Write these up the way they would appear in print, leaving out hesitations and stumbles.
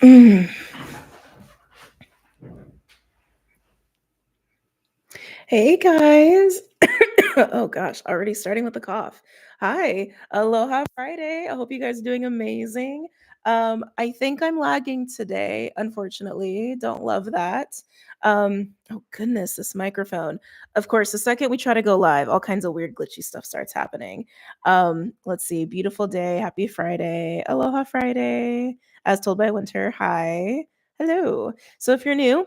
Mm. Hey guys. Oh gosh, already starting with the cough. Hi, Aloha Friday. I hope you guys are doing amazing. I think I'm lagging today, unfortunately. Don't love that. Oh goodness, this microphone. Of course, the second we try to go live, all kinds of weird glitchy stuff starts happening. Let's see. Beautiful day, happy Friday. Aloha Friday. As told by Winter. Hi. Hello. So if you're new,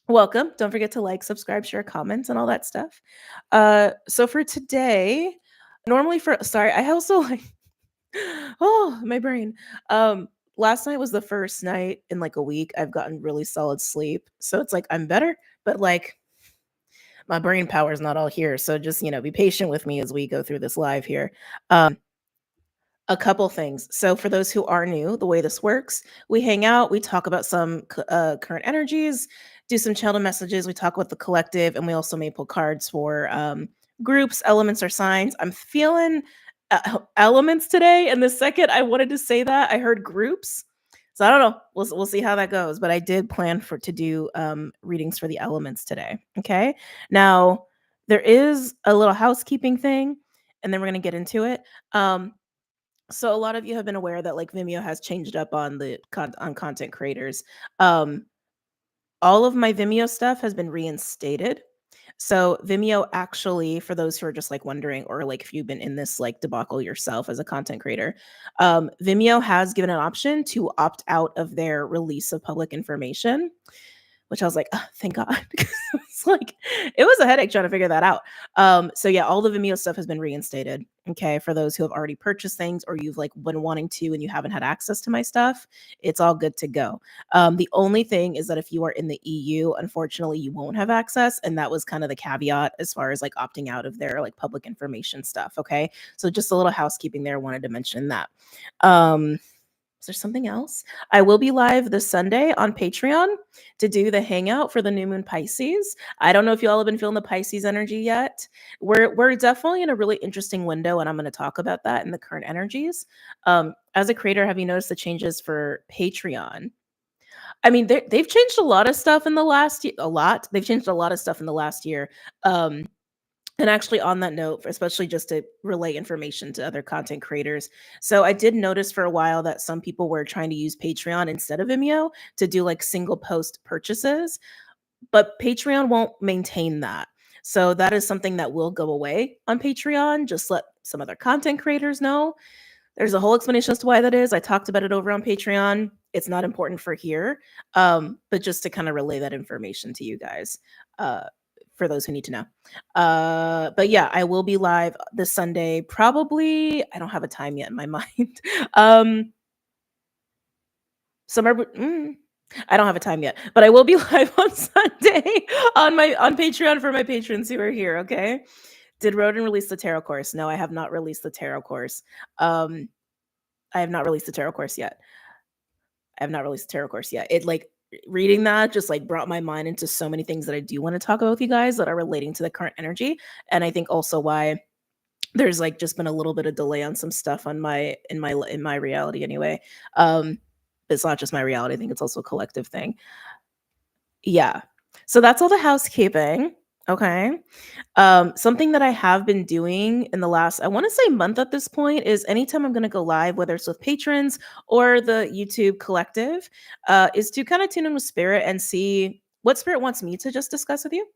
welcome. Don't forget to like, subscribe, share, comments, and all that stuff. So for today, normally for sorry, I also like oh my brain. Last night was the first night in like a week I've gotten really solid sleep. So it's like I'm better, but like my brain power is not all here. So just be patient with me as we go through this live here. A couple things. So, for those who are new, the way this works, we hang out, we talk about some current energies, do some channel messages, we talk about the collective, and we also may pull cards for groups, elements, or signs. I'm feeling elements today, and the second I wanted to say that, I heard groups. So I don't know. We'll see how that goes. But I did plan for to do readings for the elements today. Okay. Now there is a little housekeeping thing, and then we're gonna get into it. So a lot of you have been aware that like Vimeo has changed up on on content creators. Um, all of my Vimeo stuff has been reinstated. So Vimeo actually, for those who are just like wondering, or like if you've been in this like debacle yourself as a content creator, Vimeo has given an option to opt out of their release of public information, which I was like, "Oh, thank God." Because it's like it was a headache trying to figure that out. So yeah, all the Vimeo stuff has been reinstated. Okay, for those who have already purchased things or you've like been wanting to and you haven't had access to my stuff, it's all good to go. The only thing is that if you are in the EU, unfortunately, you won't have access, and that was kind of the caveat as far as like opting out of their like public information stuff. Okay, so just a little housekeeping there. Wanted to mention that. Um, is there something else? I will be live this Sunday on Patreon to do the hangout for the new moon Pisces. I don't know if you all have been feeling the Pisces energy yet. We're definitely in a really interesting window, and I'm going to talk about that in the current energies. As a creator, have you noticed the changes for Patreon? I mean, they've changed a lot of stuff in the last year. A lot. They've changed a lot of stuff in the last year. Um, and actually, on that note, especially just to relay information to other content creators. So I did notice for a while that some people were trying to use Patreon instead of Vimeo to do like single post purchases, but Patreon won't maintain that. So that is something that will go away on Patreon. Just let some other content creators know. There's a whole explanation as to why that is. I talked about it over on Patreon. It's not important for here, but just to kind of relay that information to you guys, uh, for those who need to know. But yeah, I will be live this Sunday. Probably, I don't have a time yet in my mind. um, Somewhere, I don't have a time yet, but I will be live on Sunday on Patreon for my patrons who are here. Okay. Did Roden release the tarot course? No, I have not released the tarot course. Um, I have not released the tarot course yet. I have not released the tarot course yet. It like reading that just like brought my mind into so many things that I do want to talk about with you guys that are relating to the current energy. And I think also why there's like just been a little bit of delay on some stuff on my reality anyway. It's not just my reality. I think it's also a collective thing. Yeah. So that's all the housekeeping. Okay. Something that I have been doing in the last, I want to say month at this point, is anytime I'm going to go live, whether it's with patrons or the YouTube collective, is to kind of tune in with spirit and see what spirit wants me to just discuss with you,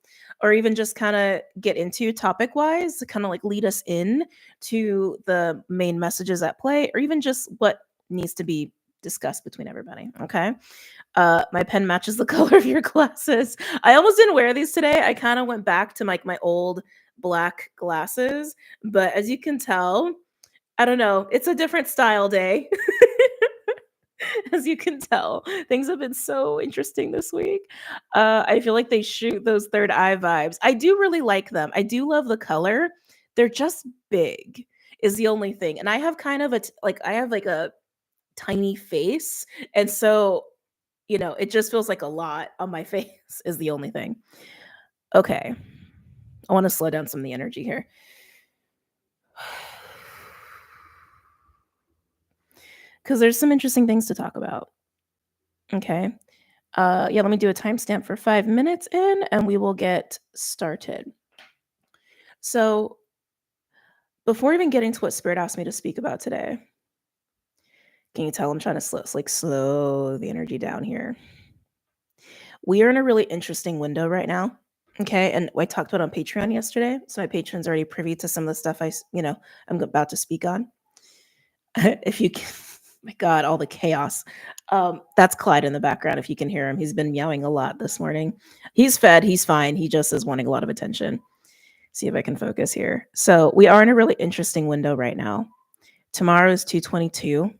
or even just kind of get into topic wise to kind of like lead us in to the main messages at play, or even just what needs to be discussed between everybody. Okay. My pen matches the color of your glasses. I almost didn't wear these today. I kind of went back to like my old black glasses, but as you can tell, I don't know, it's a different style day. As you can tell, things have been so interesting this week. I feel like they shoot those third eye vibes. I do really like them. I do love the color. They're just big is the only thing. And I have kind of like I have like a tiny face, and so it just feels like a lot on my face is the only thing. Okay. I want to slow down some of the energy here. Because there's some interesting things to talk about. Okay. Yeah, let me do a timestamp for 5 minutes in, and we will get started. So, before even getting to what Spirit asked me to speak about today, can you tell I'm trying to slow the energy down here? We are in a really interesting window right now. Okay, and I talked about it on Patreon yesterday, so my patrons already privy to some of the stuff I'm about to speak on. If you can, my God, all the chaos. That's Clyde in the background. If you can hear him, he's been meowing a lot this morning. He's fed, he's fine. He just is wanting a lot of attention. See if I can focus here. So we are in a really interesting window right now. Tomorrow is 222.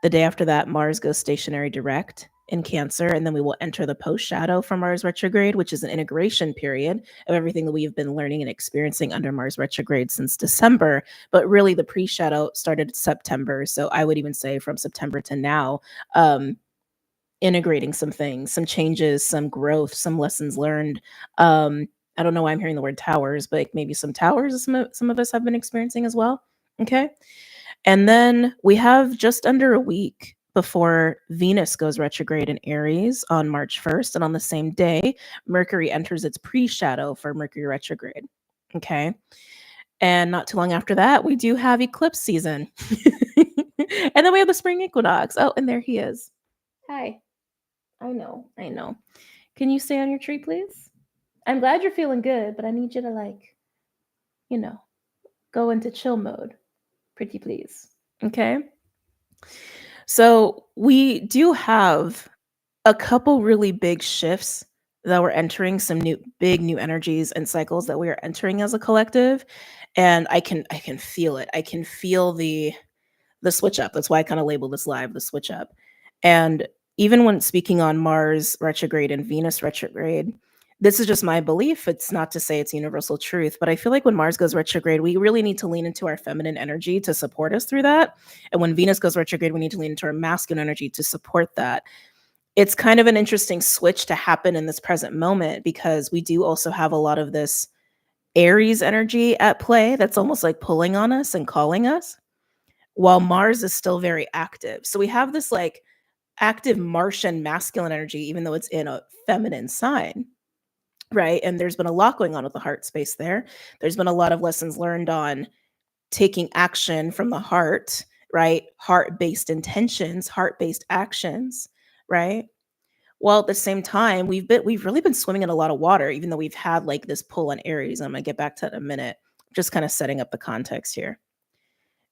The day after that, Mars goes stationary direct in Cancer, and then we will enter the post shadow from Mars retrograde, which is an integration period of everything that we have been learning and experiencing under Mars retrograde since December. But really, the pre shadow started in September. So I would even say from September to now, integrating some things, some changes, some growth, some lessons learned. I don't know why I'm hearing the word towers, but maybe some towers some of us have been experiencing as well. Okay. And then we have just under a week before Venus goes retrograde in Aries on March 1st. And on the same day, Mercury enters its pre shadow for Mercury retrograde. Okay. And not too long after that, we do have eclipse season. And then we have the spring equinox. Oh, and there he is. Hi. I know. I know. Can you stay on your tree, please? I'm glad you're feeling good, but I need you to, go into chill mode. Pretty please. Okay. So we do have a couple really big shifts that we're entering, some new energies and cycles that we are entering as a collective. And I can feel it. I can feel the switch up. That's why I kind of labeled this live the switch up. And even when speaking on Mars retrograde and Venus retrograde, this is just my belief. It's not to say it's universal truth, but I feel like when Mars goes retrograde, we really need to lean into our feminine energy to support us through that. And when Venus goes retrograde, we need to lean into our masculine energy to support that. It's kind of an interesting switch to happen in this present moment because we do also have a lot of this Aries energy at play that's almost like pulling on us and calling us while Mars is still very active. So we have this like active Martian masculine energy, even though it's in a feminine sign, right? And there's been a lot going on with the heart space there. There's been a lot of lessons learned on taking action from the heart, right? Heart based intentions, heart based actions, right? Well, at the same time, we've really been swimming in a lot of water, even though we've had like this pull on Aries. And I'm gonna get back to that in a minute. Just kind of setting up the context here.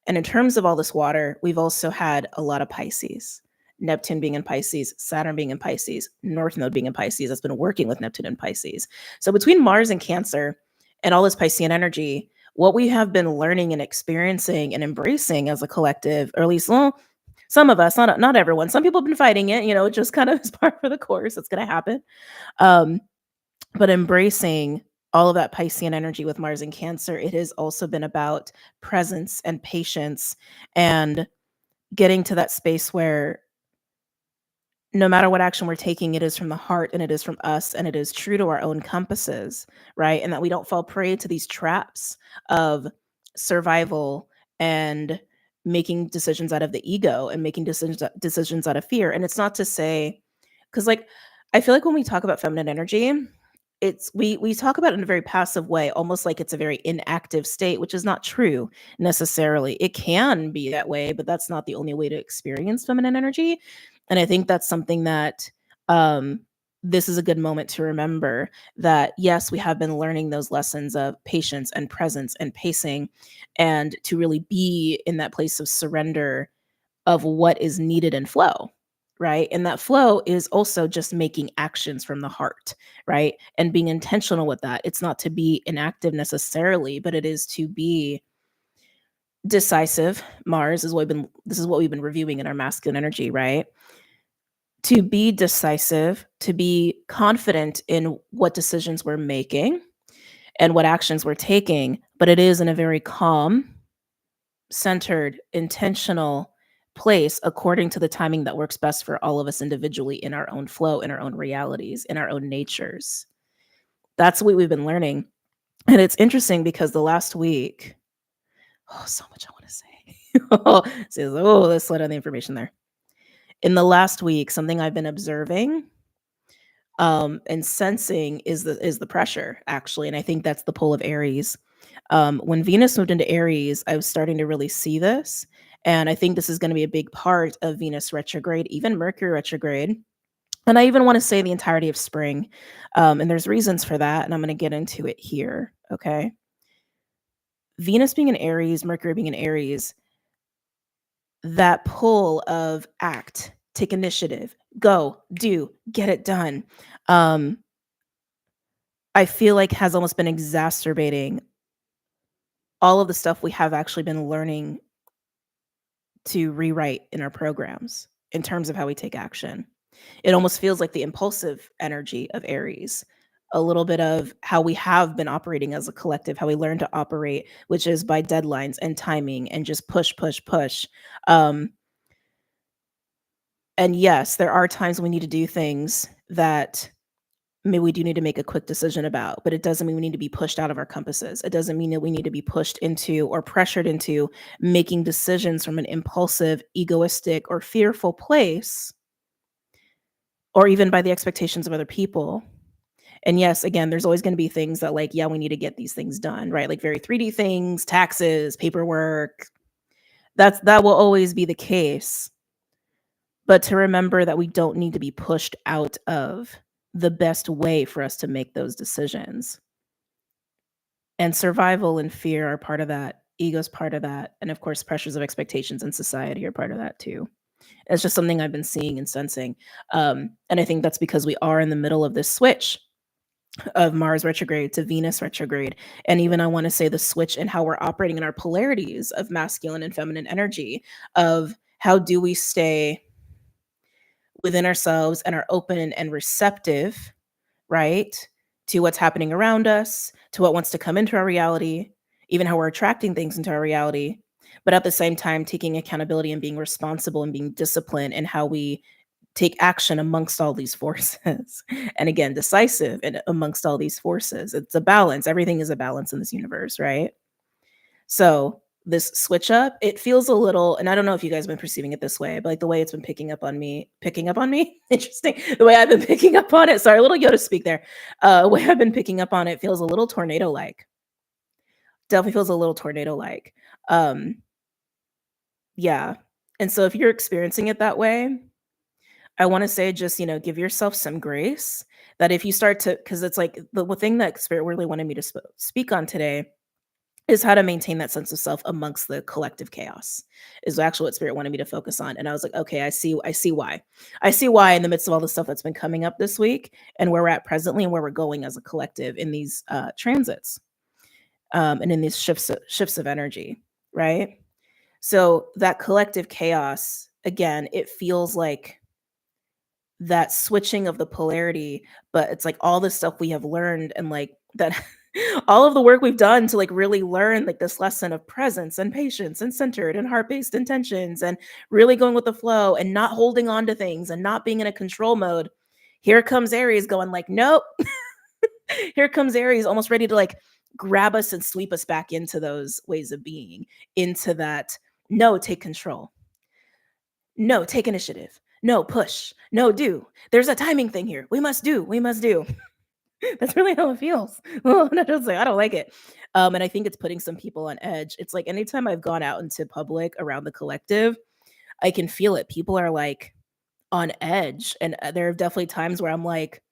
And in terms of all this water, we've also had a lot of Pisces. Neptune being in Pisces, Saturn being in Pisces, North Node being in Pisces. That's been working with Neptune and Pisces. So between Mars and Cancer and all this Piscean energy, what we have been learning and experiencing and embracing as a collective, or at least some of us, not everyone. Some people have been fighting it, it just kind of is part of the course. It's going to happen. Um, but embracing all of that Piscean energy with Mars and Cancer, it has also been about presence and patience and getting to that space where no matter what action we're taking, it is from the heart and it is from us and it is true to our own compasses, right? And that we don't fall prey to these traps of survival and making decisions out of the ego and making decisions out of fear. And it's not to say, because like I feel like when we talk about feminine energy, it's we talk about it in a very passive way, almost like it's a very inactive state, which is not true necessarily. It can be that way, but that's not the only way to experience feminine energy. And I think that's something that um this is a good moment to remember that yes, we have been learning those lessons of patience and presence and pacing and to really be in that place of surrender of what is needed in flow, right? And that flow is also just making actions from the heart, right? And being intentional with that. It's not to be inactive necessarily, but it is to be decisive. Mars is this is what we've been reviewing in our masculine energy, right? To be decisive, to be confident in what decisions we're making and what actions we're taking, but it is in a very calm, centered, intentional place according to the timing that works best for all of us individually in our own flow, in our own realities, in our own natures. That's what we've been learning. And it's interesting because the last week, so much I want to say. Let's let out the information there. In the last week, something I've been observing and sensing is the pressure actually, and I think that's the pull of Aries. When Venus moved into Aries, I was starting to really see this, and I think this is going to be a big part of Venus retrograde, even Mercury retrograde, and I even want to say the entirety of spring. And there's reasons for that, and I'm going to get into it here. Okay, Venus being in Aries, Mercury being in Aries, that pull of act, take initiative, go, do, get it done. Um, I feel like has almost been exacerbating all of the stuff we have actually been learning to rewrite in our programs in terms of how we take action. It almost feels like the impulsive energy of Aries, a little bit of how we have been operating as a collective, how we learn to operate, which is by deadlines and timing and just push, push, push. Um, and yes, there are times we need to do things that maybe we do need to make a quick decision about, but it doesn't mean we need to be pushed out of our compasses. It doesn't mean that we need to be pushed into or pressured into making decisions from an impulsive, egoistic, or fearful place, or even by the expectations of other people. And yes, again, there's always going to be things that, like, yeah, we need to get these things done, right? Like very 3D things, taxes, paperwork. That will always be the case. But to remember that we don't need to be pushed out of the best way for us to make those decisions. And survival and fear are part of that. Ego's part of that. And of course, pressures of expectations in society are part of that too. It's just something I've been seeing and sensing. And I think that's because we are in the middle of this switch of Mars retrograde to Venus retrograde. And even I want to say the switch in how we're operating in our polarities of masculine and feminine energy, of how do we stay within ourselves and are open and receptive, right, to what's happening around us, to what wants to come into our reality, even how we're attracting things into our reality, but at the same time taking accountability and being responsible and being disciplined in how we take action amongst all these forces. And again, decisive and amongst all these forces. It's a balance. Everything is a balance in this universe, right? So this switch up, it feels a little, and I don't know if you guys have been perceiving it this way, but like the way it's been picking up on me, interesting. The way I've been picking up on it, sorry, a little Yoda speak there. The way I've been picking up on it feels a little tornado-like. Definitely feels a little tornado-like. Um, yeah. And so if you're experiencing it that way, I want to say just, give yourself some grace that if you start to, because it's like the thing that Spirit really wanted me to speak on today is how to maintain that sense of self amongst the collective chaos is actually what Spirit wanted me to focus on. And I was like, okay, I see why. I see why in the midst of all the stuff that's been coming up this week and where we're at presently and where we're going as a collective in these transits and in these shifts of energy, right? So that collective chaos, again, it feels like that switching of the polarity, but it's like all the stuff we have learned and like that all of the work we've done to like really learn like this lesson of presence and patience and centered and heart-based intentions and really going with the flow and not holding on to things and not being in a control mode. Here comes Aries going like, nope. Here comes Aries almost ready to like grab us and sweep us back into those ways of being, into that, no, take control. No, take initiative. No, push. No, do. There's a timing thing here. We must do. We must do. That's really how it feels. Well, and I don't say I don't like it. And I think it's putting some people on edge. It's like anytime I've gone out into public around the collective, I can feel it. People are like on edge. And there are definitely times where I'm like,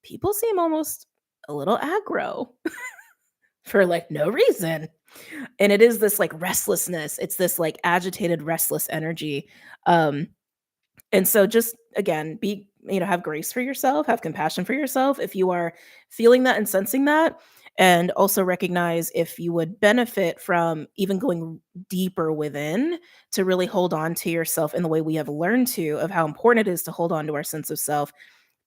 people seem almost a little aggro for like no reason. And it is this like restlessness. It's this like agitated, restless energy. Um, And so just again, have grace for yourself, have compassion for yourself if you are feeling that and sensing that. And also recognize if you would benefit from even going deeper within to really hold on to yourself in the way we have learned to, of how important it is to hold on to our sense of self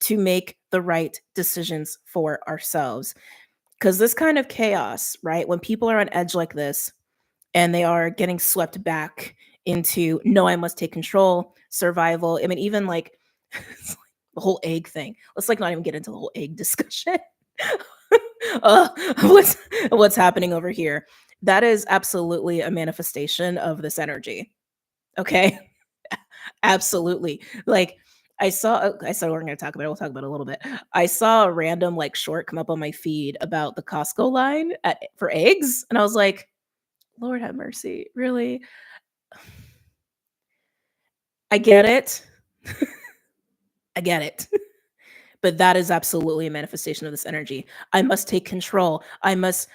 to make the right decisions for ourselves. Because this kind of chaos, right? When people are on edge like this, and they are getting swept back into no, I must take control, survival. I mean, even like it's like the whole egg thing. Let's like not even get into the whole egg discussion. uh, what's happening over here? That is absolutely a manifestation of this energy. Okay. Absolutely. Like, I saw we're gonna talk about it, we'll talk about it a little bit. I saw a random, like, short come up on my feed about the Costco line at for eggs, and I was like, "Lord have mercy, really?" I get it. I get it. But that is absolutely a manifestation of this energy. I must take control. I must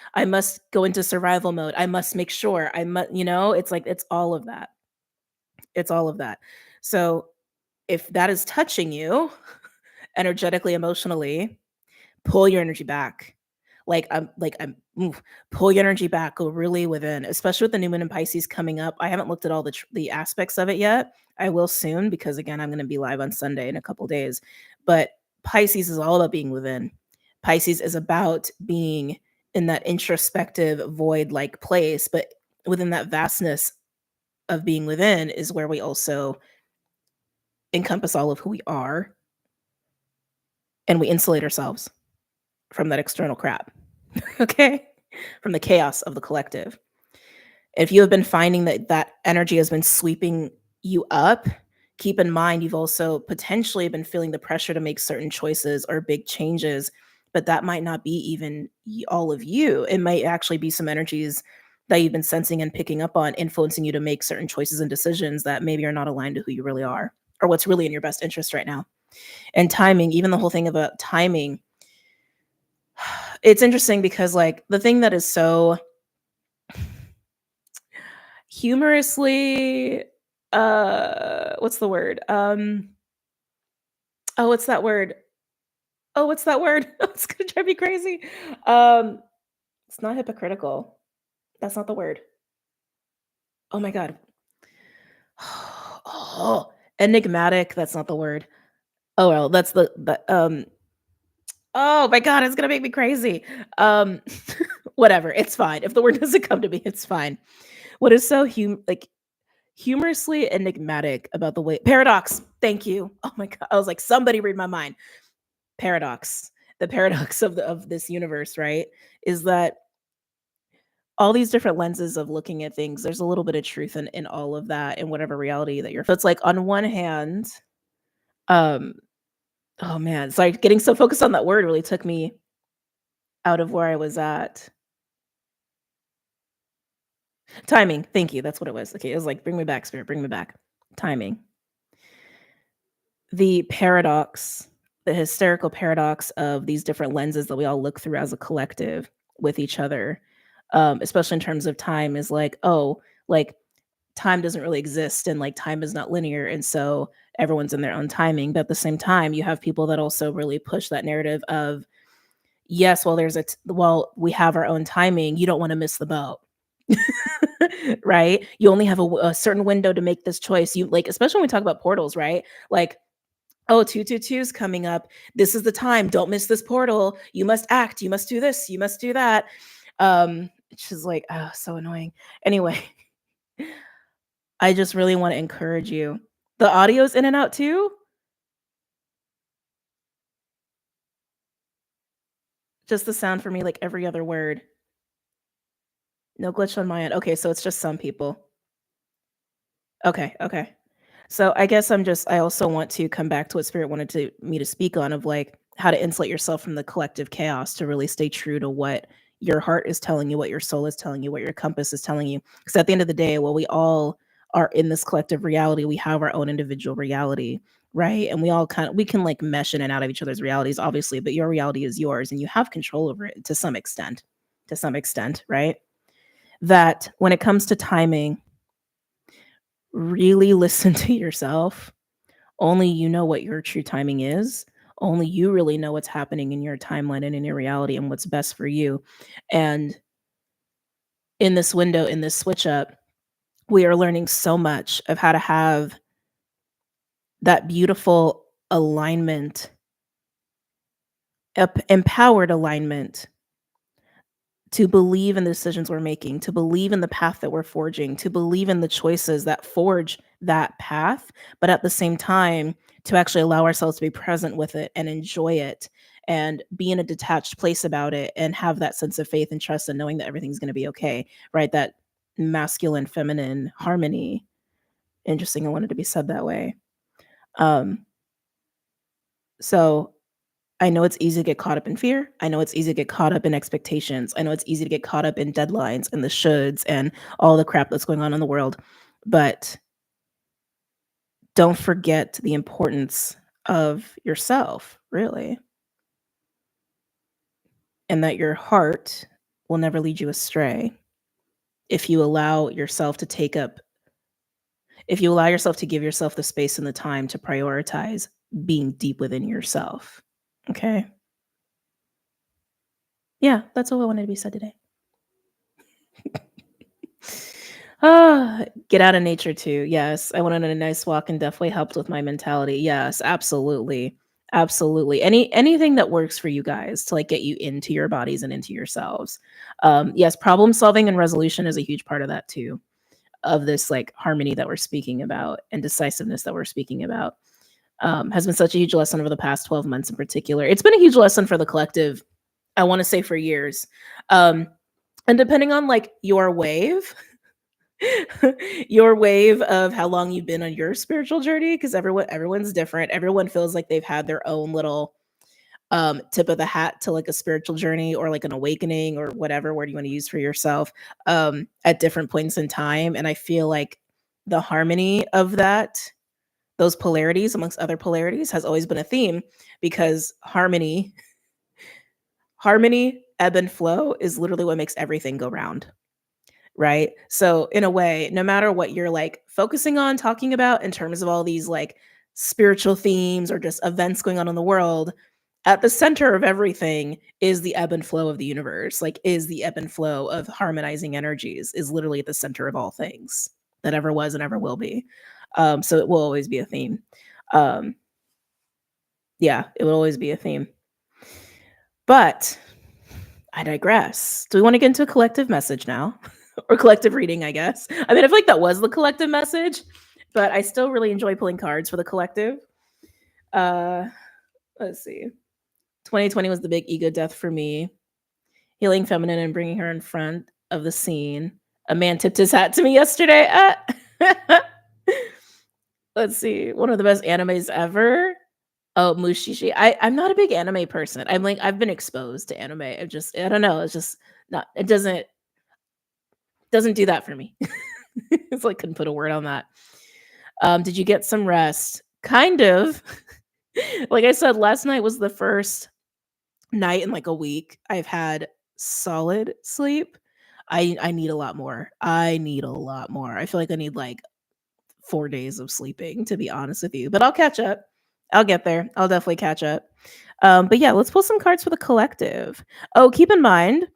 go into survival mode. I must make sure. It's like it's all of that. It's all of that. So, if that is touching you energetically, emotionally, pull your energy back. Pull your energy back, go really within, especially with the new moon in Pisces coming up. I haven't looked at all the aspects of it yet. I will soon because again, I'm going to be live on Sunday in a couple days. But Pisces is all about being within. Pisces is about being in that introspective void like place, but within that vastness of being within is where we also encompass all of who we are and we insulate ourselves from that external crap. Okay? From the chaos of the collective. If you have been finding that that energy has been sweeping you up, keep in mind you've also potentially been feeling the pressure to make certain choices or big changes, but that might not be even all of you. It might actually be some energies that you've been sensing and picking up on, influencing you to make certain choices and decisions that maybe are not aligned to who you really are or what's really in your best interest right now. And timing, even the whole thing about timing, it's interesting because like the thing that is so humorously what's the word? Oh, what's that word? Oh, what's that word? It's gonna drive me crazy. Um, it's not hypocritical. That's not the word. Oh my god. Oh, enigmatic, that's not the word. Oh well, that's the oh my god, it's gonna make me crazy. Um whatever, it's fine. If the word doesn't come to me, it's fine. What is so humorously enigmatic about the way paradox. Thank you. Oh my god. I was like, somebody read my mind. Paradox. The paradox of this universe, right? Is that all these different lenses of looking at things, there's a little bit of truth in all of that in whatever reality that you're. So it's like on one hand, um, oh man, it's like getting so focused on that word really took me out of where I was at. Timing. Thank you. That's what it was. Okay. It was like, bring me back, spirit, bring me back. Timing. The paradox, the hysterical paradox of these different lenses that we all look through as a collective with each other, especially in terms of time, is like, oh, like time doesn't really exist and like time is not linear. And so everyone's in their own timing. But at the same time, you have people that also really push that narrative of, yes, well, well, we have our own timing. You don't want to miss the boat. Right? You only have a certain window to make this choice. You like, especially when we talk about portals, right? Like, oh, 222 is coming up. This is the time. Don't miss this portal. You must act. You must do this. You must do that. It's just like, oh, so annoying. Anyway, I just really want to encourage you. The audio's in and out too. Just the sound for me, like every other word. No glitch on my end. Okay, so it's just some people. Okay, okay. So I guess I also want to come back to what Spirit wanted me to speak on of like how to insulate yourself from the collective chaos to really stay true to what your heart is telling you, what your soul is telling you, what your compass is telling you. Because at the end of the day, while we all are in this collective reality, we have our own individual reality, right? And we can like mesh in and out of each other's realities, obviously, but your reality is yours and you have control over it to some extent. To some extent, right? That when it comes to timing, really listen to yourself. Only you know what your true timing is. Only you really know what's happening in your timeline and in your reality and what's best for you. And in this window, in this switch up, we are learning so much of how to have that beautiful alignment, empowered alignment to believe in the decisions we're making, to believe in the path that we're forging, to believe in the choices that forge that path, but at the same time, to actually allow ourselves to be present with it and enjoy it and be in a detached place about it and have that sense of faith and trust and knowing that everything's going to be okay, right? That masculine feminine harmony Interesting. I wanted to be said that way. Um, so I know it's easy to get caught up in fear. I know it's easy to get caught up in expectations. I know it's easy to get caught up in deadlines and the shoulds and all the crap that's going on in the world. But don't forget the importance of yourself, really, and that your heart will never lead you astray if you allow yourself to give yourself the space and the time to prioritize being deep within yourself. Okay? Yeah, that's all I wanted to be said today. Get out of nature too. Yes, I went on a nice walk and definitely helped with my mentality. Yes, absolutely. Absolutely. Anything that works for you guys to like get you into your bodies and into yourselves. Yes, problem solving and resolution is a huge part of that too. Of this like harmony that we're speaking about and decisiveness that we're speaking about. Has been such a huge lesson over the past 12 months in particular. It's been a huge lesson for the collective, I want to say for years. And depending on like your wave, your wave of how long you've been on your spiritual journey, because everyone's different. Everyone feels like they've had their own little tip of the hat to like a spiritual journey or like an awakening or whatever word you want to use for yourself at different points in time. And I feel like the harmony of those polarities amongst other polarities has always been a theme, because harmony, ebb and flow is literally what makes everything go round. Right? So in a way, no matter what you're like focusing on talking about in terms of all these like spiritual themes or just events going on in the world, at the center of everything is the ebb and flow of the universe, like is the ebb and flow of harmonizing energies, is literally at the center of all things that ever was and ever will be. So it will always be a theme. Um, yeah, it will always be a theme. But I digress. Do we want to get into a collective message now? Or collective reading, I guess. I mean, I feel like that was the collective message, but I still really enjoy pulling cards for the collective. Uh, let's see. 2020 was the big ego death for me. Healing feminine and bringing her in front of the scene. A man tipped his hat to me yesterday. Let's see. One of the best animes ever. Oh, Mushishi. I'm not a big anime person. I've been exposed to anime. I don't know. It's just not, it doesn't do that for me. It's like couldn't put a word on that. Did you get some rest? Kind of. Like I said, last night was the first night in like a week I've had solid sleep. I need a lot more. I need a lot more. I feel like I need like 4 days of sleeping, to be honest with you. But I'll catch up. I'll get there. I'll definitely catch up. But yeah, let's pull some cards for the collective. Oh, keep in mind,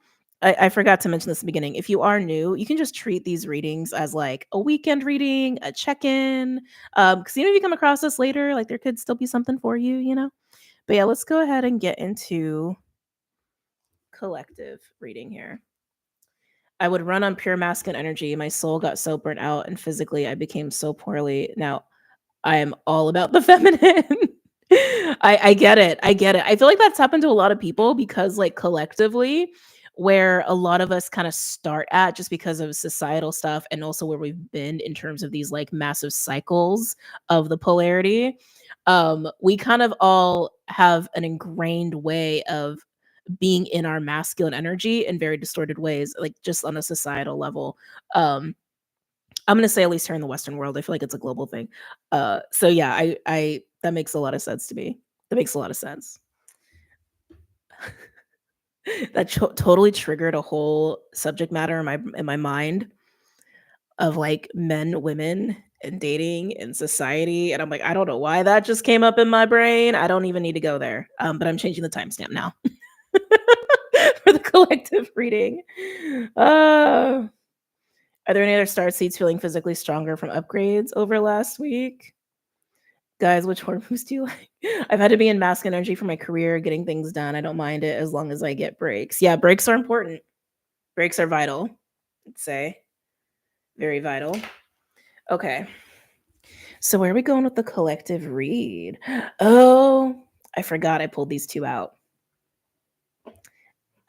I forgot to mention this in the beginning. If you are new, you can just treat these readings as like a weekend reading, a check-in. Because even if you come across this later, like there could still be something for you, you know? But yeah, let's go ahead and get into collective reading here. I would run on pure masculine energy. My soul got so burnt out, and physically I became so poorly. Now I am all about the feminine. I get it. I get it. I feel like that's happened to a lot of people because, like, collectively, where a lot of us kind of start at just because of societal stuff and also where we've been in terms of these like massive cycles of the polarity, we kind of all have an ingrained way of being in our masculine energy in very distorted ways, like just on a societal level. I'm gonna say at least here in the Western world, I feel like it's a global thing. So yeah, I that makes a lot of sense to me. That makes a lot of sense. That totally triggered a whole subject matter in my mind of like men, women, and dating and society, and I'm like, I don't know why that just came up in my brain. I don't even need to go there. But I'm changing the timestamp now for the collective reading. Are there any other star seeds feeling physically stronger from upgrades over last week? Guys, which hormones do you like? I've had to be in masculine energy for my career, getting things done. I don't mind it as long as I get breaks. Yeah, breaks are important. Breaks are vital, I'd say. Very vital. Okay. So where are we going with the collective read? Oh, I forgot I pulled these two out.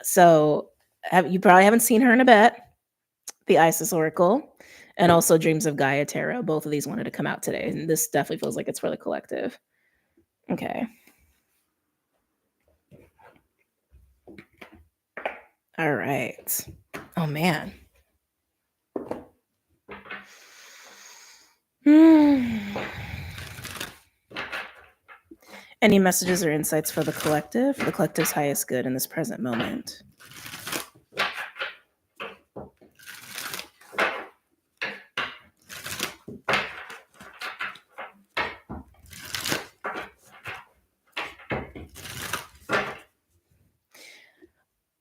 So you probably haven't seen her in a bit. The Isis Oracle. And also Dreams of Gaia Tarot. Both of these wanted to come out today. And this definitely feels like it's for the collective. Okay. All right. Oh, man. Any messages or insights for the collective? For the collective's highest good in this present moment.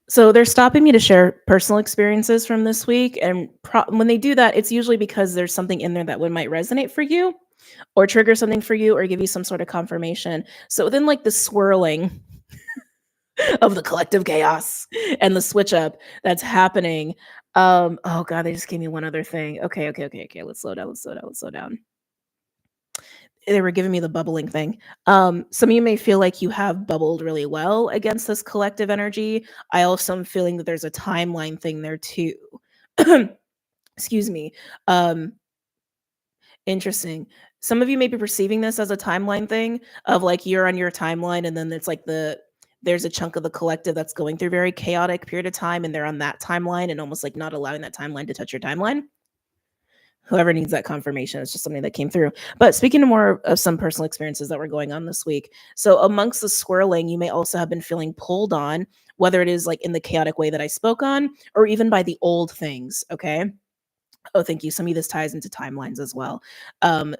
So they're stopping me to share personal experiences from this week, and when they do that, it's usually because there's something in there that might resonate for you, or trigger something for you, or give you some sort of confirmation. So within like the swirling of the collective chaos and the switch up that's happening, oh god, they just gave me one other thing. Okay. Let's slow down. Let's slow down. They were giving me the bubbling thing. Some of you may feel like you have bubbled really well against this collective energy. I also am feeling that there's a timeline thing there too. Excuse me. Um, Interesting. Some of you may be perceiving this as a timeline thing of like you're on your timeline, and then it's like there's a chunk of the collective that's going through a very chaotic period of time, and they're on that timeline and almost like not allowing that timeline to touch your timeline. Whoever needs that confirmation, it's just something that came through. But speaking to more of some personal experiences that were going on this week, so amongst the swirling, you may also have been feeling pulled on, whether it is like in the chaotic way that I spoke on, or even by the old things. Okay. Oh, thank you. Some of this ties into timelines as well.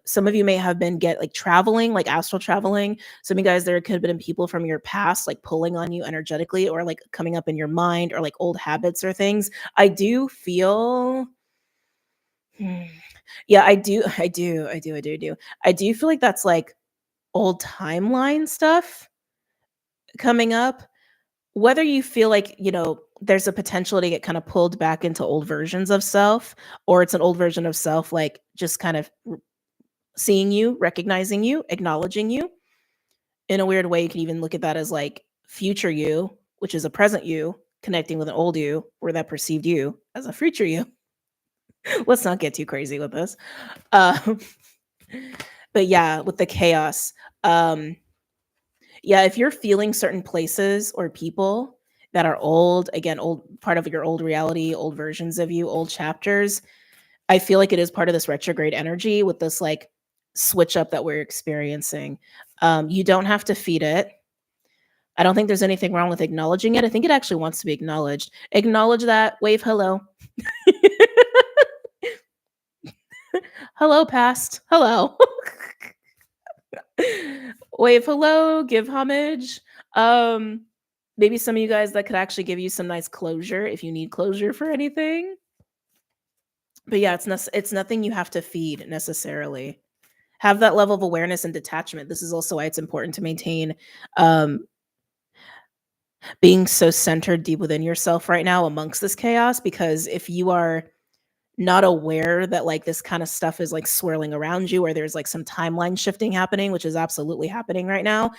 Some of you may have been like traveling, like astral traveling. Some of you guys, there could have been people from your past, like pulling on you energetically, or like coming up in your mind, or like old habits or things. I do feel. Hmm, yeah, I do feel like that's like old timeline stuff coming up. Whether you feel like, there's a potential to get kind of pulled back into old versions of self, or it's an old version of self, like just kind of seeing you, recognizing you, acknowledging you in a weird way. You can even look at that as like future you, which is a present you, connecting with an old you, where that perceived you as a future you. Let's not get too crazy with this. Um, but yeah, with the chaos, um, yeah, if you're feeling certain places or people that are old, again, old part of your old reality, old versions of you, old chapters, I feel like it is part of this retrograde energy with this like switch up that we're experiencing. You don't have to feed it. I don't think there's anything wrong with acknowledging it. I think it actually wants to be acknowledged. Acknowledge that, wave hello. Hello, past. Hello. Wave hello, give homage. Um, Maybe some of you guys that could actually give you some nice closure if you need closure for anything. But yeah, it's nothing you have to feed necessarily. Have that level of awareness and detachment. This is also why it's important to maintain um being so centered deep within yourself right now amongst this chaos, because if you are not aware that like this kind of stuff is like swirling around you, or there's like some timeline shifting happening, which is absolutely happening right now,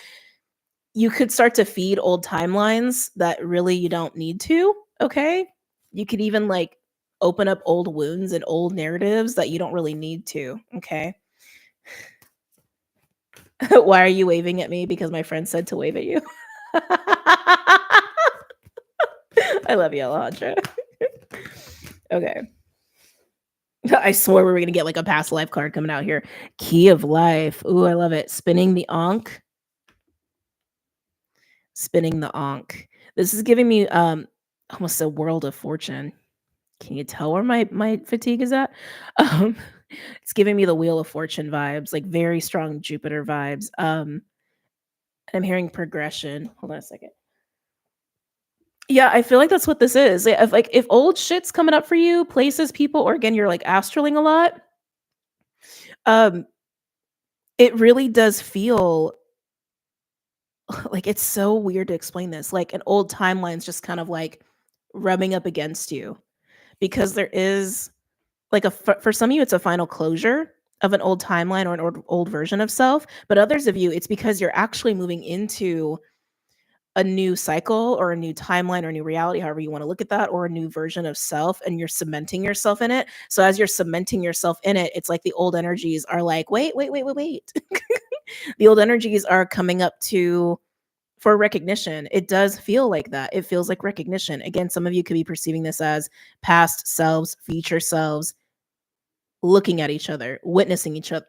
you could start to feed old timelines that really you don't need to. Okay. You could even like open up old wounds and old narratives that you don't really need to. Okay. Why are you waving at me? Because my friend said to wave at you. I love you, Alejandra. Okay. I swore we were gonna get like a past life card coming out here. Key of life. Ooh, I love it. Spinning the Ankh. Spinning the Ankh. This is giving me almost a world of fortune. Can you tell where my fatigue is at? Um, it's giving me the Wheel of Fortune vibes, like very strong Jupiter vibes. I'm hearing progression. Hold on a second. Yeah, I feel like that's what this is. If old shit's coming up for you, places, people, or again, you're like astraling a lot, um, it really does feel like it's so weird to explain this. Like an old timeline's just kind of like rubbing up against you, because there is like for some of you, it's a final closure of an old timeline or an old version of self. But others of you, it's because you're actually moving into a new cycle or a new timeline or a new reality, however you want to look at that, or a new version of self, and you're cementing yourself in it. So as you're cementing yourself in it, it's like the old energies are like, wait, wait, wait, wait, wait. The old energies are coming up to for recognition. It does feel like that. It feels like recognition. Again, some of you could be perceiving this as past selves, future selves, looking at each other, witnessing each other,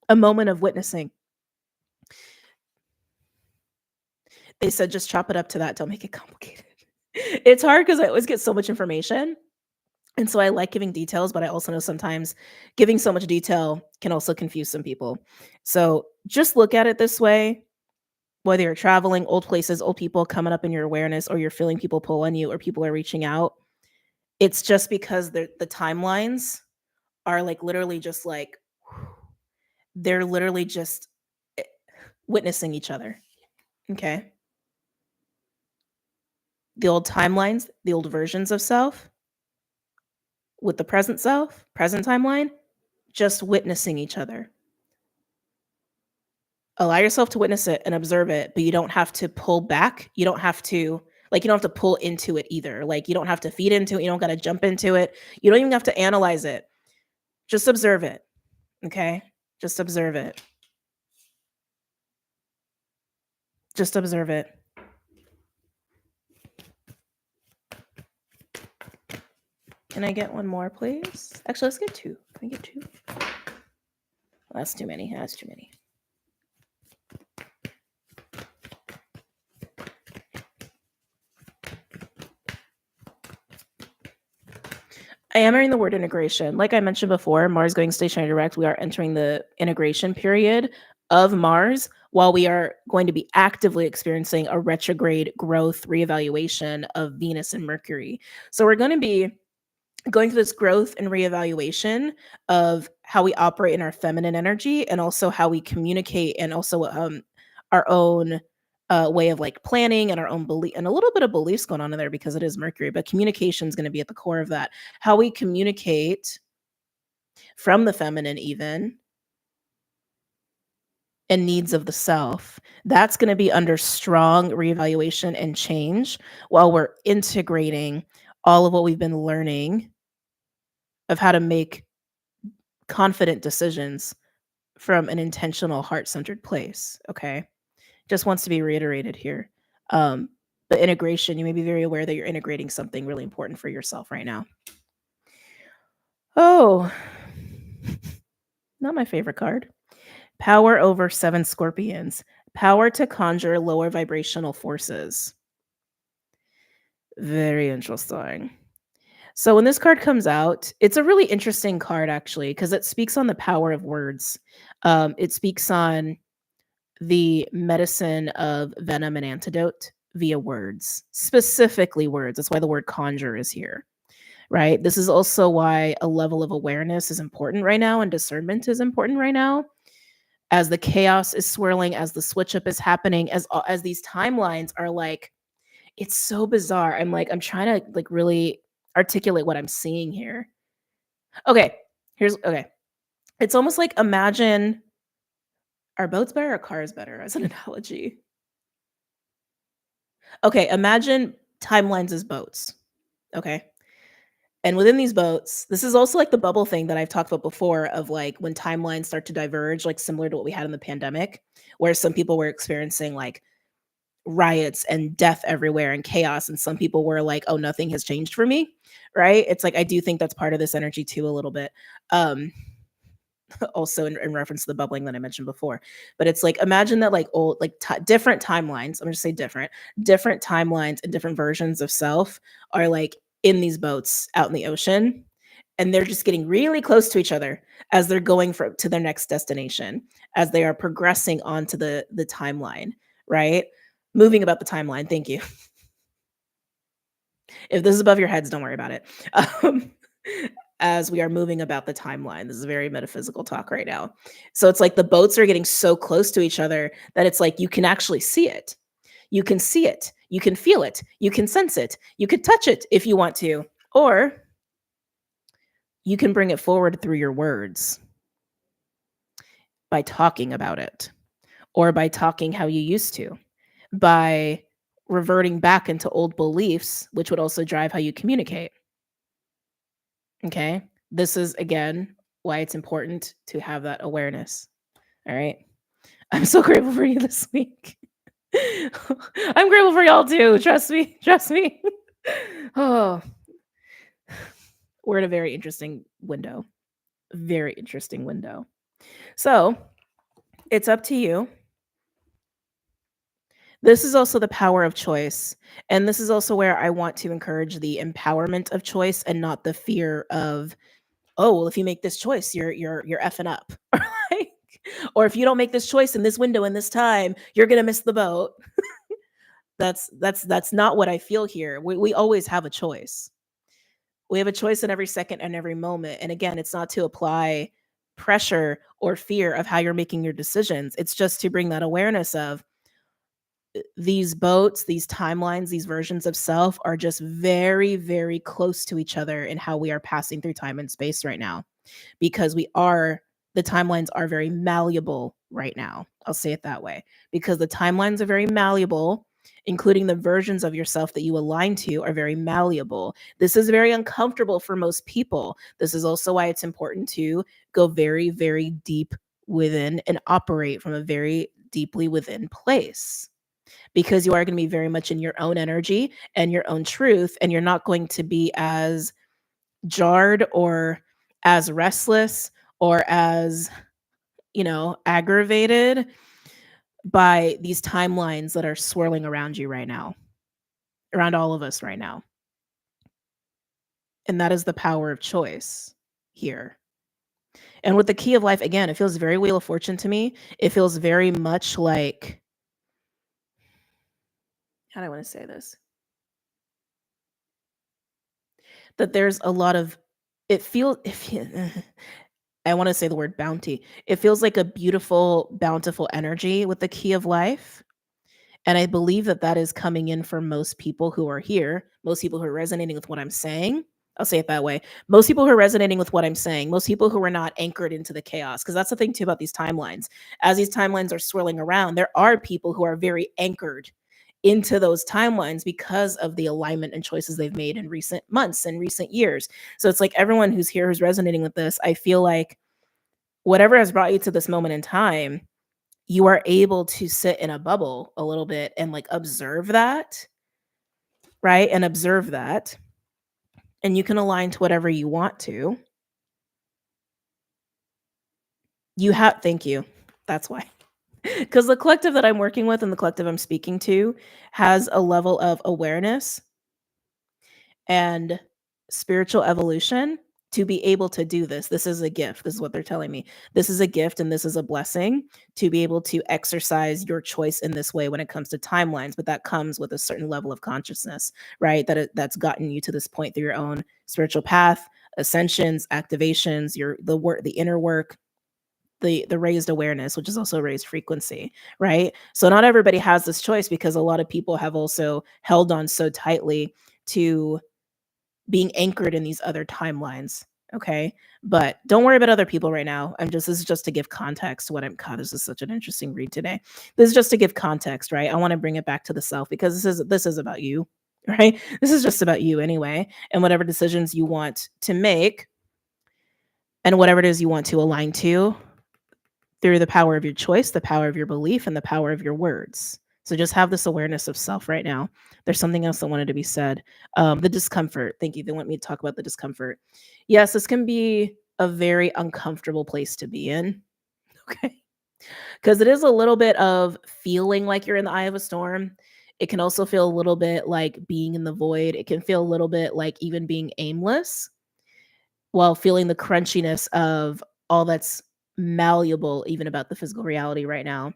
a moment of witnessing. They said just chop it up to that. Don't make it complicated. It's hard because I always get so much information. And so I like giving details, but I also know sometimes giving so much detail can also confuse some people. So just look at it this way, whether you're traveling, old places, old people coming up in your awareness, or you're feeling people pull on you, or people are reaching out. It's just because the timelines are like literally just like, they're literally just eh, witnessing each other. Okay. The old timelines, the old versions of self with the present self, present timeline, just witnessing each other. Allow yourself to witness it and observe it, but you don't have to pull back. You don't have to like you don't have to pull into it either. Like you don't have to feed into it. You don't got to jump into it. You don't even have to analyze it. Just observe it. Okay? Just observe it. Just observe it. Can I get one more, please? Actually, let's get two. Can we get two? That's too many. That's too many. I am entering the word integration. Like I mentioned before, Mars going stationary direct, we are entering the integration period of Mars while we are going to be actively experiencing a retrograde growth reevaluation of Venus and Mercury. So we're going to be going through this growth and reevaluation of how we operate in our feminine energy and also how we communicate and also our own way of like planning and our own belief and a little bit of beliefs going on in there because it is Mercury, but communication is going to be at the core of that. How we communicate from the feminine, even and needs of the self, that's going to be under strong reevaluation and change while we're integrating all of what we've been learning of how to make confident decisions from an intentional heart-centered place. Okay, just wants to be reiterated here. The integration, you may be very aware that you're integrating something really important for yourself right now. Oh, not my favorite card. Power over 7 scorpions. Power to conjure lower vibrational forces. Very interesting. So when this card comes out, it's a really interesting card actually because it speaks on the power of words. It speaks on the medicine of venom and antidote via words, specifically words. That's why the word conjure is here, right? This is also why a level of awareness is important right now and discernment is important right now. As the chaos is swirling, as the switch up is happening, as these timelines are like, it's so bizarre. I'm trying to like really articulate what I'm seeing here. Okay, okay. It's almost like imagine are boats better or cars better as an analogy? Okay, imagine timelines as boats. Okay. And within these boats, this is also like the bubble thing that I've talked about before of like when timelines start to diverge, like similar to what we had in the pandemic, where some people were experiencing like riots and death everywhere and chaos. And some people were like, oh, nothing has changed for me. Right. It's like I do think that's part of this energy too, a little bit. Also in reference to the bubbling that I mentioned before. But it's like imagine that like old like different timelines. I'm gonna say different timelines and different versions of self are like in these boats out in the ocean, and they're just getting really close to each other as they're going to their next destination, as they are progressing onto the timeline, right? Moving about the timeline. Thank you. If this is above your heads, don't worry about it. Um, as we are moving about the timeline. This is very metaphysical talk right now. So it's like the boats are getting so close to each other that it's like you can actually see it. You can see it. You can feel it. You can sense it. You could touch it if you want to. Or you can bring it forward through your words by talking about it or by talking how you used to, by reverting back into old beliefs, which would also drive how you communicate. Okay. This is, again, why it's important to have that awareness. All right. I'm so grateful for you this week. I'm grateful for y'all too. Trust me. Trust me. Oh, we're in a very interesting window. Very interesting window. So it's up to you. This is also the power of choice. And this is also where I want to encourage the empowerment of choice and not the fear of, oh, well, if you make this choice, you're effing up. Like, or if you don't make this choice in this window in this time, you're gonna miss the boat. That's not what I feel here. We always have a choice. We have a choice in every second and every moment. And again, it's not to apply pressure or fear of how you're making your decisions. It's just to bring that awareness of these boats, these timelines, these versions of self are just very, very close to each other in how we are passing through time and space right now. Because the timelines are very malleable right now. I'll say it that way. Because the timelines are very malleable, including the versions of yourself that you align to are very malleable. This is very uncomfortable for most people. This is also why it's important to go very, very deep within and operate from a very deeply within place, because you are going to be very much in your own energy and your own truth, and you're not going to be as jarred or as restless or as, aggravated by these timelines that are swirling around you right now, around all of us right now. And that is the power of choice here. And with the key of life, again, it feels very Wheel of Fortune to me. It feels very much like, how do I want to say this? That there's a lot of, it feels, if I want to say the word bounty. It feels like a beautiful, bountiful energy with the key of life. And I believe that that is coming in for most people who are here, most people who are resonating with what I'm saying. I'll say it that way. Most people who are resonating with what I'm saying, most people who are not anchored into the chaos. Because that's the thing too about these timelines. As these timelines are swirling around, there are people who are very anchored into those timelines because of the alignment and choices they've made in recent months and recent years. So it's like everyone who's here who's resonating with this, I feel like whatever has brought you to this moment in time, you are able to sit in a bubble a little bit and like observe that, right? And observe that. And you can align to whatever you want to. Thank you. That's why. Because the collective that I'm working with and the collective I'm speaking to has a level of awareness and spiritual evolution to be able to do this. This is a gift. This is what they're telling me. This is a gift and this is a blessing to be able to exercise your choice in this way when it comes to timelines. But that comes with a certain level of consciousness, right? That's gotten you to this point through your own spiritual path, ascensions, activations, the work, the inner work, the raised awareness, which is also raised frequency, right? So not everybody has this choice because a lot of people have also held on so tightly to being anchored in these other timelines. Okay. But don't worry about other people right now. This is just to give context to God, this is such an interesting read today. This is just to give context, right? I want to bring it back to the self because this is about you, right? This is just about you anyway. And whatever decisions you want to make and whatever it is you want to align to through the power of your choice, the power of your belief, and the power of your words. So just have this awareness of self right now. There's something else that wanted to be said. The discomfort. Thank you. They want me to talk about the discomfort. Yes, this can be a very uncomfortable place to be in. Okay. Because it is a little bit of feeling like you're in the eye of a storm. It can also feel a little bit like being in the void. It can feel a little bit like even being aimless while feeling the crunchiness of all that's malleable, even about the physical reality right now.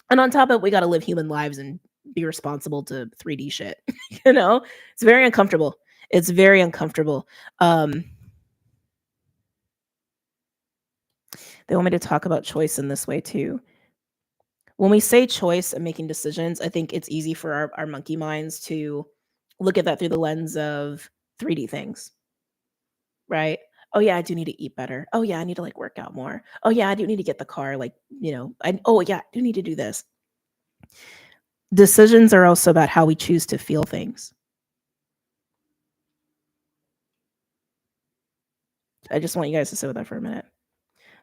And on top of it, we got to live human lives and be responsible to 3D shit. It's very uncomfortable. It's very uncomfortable. They want me to talk about choice in this way too. When we say choice and making decisions, I think it's easy for our monkey minds to look at that through the lens of 3D things, right? Oh yeah, I do need to eat better. Oh yeah, I need to like work out more. Oh yeah, I do need to get the car, like, oh yeah, I do need to do this. Decisions are also about how we choose to feel things. I just want you guys to sit with that for a minute.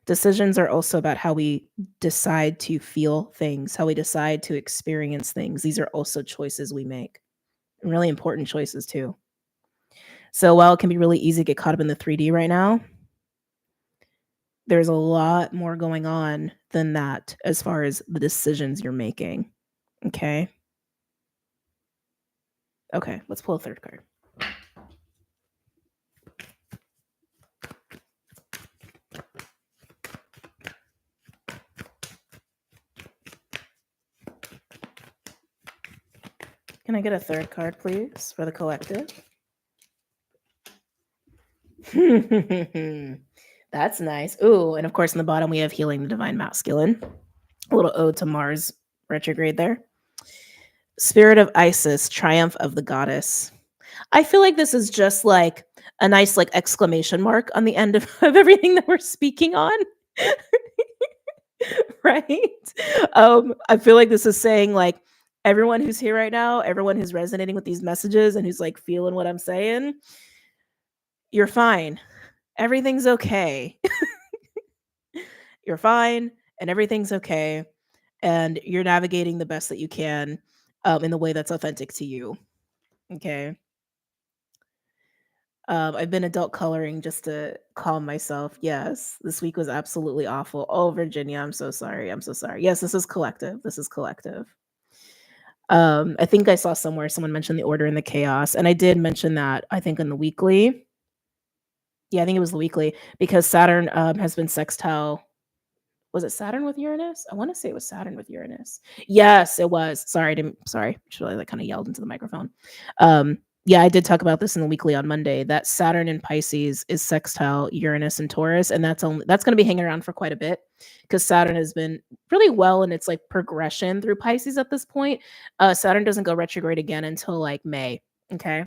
Decisions are also about how we decide to feel things, how we decide to experience things. These are also choices we make, and really important choices too. So while it can be really easy to get caught up in the 3D right now, there's a lot more going on than that as far as the decisions you're making. Okay. Okay, let's pull a third card. Can I get a third card, please, for the collective? That's nice. Ooh, and of course, in the bottom, we have healing the divine masculine. A little ode to Mars retrograde there. Spirit of Isis, triumph of the goddess. I feel like this is just like a nice like exclamation mark on the end of everything that we're speaking on. Right? I feel like this is saying like everyone who's here right now, everyone who's resonating with these messages and who's like feeling what I'm saying, you're fine. Everything's okay. You're fine and everything's okay. And you're navigating the best that you can in the way that's authentic to you. Okay. I've been adult coloring just to calm myself. Yes, this week was absolutely awful. Oh, Virginia, I'm so sorry. I'm so sorry. Yes, this is collective. This is collective. I think I saw somewhere someone mentioned the order and the chaos, and I did mention that I think in the weekly. Yeah, I think it was the weekly because Saturn has been sextile. Was it Saturn with Uranus? I want to say it was Saturn with Uranus. Yes, it was. Sorry, I didn't. Sorry, should I like kind of yelled into the microphone. Yeah, I did talk about this in the weekly on Monday. That Saturn in Pisces is sextile Uranus and Taurus, and that's going to be hanging around for quite a bit because Saturn has been really well in its like progression through Pisces at this point. Saturn doesn't go retrograde again until like May. Okay.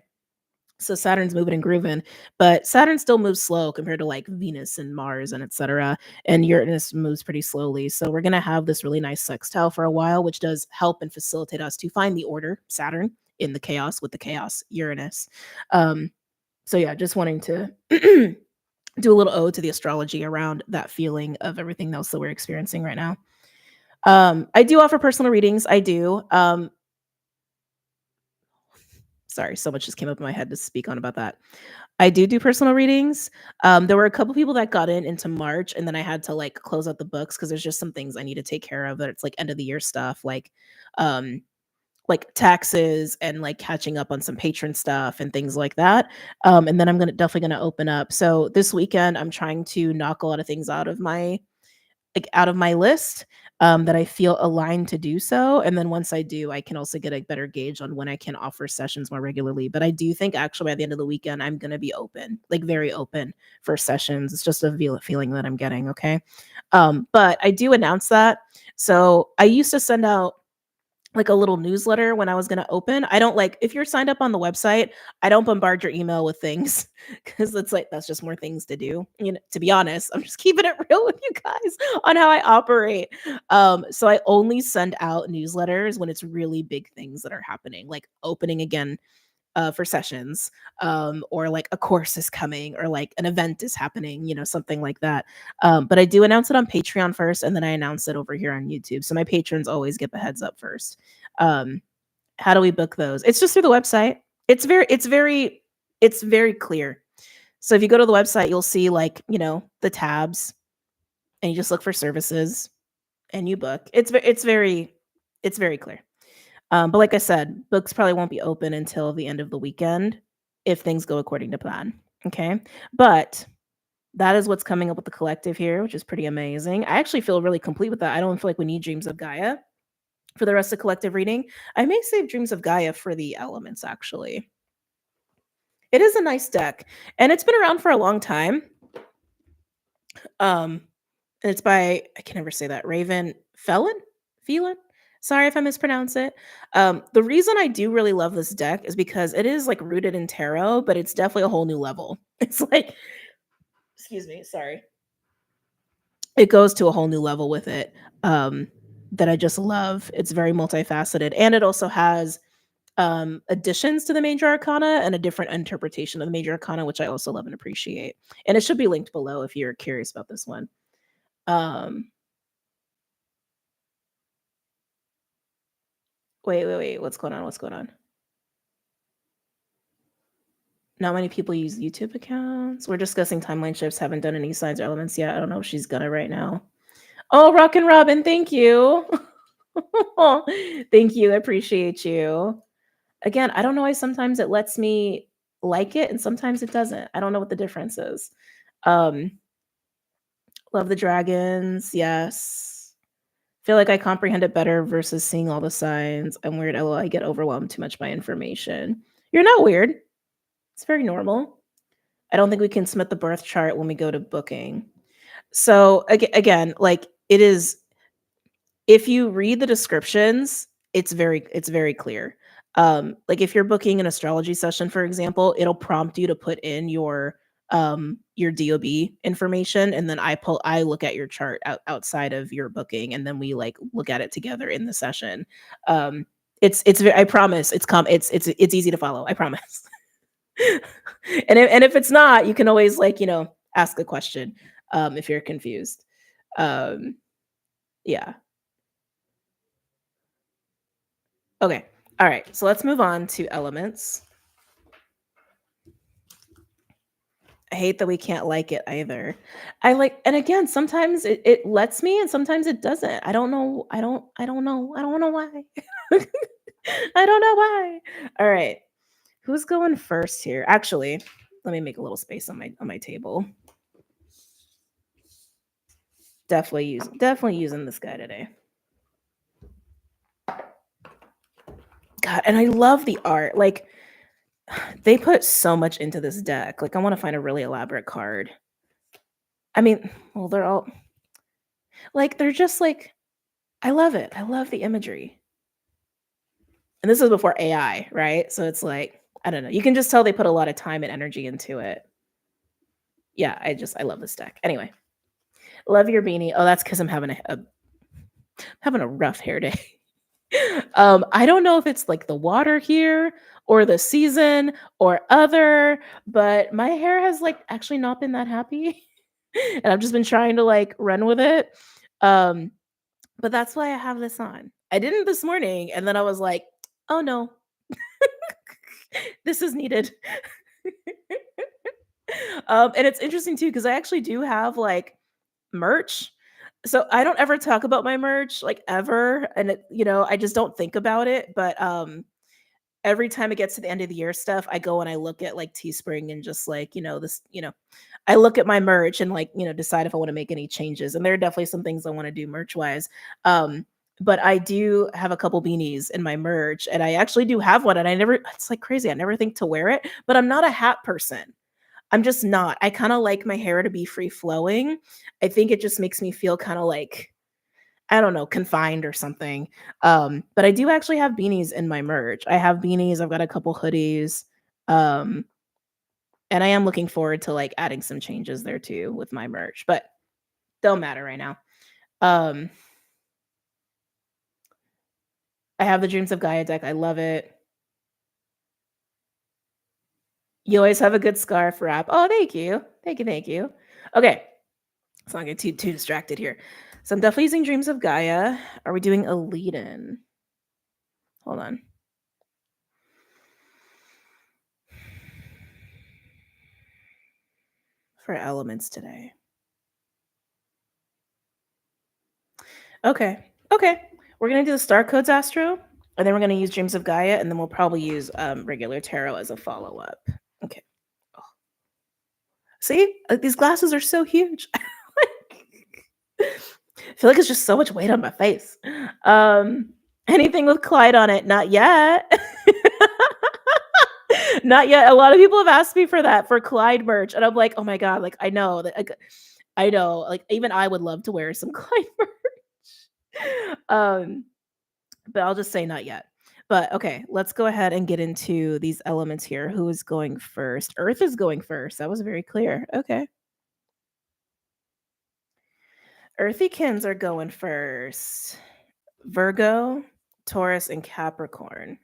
So Saturn's moving and grooving, but Saturn still moves slow compared to like Venus and Mars and etc. And Uranus moves pretty slowly. So we're gonna have this really nice sextile for a while, which does help and facilitate us to find the order Saturn in the chaos with the chaos Uranus. So yeah, just wanting to do a little ode to the astrology around that feeling of everything else that we're experiencing right now. I do offer personal readings. I do. Sorry, so much just came up in my head to speak on about that. I do personal readings. There were a couple people that got in into March, and then I had to like close out the books because there's just some things I need to take care of that it's like end of the year stuff, um, like taxes and like catching up on some patron stuff and things like that. And then I'm definitely gonna open up. So this weekend, I'm trying to knock a lot of things out of my list that I feel aligned to do so. And then once I do, I can also get a better gauge on when I can offer sessions more regularly. But I do think actually by the end of the weekend, I'm going to be open, like very open for sessions. It's just a feeling that I'm getting. Okay. But I do announce that. So I used to send out like a little newsletter when I was gonna open. I don't like if you're signed up on the website, I don't bombard your email with things because it's like that's just more things to do. You know, to be honest, I'm just keeping it real with you guys on how I operate. So I only send out newsletters when it's really big things that are happening, like opening again for sessions, or like a course is coming, or like an event is happening, you know, something like that. But I do announce it on Patreon first, and then I announce it over here on YouTube. So my patrons always get the heads up first. Um, how do we book those? It's just through the website. It's very clear. So if you go to the website, you'll see like, you know, the tabs and you just look for services and you book. It's very clear. But like I said, books probably won't be open until the end of the weekend if things go according to plan. Okay. But that is what's coming up with the collective here, which is pretty amazing. I actually feel really complete with that. I don't feel like we need Dreams of Gaia for the rest of collective reading. I may save Dreams of Gaia for the elements, actually. It is a nice deck, and it's been around for a long time. Um, and it's by, I can never say that, Raven Felon? Phelan? Sorry if I mispronounce it. The reason I do really love this deck is because it is like rooted in tarot, but it's definitely a whole new level. It's like, excuse me, sorry. It goes to a whole new level with it. that I just love. It's very multifaceted, and it also has additions to the major arcana and a different interpretation of the major arcana, which I also love and appreciate. And it should be linked below if you're curious about this one. Um, wait. What's going on? What's going on? Not many people use YouTube accounts. We're discussing timeline shifts. Haven't done any signs or elements yet. I don't know if she's gonna right now. Oh, Rockin' Robin, thank you. Thank you. I appreciate you. Again, I don't know why sometimes it lets me like it and sometimes it doesn't. I don't know what the difference is. Um, Love the dragons. Yes. Feel like I comprehend it better versus seeing all the signs. I'm weird. I get overwhelmed too much by information. You're not weird. It's very normal. I don't think we can submit the birth chart when we go to booking. So again, like it is, if you read the descriptions, it's very clear. Like if you're booking an astrology session, for example, it'll prompt you to put in your DOB information, and then I look at your chart outside of your booking, and then we like look at it together in the session. Um, I promise it's easy to follow. I promise. And if it's not, you can always like ask a question if you're confused. Um, yeah. Okay. All right. So let's move on to elements. I hate that we can't like it either. And again, sometimes it lets me and sometimes it doesn't. I don't know. I don't know. I don't know why. I don't know why. All right. Who's going first here? Actually, let me make a little space on my table. Definitely using this guy today. God, and I love the art. Like they put so much into this deck. Like I want to find a really elaborate card. I mean, well, they're all like they're just like I love it. I love the imagery. And this is before AI, right? So it's like I don't know. You can just tell they put a lot of time and energy into it. Yeah, I love this deck. Anyway, love your beanie. Oh, that's because I'm having a rough hair day. I don't know if it's like the water here or the season or other, but my hair has like actually not been that happy. And I've just been trying to like run with it. Um, but that's why I have this on. I didn't this morning, and then I was like, oh no, this is needed. And it's interesting too, because I actually do have like merch. So I don't ever talk about my merch, like ever. And I just don't think about it. But every time it gets to the end of the year stuff, I go and I look at like Teespring and just like, I look at my merch and like, decide if I want to make any changes. And there are definitely some things I want to do merch wise. But I do have a couple beanies in my merch, and I actually do have one. And it's like crazy. I never think to wear it, but I'm not a hat person. I'm just not. I kind of like my hair to be free flowing. I think it just makes me feel kind of like, I don't know, confined or something. But I do actually have beanies in my merch. I have beanies, I've got a couple hoodies. Um, and I am looking forward to like adding some changes there too with my merch, but don't matter right now. Um, I have the Dreams of Gaia deck. I love it. You always have a good scarf wrap. Oh, thank you. Thank you. Thank you. Okay. Let's not get too distracted here. So I'm definitely using Dreams of Gaia. Are we doing a lead in? Hold on. For elements today. Okay. Okay. We're gonna do the star codes astro, and then we're gonna use Dreams of Gaia, and then we'll probably use regular tarot as a follow-up. Okay. Oh. See? These glasses are so huge. I feel like it's just so much weight on my face. Anything with Clyde on it? Not yet. Not yet. A lot of people have asked me for that for Clyde merch, and I'm like, oh my god, like I know that I know, like even I would love to wear some Clyde merch. But I'll just say not yet. But okay, let's go ahead and get into these elements here. Who is going first? Earth is going first. That was very clear. Okay. Earthykins are going first. Virgo, Taurus, and Capricorn.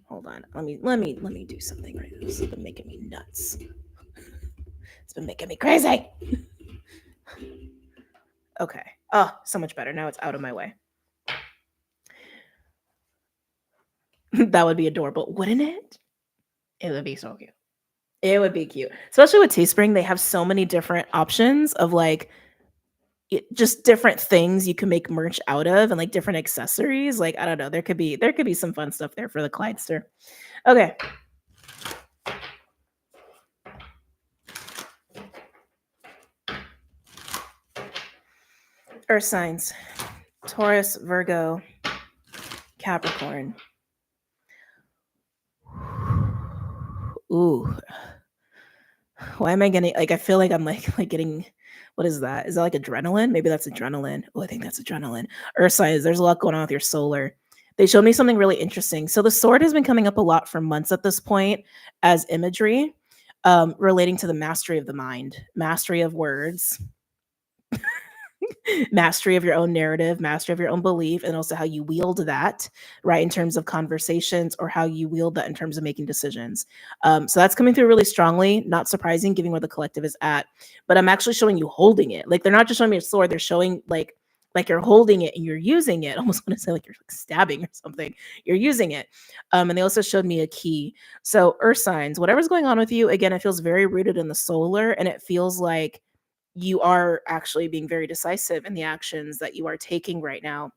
Hold on. Let me do something right now. This has been making me nuts. It's been making me crazy. Okay. Oh, so much better. Now it's out of my way. That would be adorable, wouldn't it? It would be so cute. It would be cute. Especially with Teespring, they have so many different options of like just different things you can make merch out of and like different accessories. Like, I don't know, there could be some fun stuff there for the Clydester. Okay. Earth signs. Taurus, Virgo, Capricorn. Ooh, why am I getting like I feel like I'm like getting what is that? Is that like adrenaline? Maybe that's adrenaline. Oh, I think that's adrenaline. Earth signs, there's a lot going on with your solar. They showed me something really interesting. So the sword has been coming up a lot for months at this point as imagery, relating to the mastery of the mind, mastery of words, mastery of your own narrative, mastery of your own belief, and also how you wield that, right, in terms of conversations or how you wield that in terms of making decisions. So that's coming through really strongly, not surprising given where the collective is at. But I'm actually showing you holding it. Like they're not just showing me a sword, they're showing like you're holding it and you're using it. I almost want to say like you're like stabbing or something. You're using it. And they also showed me a key. So earth signs, whatever's going on with you, again, it feels very rooted in the solar and it feels like you are actually being very decisive in the actions that you are taking right now.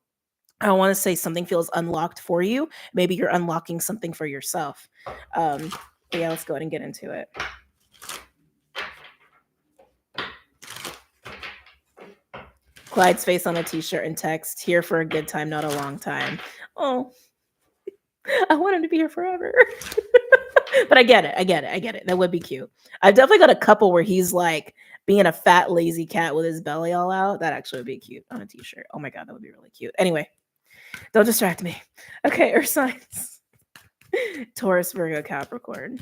I want to say something feels unlocked for you. Maybe you're unlocking something for yourself. But yeah, let's go ahead and get into it. Clyde's face on a t-shirt and text, here for a good time, not a long time. Oh, I want him to be here forever. But I get it. I get it. I get it. That would be cute. I've definitely got a couple where he's like being a fat, lazy cat with his belly all out. That actually would be cute on a t-shirt. Oh my God, that would be really cute. Anyway, don't distract me. Okay, earth signs. Taurus, Virgo, Capricorn.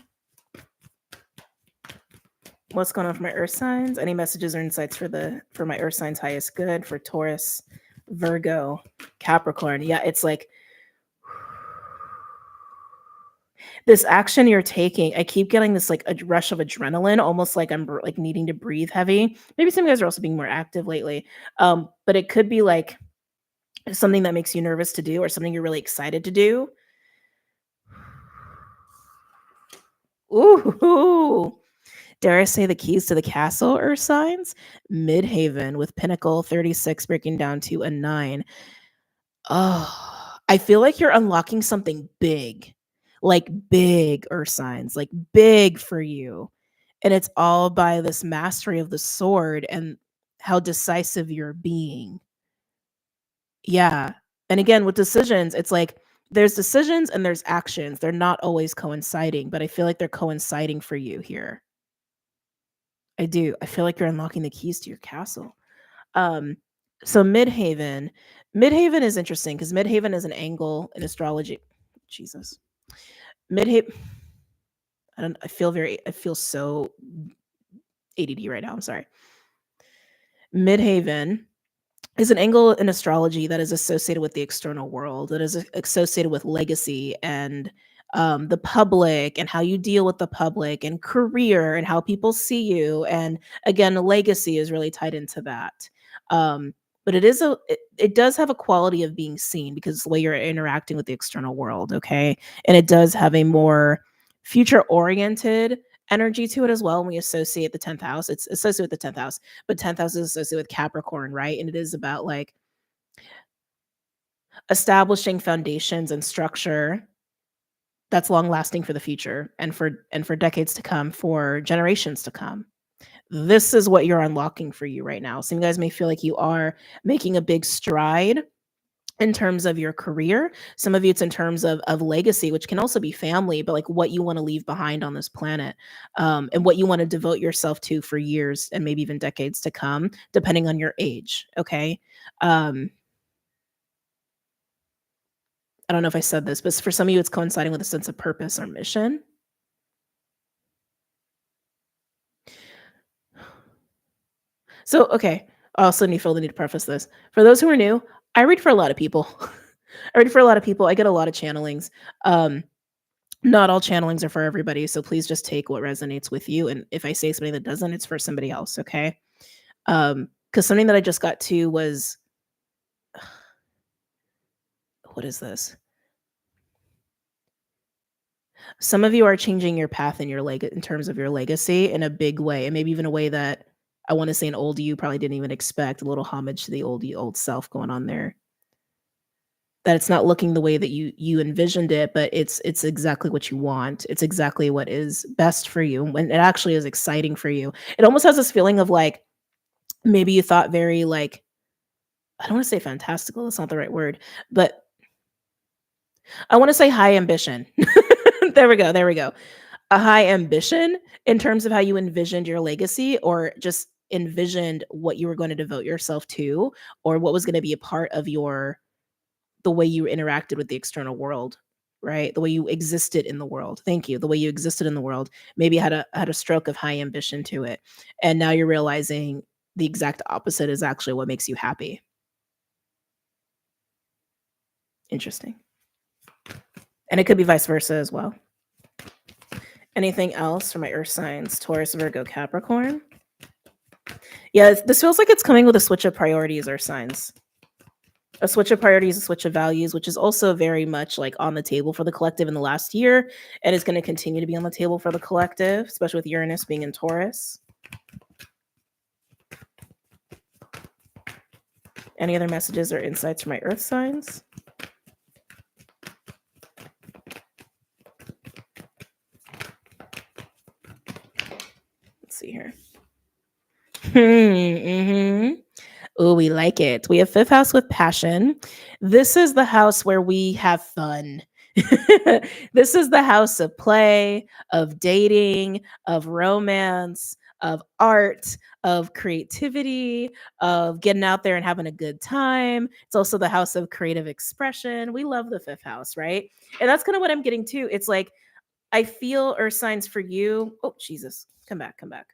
What's going on for my earth signs? Any messages or insights for my earth signs highest good for Taurus, Virgo, Capricorn? Yeah, it's like this action you're taking. I keep getting this like a rush of adrenaline, almost like I'm like needing to breathe heavy. Maybe some guys are also being more active lately. But it could be like something that makes you nervous to do or something you're really excited to do. Ooh. Dare I say the keys to the castle, earth signs? Midhaven with Pinnacle 36 breaking down to a 9. Oh, I feel like you're unlocking something big, like big earth signs, like big for you. And it's all by this mastery of the sword and how decisive you're being. Yeah. And again, with decisions, it's like there's decisions and there's actions. They're not always coinciding, but I feel like they're coinciding for you here. I do. I feel like you're unlocking the keys to your castle. Um, so Midhaven is interesting because Midhaven is an angle in astrology. Jesus, Midhaven. I don't. I feel so ADD right now. I'm sorry. Midhaven is an angle in astrology that is associated with the external world, that is associated with legacy and the public and how you deal with the public and career and how people see you. And again, legacy is really tied into that. But it does have a quality of being seen because the way you're interacting with the external world, okay? And it does have a more future oriented energy to it as well when we associate the 10th house. It's associated with the 10th house, but 10th house is associated with Capricorn, right? And it is about like establishing foundations and structure that's long lasting for the future and for decades to come, for generations to come. This is what you're unlocking for you right now. Some guys may feel like you are making a big stride in terms of your career. Some of you, it's in terms of legacy, which can also be family, but like what you want to leave behind on this planet, and what you want to devote yourself to for years and maybe even decades to come, depending on your age. Okay. I don't know if I said this, but for some of you, it's coinciding with a sense of purpose or mission. So, okay. I also need to preface this. For those who are new, I read for a lot of people. I read for a lot of people. I get a lot of channelings. Um, Not all channelings are for everybody, so please just take what resonates with you, and if I say something that doesn't, it's for somebody else, okay? Because something that I just got to was what is this? Some of you are changing your path in your in terms of your legacy in a big way, and maybe even a way that I wanna say an old you probably didn't even expect, a little homage to the old you old self going on there. That it's not looking the way that you envisioned it, but it's exactly what you want. It's exactly what is best for you, when it actually is exciting for you. It almost has this feeling of, like, maybe you thought very, like, I don't wanna say fantastical, that's not the right word, but I wanna say high ambition. There we go, there we go. A high ambition in terms of how you envisioned your legacy, or just envisioned what you were gonna devote yourself to, or what was gonna be a part of the way you interacted with the external world, right? The way you existed in the world. Thank you. The way you existed in the world. Maybe had a stroke of high ambition to it. And now you're realizing the exact opposite is actually what makes you happy. Interesting. And it could be vice versa as well. Anything else for my earth signs? Taurus, Virgo, Capricorn. Yeah, this feels like it's coming with a switch of priorities, earth signs. A switch of priorities, a switch of values, which is also very much like on the table for the collective in the last year, and is going to continue to be on the table for the collective, especially with Uranus being in Taurus. Any other messages or insights for my earth signs? Let's see here. Mm-hmm. Oh, we like it. We have fifth house with passion. This is the house where we have fun. This is the house of play, of dating, of romance, of art, of creativity, of getting out there and having a good time. It's also the house of creative expression. We love the fifth house, right? And that's kind of what I'm getting to. It's like I feel earth signs for you. Oh, Jesus. Come back, come back.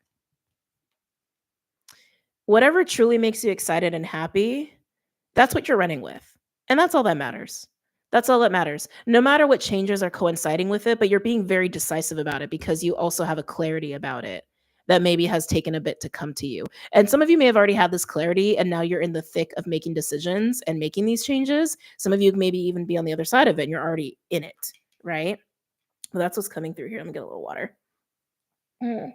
Whatever truly makes you excited and happy, that's what you're running with. And that's all that matters. That's all that matters. No matter what changes are coinciding with it, but you're being very decisive about it because you also have a clarity about it that maybe has taken a bit to come to you. And some of you may have already had this clarity and now you're in the thick of making decisions and making these changes. Some of you maybe even be on the other side of it and you're already in it, right? Well, that's what's coming through here. Let me get a little water. Mm.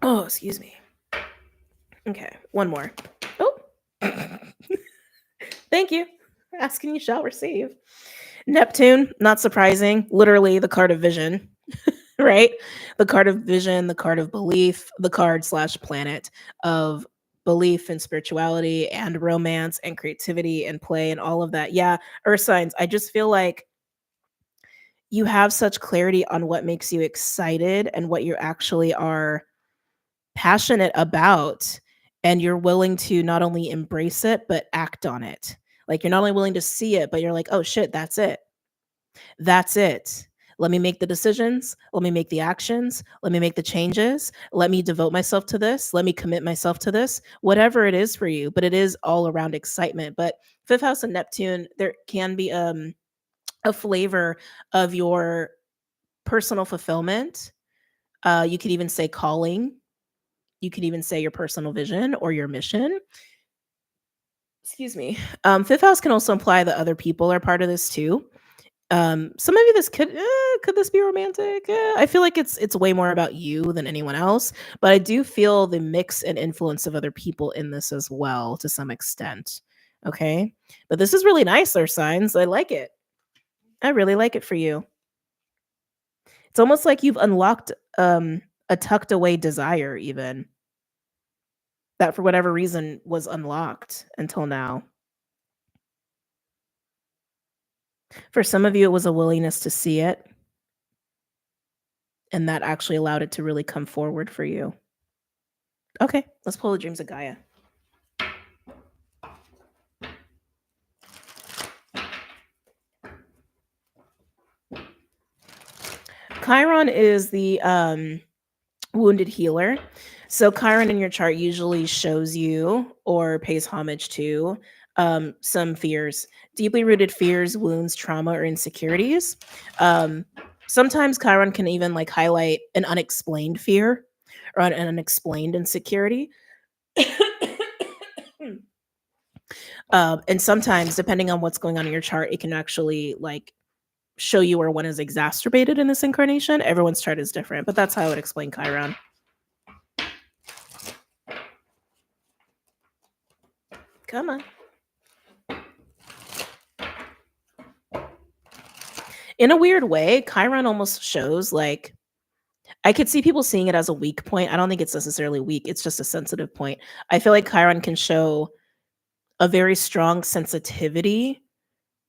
Oh, excuse me. Okay, one more. Oh, thank you. Asking you shall receive. Neptune, not surprising, literally the card of vision, right? The card of vision, the card of belief, the card slash planet of belief and spirituality and romance and creativity and play and all of that. Yeah, earth signs. I just feel like you have such clarity on what makes you excited and what you actually are passionate about, and you're willing to not only embrace it but act on it. Like you're not only willing to see it, but you're like, oh shit, that's it. That's it. Let me make the decisions. Let me make the actions. Let me make the changes. Let me devote myself to this. Let me commit myself to this. Whatever it is for you, but it is all around excitement. But fifth house and Neptune, there can be a flavor of your personal fulfillment. You could even say calling. You could even say your personal vision or your mission. Excuse me. Fifth house can also imply that other people are part of this too. So maybe this could this be romantic? I feel like it's way more about you than anyone else, but I do feel the mix and influence of other people in this as well to some extent. Okay, but this is really nice, our signs. I like it. I really like it for you. It's almost like you've unlocked a tucked away desire, even that for whatever reason was unlocked until now. For some of you, it was a willingness to see it, and that actually allowed it to really come forward for you. Okay, let's pull the dreams of Gaia. Chiron is the wounded healer. So Chiron in your chart usually shows you or pays homage to some fears, deeply rooted fears, wounds, trauma, or insecurities. Um, Sometimes Chiron can even like highlight an unexplained fear or an unexplained insecurity. And sometimes, depending on what's going on in your chart, it can actually like show you where one is exacerbated in this incarnation. Everyone's chart is different, but that's how I would explain Chiron. Come on. In a weird way, Chiron almost shows like I could see people seeing it as a weak point. I don't think it's necessarily weak. It's just a sensitive point. I feel like Chiron can show a very strong sensitivity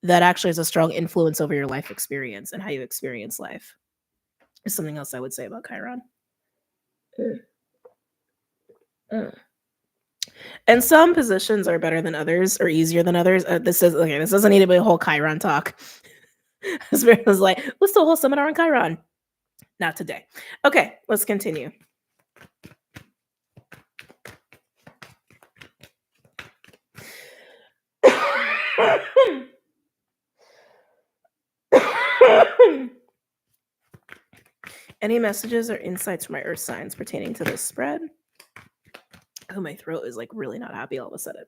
that actually has a strong influence over your life experience and how you experience life. Is something else I would say about Chiron. Mm. And some positions are better than others or easier than others. This doesn't need to be a whole Chiron talk. Spirit was like, let's do a whole seminar on Chiron. Not today. Okay, let's continue. Any messages or insights from my earth signs pertaining to this spread? Oh, my throat is like really not happy all of a sudden.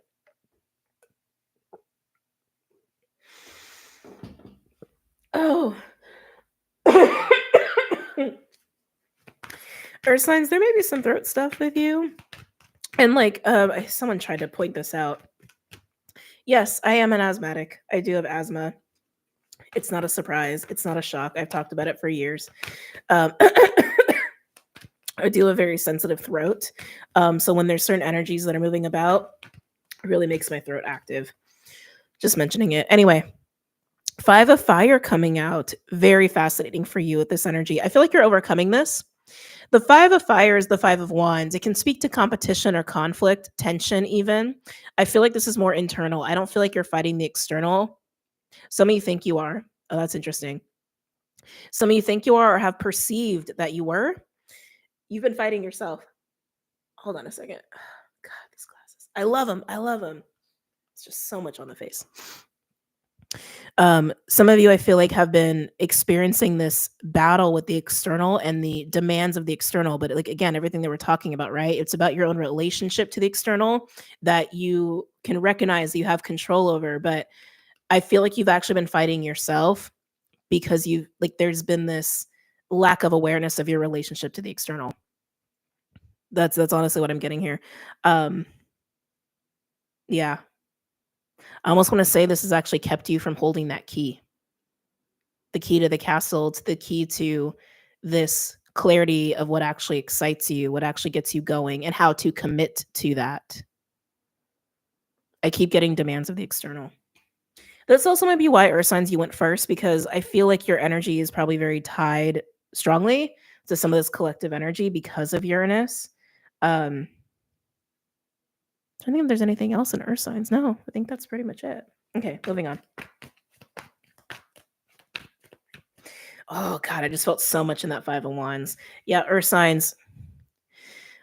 Oh. Earth signs, there may be some throat stuff with you. And like someone tried to point this out. Yes, I am an asthmatic. I do have asthma. It's not a surprise. It's not a shock. I've talked about it for years. I do have a very sensitive throat. So when there's certain energies that are moving about, it really makes my throat active. Just mentioning it. Anyway, 5 of Fire coming out. Very fascinating for you with this energy. I feel like you're overcoming this. The 5 of Fire is the 5 of Wands. It can speak to competition or conflict, tension even. I feel like this is more internal. I don't feel like you're fighting the external. Some of you think you are. Oh, that's interesting. Some of you think you are or have perceived that you were. You've been fighting yourself. Hold on a second. God, these glasses. I love them. I love them. It's just so much on the face. Some of you, I feel like, have been experiencing this battle with the external and the demands of the external. But like, again, everything that we're talking about, right? It's about your own relationship to the external that you can recognize that you have control over. But I feel like you've actually been fighting yourself because you like there's been this lack of awareness of your relationship to the external. That's honestly what I'm getting here. Yeah. I almost want to say this has actually kept you from holding that key. The key to the castle, to the key to this clarity of what actually excites you, what actually gets you going, and how to commit to that. I keep getting demands of the external. That's also might be why Earth signs you went first, because I feel like your energy is probably very tied strongly to some of this collective energy because of Uranus. I don't think if there's anything else in Earth signs. No, I think that's pretty much it. Okay, moving on. Oh God, I just felt so much in that 5 of Wands. Yeah, Earth signs.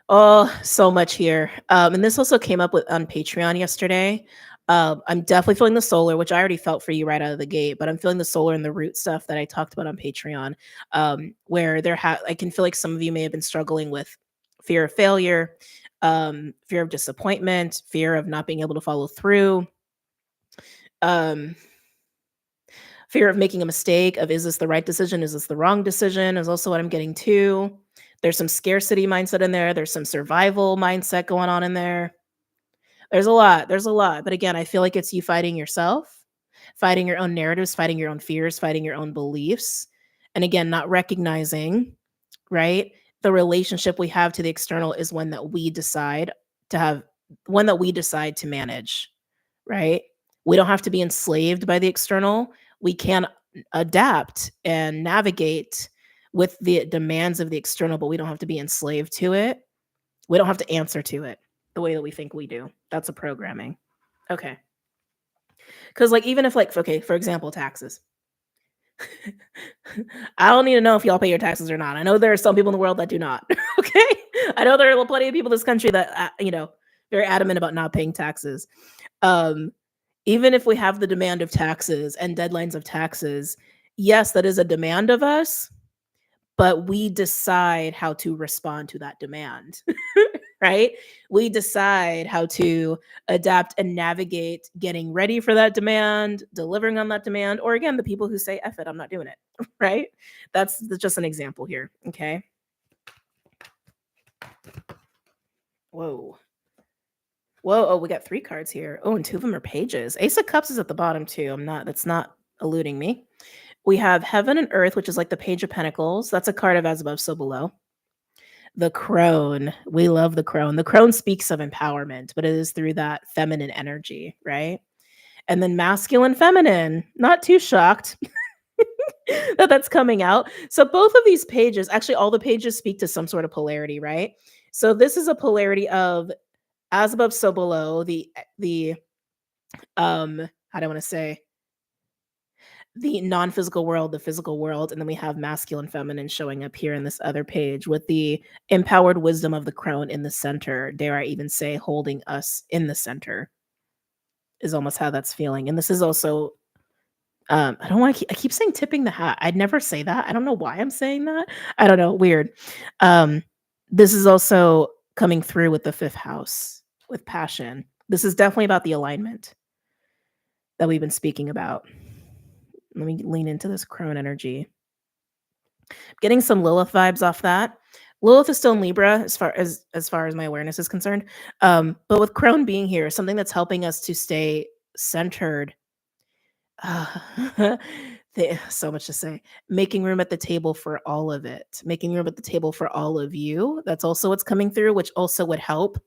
Oh, so much here. And this also came up with on Patreon yesterday. I'm definitely feeling the solar, which I already felt for you right out of the gate, but I'm feeling the solar and the root stuff that I talked about on Patreon, where I can feel like some of you may have been struggling with fear of failure, fear of disappointment, fear of not being able to follow through, um, fear of making a mistake of, is this the right decision? Is this the wrong decision? Is also what I'm getting to. There's some scarcity mindset in there. There's some survival mindset going on in there. There's a lot. But again, I feel like it's you fighting yourself, fighting your own narratives, fighting your own fears, fighting your own beliefs. And again, not recognizing, right? The relationship we have to the external is one that we decide to have, one that we decide to manage, right? We don't have to be enslaved by the external. We can adapt and navigate with the demands of the external, but we don't have to be enslaved to it. We don't have to answer to it the way that we think we do. That's a programming. Okay. Because like even if like, okay, for example, taxes. I don't need to know if y'all pay your taxes or not. I know there are some people in the world that do not. Okay, I know there are plenty of people in this country that very adamant about not paying taxes. Um, Even if we have the demand of taxes and deadlines of taxes, yes, that is a demand of us, but we decide how to respond to that demand. Right? We decide how to adapt and navigate getting ready for that demand, delivering on that demand, or again, the people who say, F it, I'm not doing it. Right? That's just an example here. Okay. Whoa. Whoa. Oh, we got 3 cards here. Oh, and 2 of them are pages. Ace of Cups is at the bottom too. That's not eluding me. We have Heaven and Earth, which is like the Page of Pentacles. That's a card of As Above, So Below. The crone. We love the crone. The crone speaks of empowerment, but it is through that feminine energy, right? And then masculine, feminine. Not too shocked that that's coming out. So both of these pages, actually all the pages speak to some sort of polarity, right? So this is a polarity of as above, so below, the how do I want to say, the non-physical world, the physical world, and then we have masculine, feminine showing up here in this other page with the empowered wisdom of the crone in the center. Dare I even say, holding us in the center is almost how that's feeling. And this is also, I don't want to. I keep saying tipping the hat. I'd never say that. I don't know why I'm saying that. I don't know. Weird. Um, this is also coming through with the 5th house with passion. This is definitely about the alignment that we've been speaking about. Let me lean into this crone energy. Getting some Lilith vibes off that. Lilith is still in Libra as far as my awareness is concerned. But with crone being here, something that's helping us to stay centered. So much to say. Making room at the table for all of it. Making room at the table for all of you. That's also what's coming through, which also would help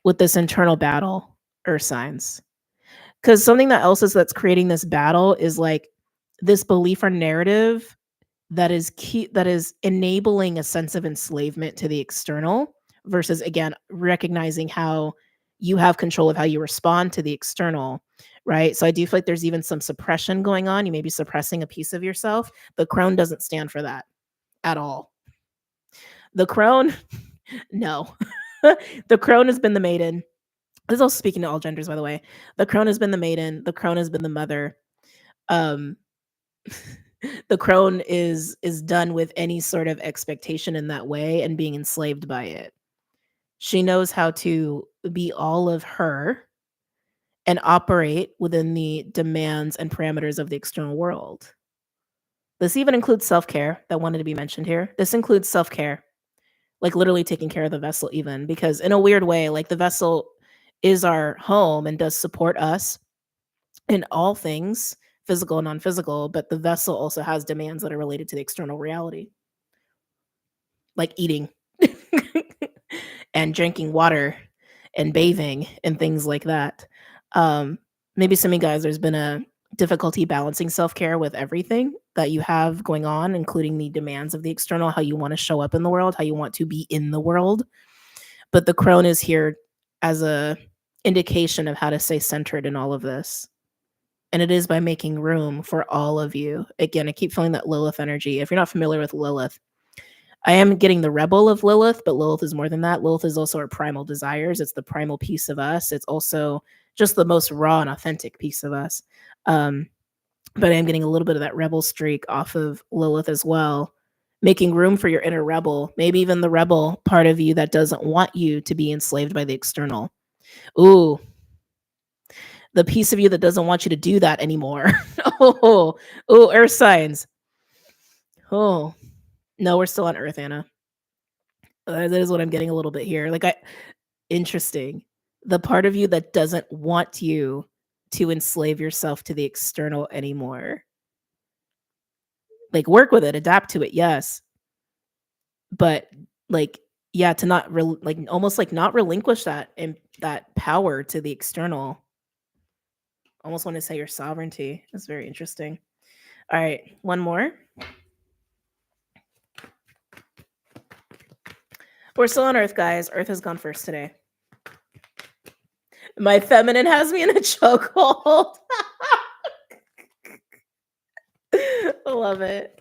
with this internal battle, Earth signs. Because something that's creating this battle is like this belief or narrative that is enabling a sense of enslavement to the external versus, again, recognizing how you have control of how you respond to the external, right? So I do feel like there's even some suppression going on. You may be suppressing a piece of yourself. The crone doesn't stand for that at all. The crone, no. The crone has been the maiden. This is also speaking to all genders, by the way. The crone has been the maiden. The crone has been the mother. Um, the crone is done with any sort of expectation in that way and being enslaved by it. She knows how to be all of her and operate within the demands and parameters of the external world. This even includes self-care that wanted to be mentioned here. This includes self-care, like literally taking care of the vessel even, because in a weird way, like the vessel is our home and does support us in all things, physical and non-physical, but the vessel also has demands that are related to the external reality, like eating and drinking water and bathing and things like that. Maybe some of you guys, there's been a difficulty balancing self-care with everything that you have going on, including the demands of the external, how you want to show up in the world, how you want to be in the world. But the crone is here as a indication of how to stay centered in all of this. And it is by making room for all of you. Again, I keep feeling that Lilith energy. If you're not familiar with Lilith, I am getting the rebel of Lilith, but Lilith is more than that. Lilith is also our primal desires. It's the primal piece of us. It's also just the most raw and authentic piece of us. But I am getting a little bit of that rebel streak off of Lilith as well, making room for your inner rebel, maybe even the rebel part of you that doesn't want you to be enslaved by the external. Ooh, the piece of you that doesn't want you to do that anymore. Oh, earth signs. Oh, no, we're still on Earth, Anna. That is what I'm getting a little bit here. Interesting. The part of you that doesn't want you to enslave yourself to the external anymore. Like, work with it, adapt to it, yes. But yeah, to not almost like not relinquish that and that power to the external. Almost want to say your sovereignty. That's very interesting. All right, one more. We're still on Earth, guys. Earth has gone first today. My feminine has me in a chokehold. Love it.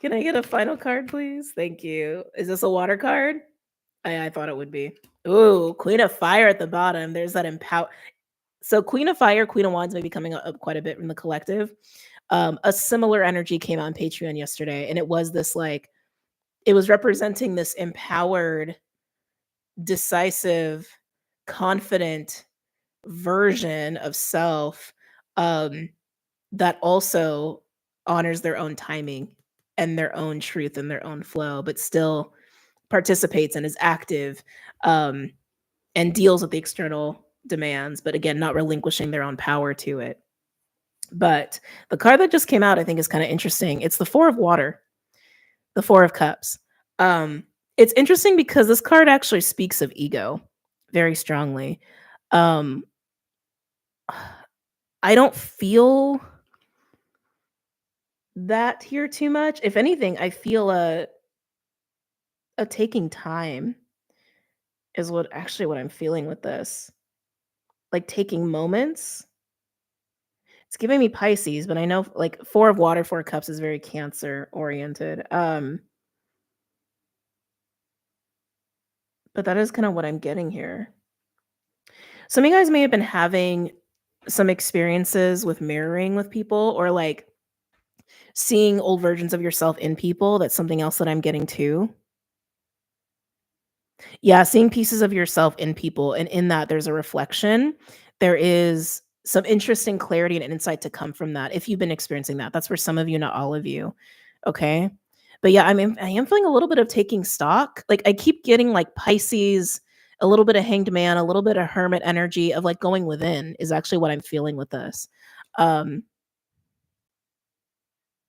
Can I get a final card, please? Thank you. Is this a water card? I thought it would be. Ooh, Queen of Fire at the bottom. There's that empower. So Queen of Fire, Queen of Wands may be coming up quite a bit from the collective. A similar energy came on Patreon yesterday, and it was this like it was representing this empowered, decisive, confident version of self um, that also honors their own timing and their own truth and their own flow, but still participates and is active um, and deals with the external demands, but again, not relinquishing their own power to it. But the card that just came out, I think, is kind of interesting. It's the Four of Water, the Four of Cups. It's interesting because this card actually speaks of ego very strongly. Um, I don't feel that here too much. If anything, I feel a taking time is what I'm feeling with this. Like taking moments. It's giving me Pisces, but I know like Four of Water, Four of Cups is very Cancer oriented. But that is kind of what I'm getting here. Some of you guys may have been having some experiences with mirroring with people or like seeing old versions of yourself in people. That's something else that I'm getting too. Yeah, seeing pieces of yourself in people, and in that there's a reflection. There is some interesting clarity and insight to come from that if you've been experiencing that. That's for some of you, not all of you. Okay. But yeah, I am feeling a little bit of taking stock. Like I keep getting like Pisces, a little bit of Hanged Man, a little bit of Hermit energy of like going within is actually what I'm feeling with this. Um,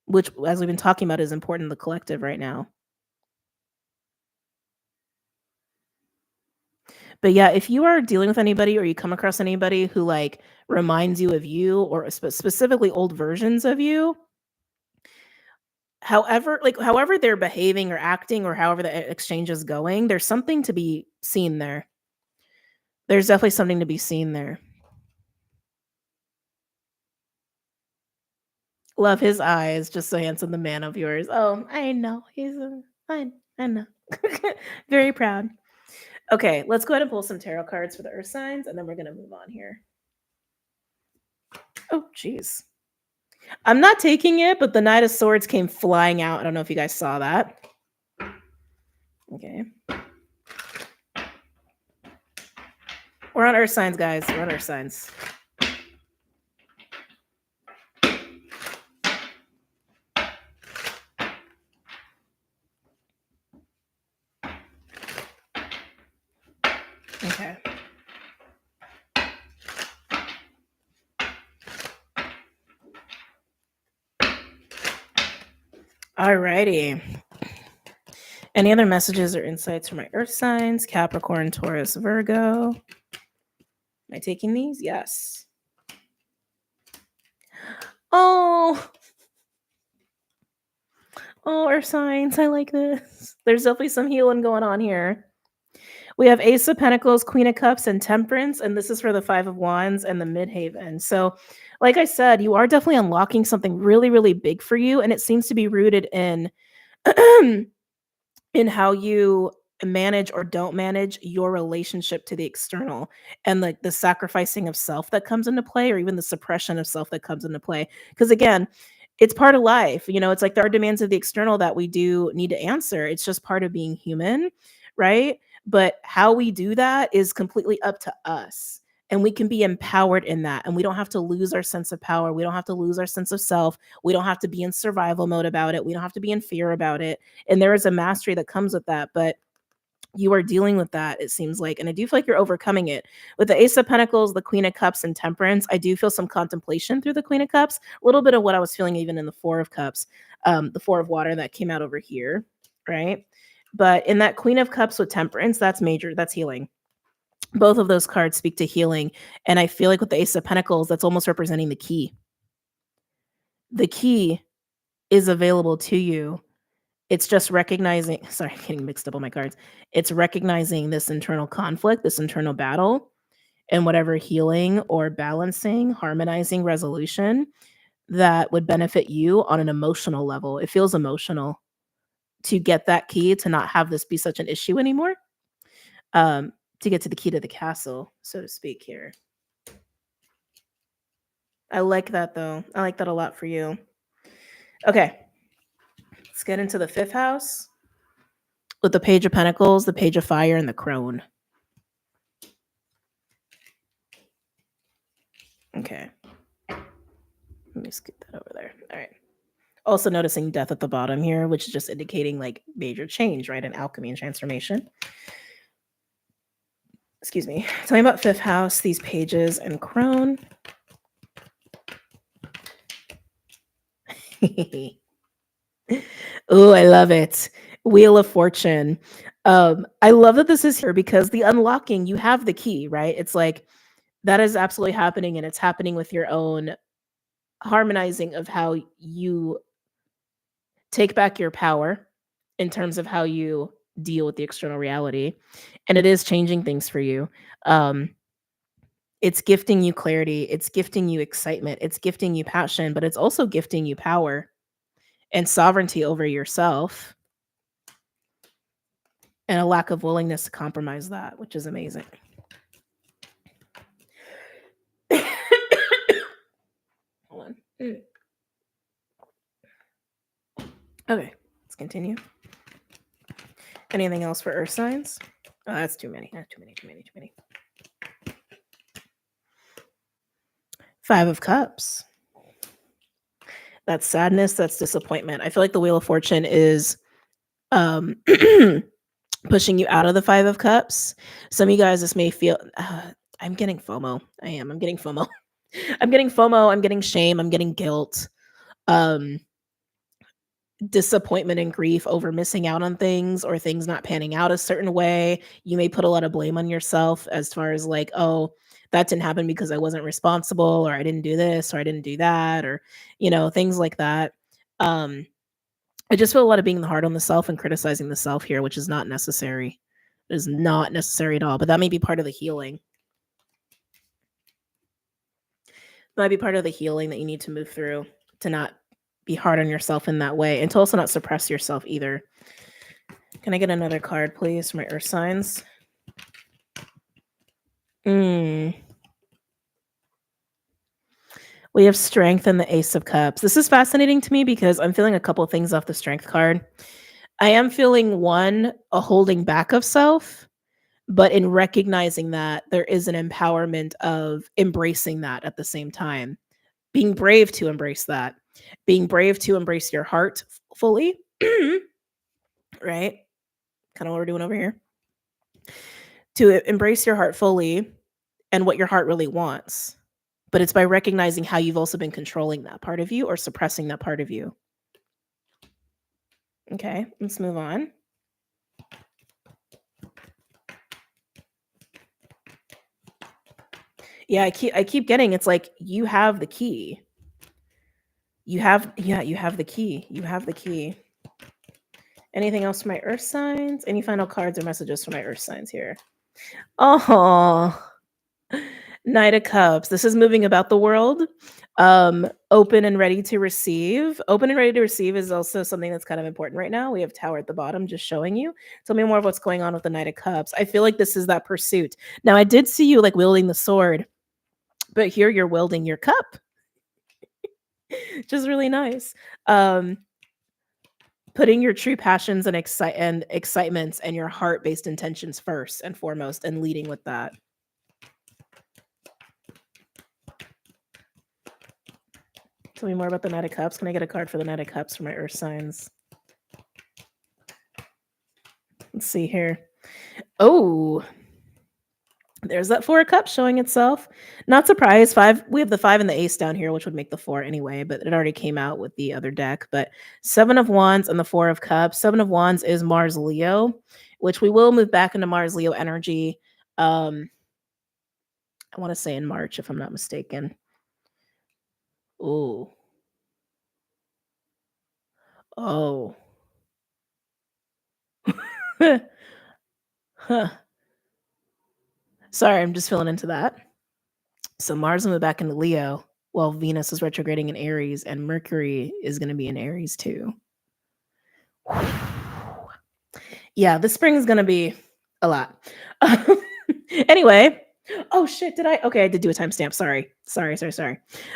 which as we've been talking about is important in the collective right now. But yeah, if you are dealing with anybody or you come across anybody who like reminds you of you or specifically old versions of you, however they're behaving or acting or however the exchange is going, there's something to be seen there. There's definitely something to be seen there. Love his eyes, just so handsome, the man of yours. Oh, I know. I know. Very proud. Okay, let's go ahead and pull some tarot cards for the earth signs, and then we're gonna move on here. Oh, jeez. I'm not taking it, but the Knight of Swords came flying out. I don't know if you guys saw that. Okay. We're on earth signs, guys. We're on earth signs. Okay. Alrighty. Any other messages or insights for my earth signs? Capricorn, Taurus, Virgo. Am I taking these? Yes. Oh, earth signs. I like this. There's definitely some healing going on here. We have Ace of Pentacles, Queen of Cups, and Temperance, and this is for the Five of Wands and the Midhaven. So, like I said, you are definitely unlocking something really, really big for you, and it seems to be rooted in in how you manage or don't manage your relationship to the external and like the sacrificing of self that comes into play or even the suppression of self that comes into play because again it's part of life, it's like there are demands of the external that we do need to answer. It's just part of being human, right? But how we do that is completely up to us, and we can be empowered in that, and we don't have to lose our sense of power. We don't have to lose our sense of self. We don't have to be in survival mode about it. We don't have to be in fear about it. And there is a mastery that comes with that, but you are dealing with that, it seems like. And I do feel like you're overcoming it. With the Ace of Pentacles, the Queen of Cups, and Temperance, I do feel some contemplation through the Queen of Cups, a little bit of what I was feeling even in the Four of Cups, the Four of Water that came out over here, right? But in that Queen of Cups with Temperance, that's major, that's healing. Both of those cards speak to healing. And I feel like with the Ace of Pentacles, that's almost representing the key. The key is available to you. It's just recognizing, sorry, I'm getting mixed up on my cards. It's recognizing this internal conflict, this internal battle, and whatever healing or balancing, harmonizing resolution that would benefit you on an emotional level. It feels emotional to get that key, to not have this be such an issue anymore. To get to the key to the castle, so to speak here. I like that though. I like that a lot for you. Okay, let's get into the fifth house with the Page of Pentacles, the Page of Fire, and the Crone. Okay. Let me scoot that over there. All right. Also noticing death at the bottom here, which is just indicating like major change, right? An alchemy and transformation. Excuse me. Tell me about fifth house, these pages, and Crone. Oh, I love it. Wheel of Fortune. I love that this is here because the unlocking, you have the key, right? It's like that is absolutely happening, and it's happening with your own harmonizing of how you take back your power in terms of how you deal with the external reality. And it is changing things for you. Um, it's gifting you clarity, it's gifting you excitement, it's gifting you passion, but it's also gifting you power and sovereignty over yourself and a lack of willingness to compromise that, which is amazing. Hold on. Okay, let's continue. Anything else for earth signs? Oh, that's too many. Too many. Five of Cups. That's sadness. That's disappointment. I feel like the Wheel of Fortune is pushing you out of the Five of Cups. Some of you guys, this may feel... I'm getting FOMO. I'm getting FOMO. I'm getting FOMO. I'm getting shame. I'm getting guilt. Disappointment and grief over missing out on things or things not panning out a certain way. You may put a lot of blame on yourself as far as like, oh, that didn't happen because I wasn't responsible, or I didn't do this, or I didn't do that, or, things like that. I just feel a lot of being hard on the self and criticizing the self here, which is not necessary. It is not necessary at all, but that may be part of the healing. Might be part of the healing that you need to move through, to not be hard on yourself in that way, and to also not suppress yourself either. Can I get another card, please, for my earth signs? We have Strength and the Ace of Cups. This is fascinating to me because I'm feeling a couple of things off the Strength card. I am feeling, one, a holding back of self, but in recognizing that there is an empowerment of embracing that at the same time. Being brave to embrace that. Being brave to embrace your heart fully. Right? Kind of what we're doing over here. To embrace your heart fully and what your heart really wants. But it's by recognizing how you've also been controlling that part of you or suppressing that part of you. Okay, let's move on. Yeah, I keep getting, it's like you have the key. You have the key. You have the key. Anything else for my earth signs? Any final cards or messages for my earth signs here? Oh, Knight of Cups. This is moving about the world. Open and ready to receive. Open and ready to receive is also something that's kind of important right now. We have Tower at the bottom just showing you. Tell me more of what's going on with the Knight of Cups. I feel like this is that pursuit. Now, I did see you like wielding the sword, but here you're wielding your cup. Which is really nice. Putting your true passions and excitements and your heart-based intentions first and foremost, and leading with that. Tell me more about the Knight of Cups. Can I get a card for the Knight of Cups for my earth signs? Let's see here. Oh, there's that Four of Cups showing itself. Not surprised. We have the 5 and the Ace down here, which would make the 4 anyway, but it already came out with the other deck. But 7 of Wands and the 4 of Cups. 7 of Wands is Mars Leo, which we will move back into Mars Leo energy. I want to say in March, if I'm not mistaken. Ooh. Oh. Huh. Sorry, I'm just feeling into that. So Mars will move back into Leo. Well, Venus is retrograding in Aries and Mercury is going to be in Aries too. Yeah, this spring is going to be a lot. Anyway, oh shit, did I? Okay, I did do a timestamp. Sorry.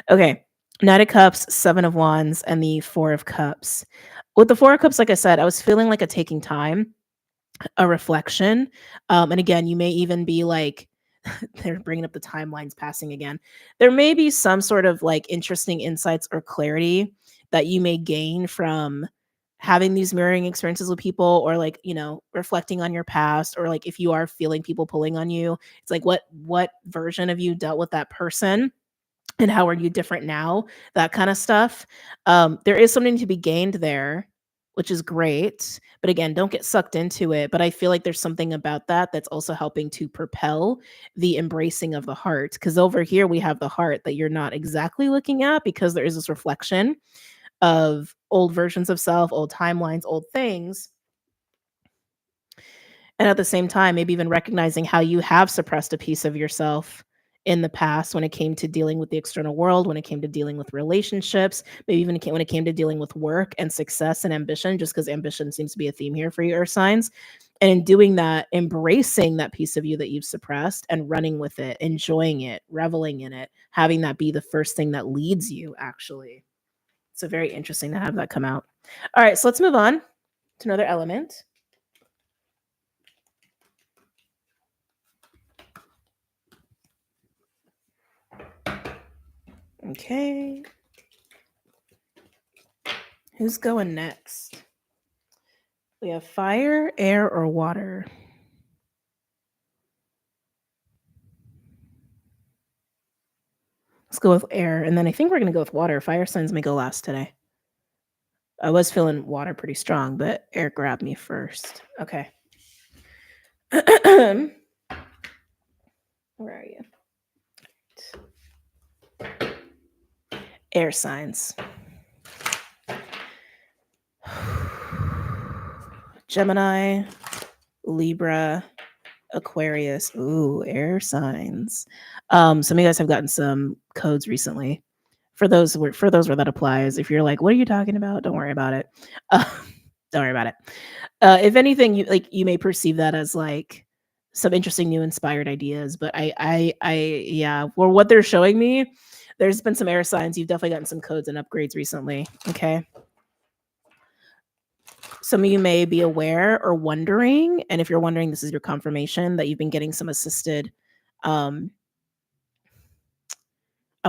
Okay, Knight of Cups, Seven of Wands, and the Four of Cups. With the Four of Cups, like I said, I was feeling like a taking time, a reflection. And again, you may even be like, they're bringing up the timelines passing again. There may be some sort of like interesting insights or clarity that you may gain from having these mirroring experiences with people, or like, reflecting on your past, or like if you are feeling people pulling on you, it's like what version of you dealt with that person and how are you different now, that kind of stuff. There is something to be gained there, which is great, but again, don't get sucked into it. But I feel like there's something about that that's also helping to propel the embracing of the heart, because over here we have the heart that you're not exactly looking at, because there is this reflection of old versions of self, old timelines, old things. And at the same time, maybe even recognizing how you have suppressed a piece of yourself in the past when it came to dealing with the external world, when it came to dealing with relationships, maybe even when it came to dealing with work and success and ambition, just because ambition seems to be a theme here for you earth signs. And in doing that, embracing that piece of you that you've suppressed and running with it, enjoying it, reveling in it, having that be the first thing that leads you, actually. So very interesting to have that come out. All right, so let's move on to another element. Okay. Who's going next? We have fire, air, or water. Let's go with air, and then I think we're going to go with water. Fire signs may go last today. I was feeling water pretty strong, but air grabbed me first. Okay. Where are you? Air signs. Gemini, Libra, Aquarius. Ooh, air signs. Some of you guys have gotten some codes recently. For those where that applies. If you're like, what are you talking about? Don't worry about it. Don't worry about it. If anything, you may perceive that as like some interesting new inspired ideas. But yeah, for what they're showing me, there's been some air signs. You've definitely gotten some codes and upgrades recently. Okay. Some of you may be aware or wondering, and if you're wondering, this is your confirmation that you've been getting some assisted, I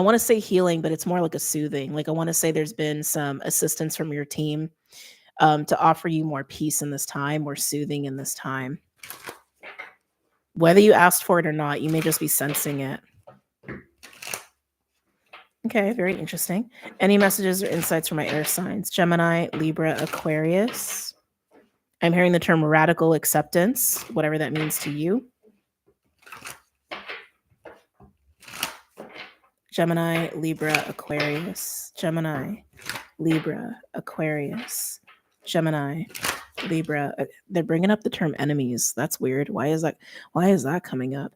want to say healing, but it's more like a soothing. Like I want to say there's been some assistance from your team to offer you more peace in this time, more soothing in this time. Whether you asked for it or not, you may just be sensing it. Okay, very interesting. Any messages or insights from my air signs? Gemini, Libra, Aquarius. I'm hearing the term radical acceptance, whatever that means to you. Gemini, Libra, Aquarius. Gemini, Libra, Aquarius. Gemini, Libra. They're bringing up the term enemies. That's weird. Why is that coming up?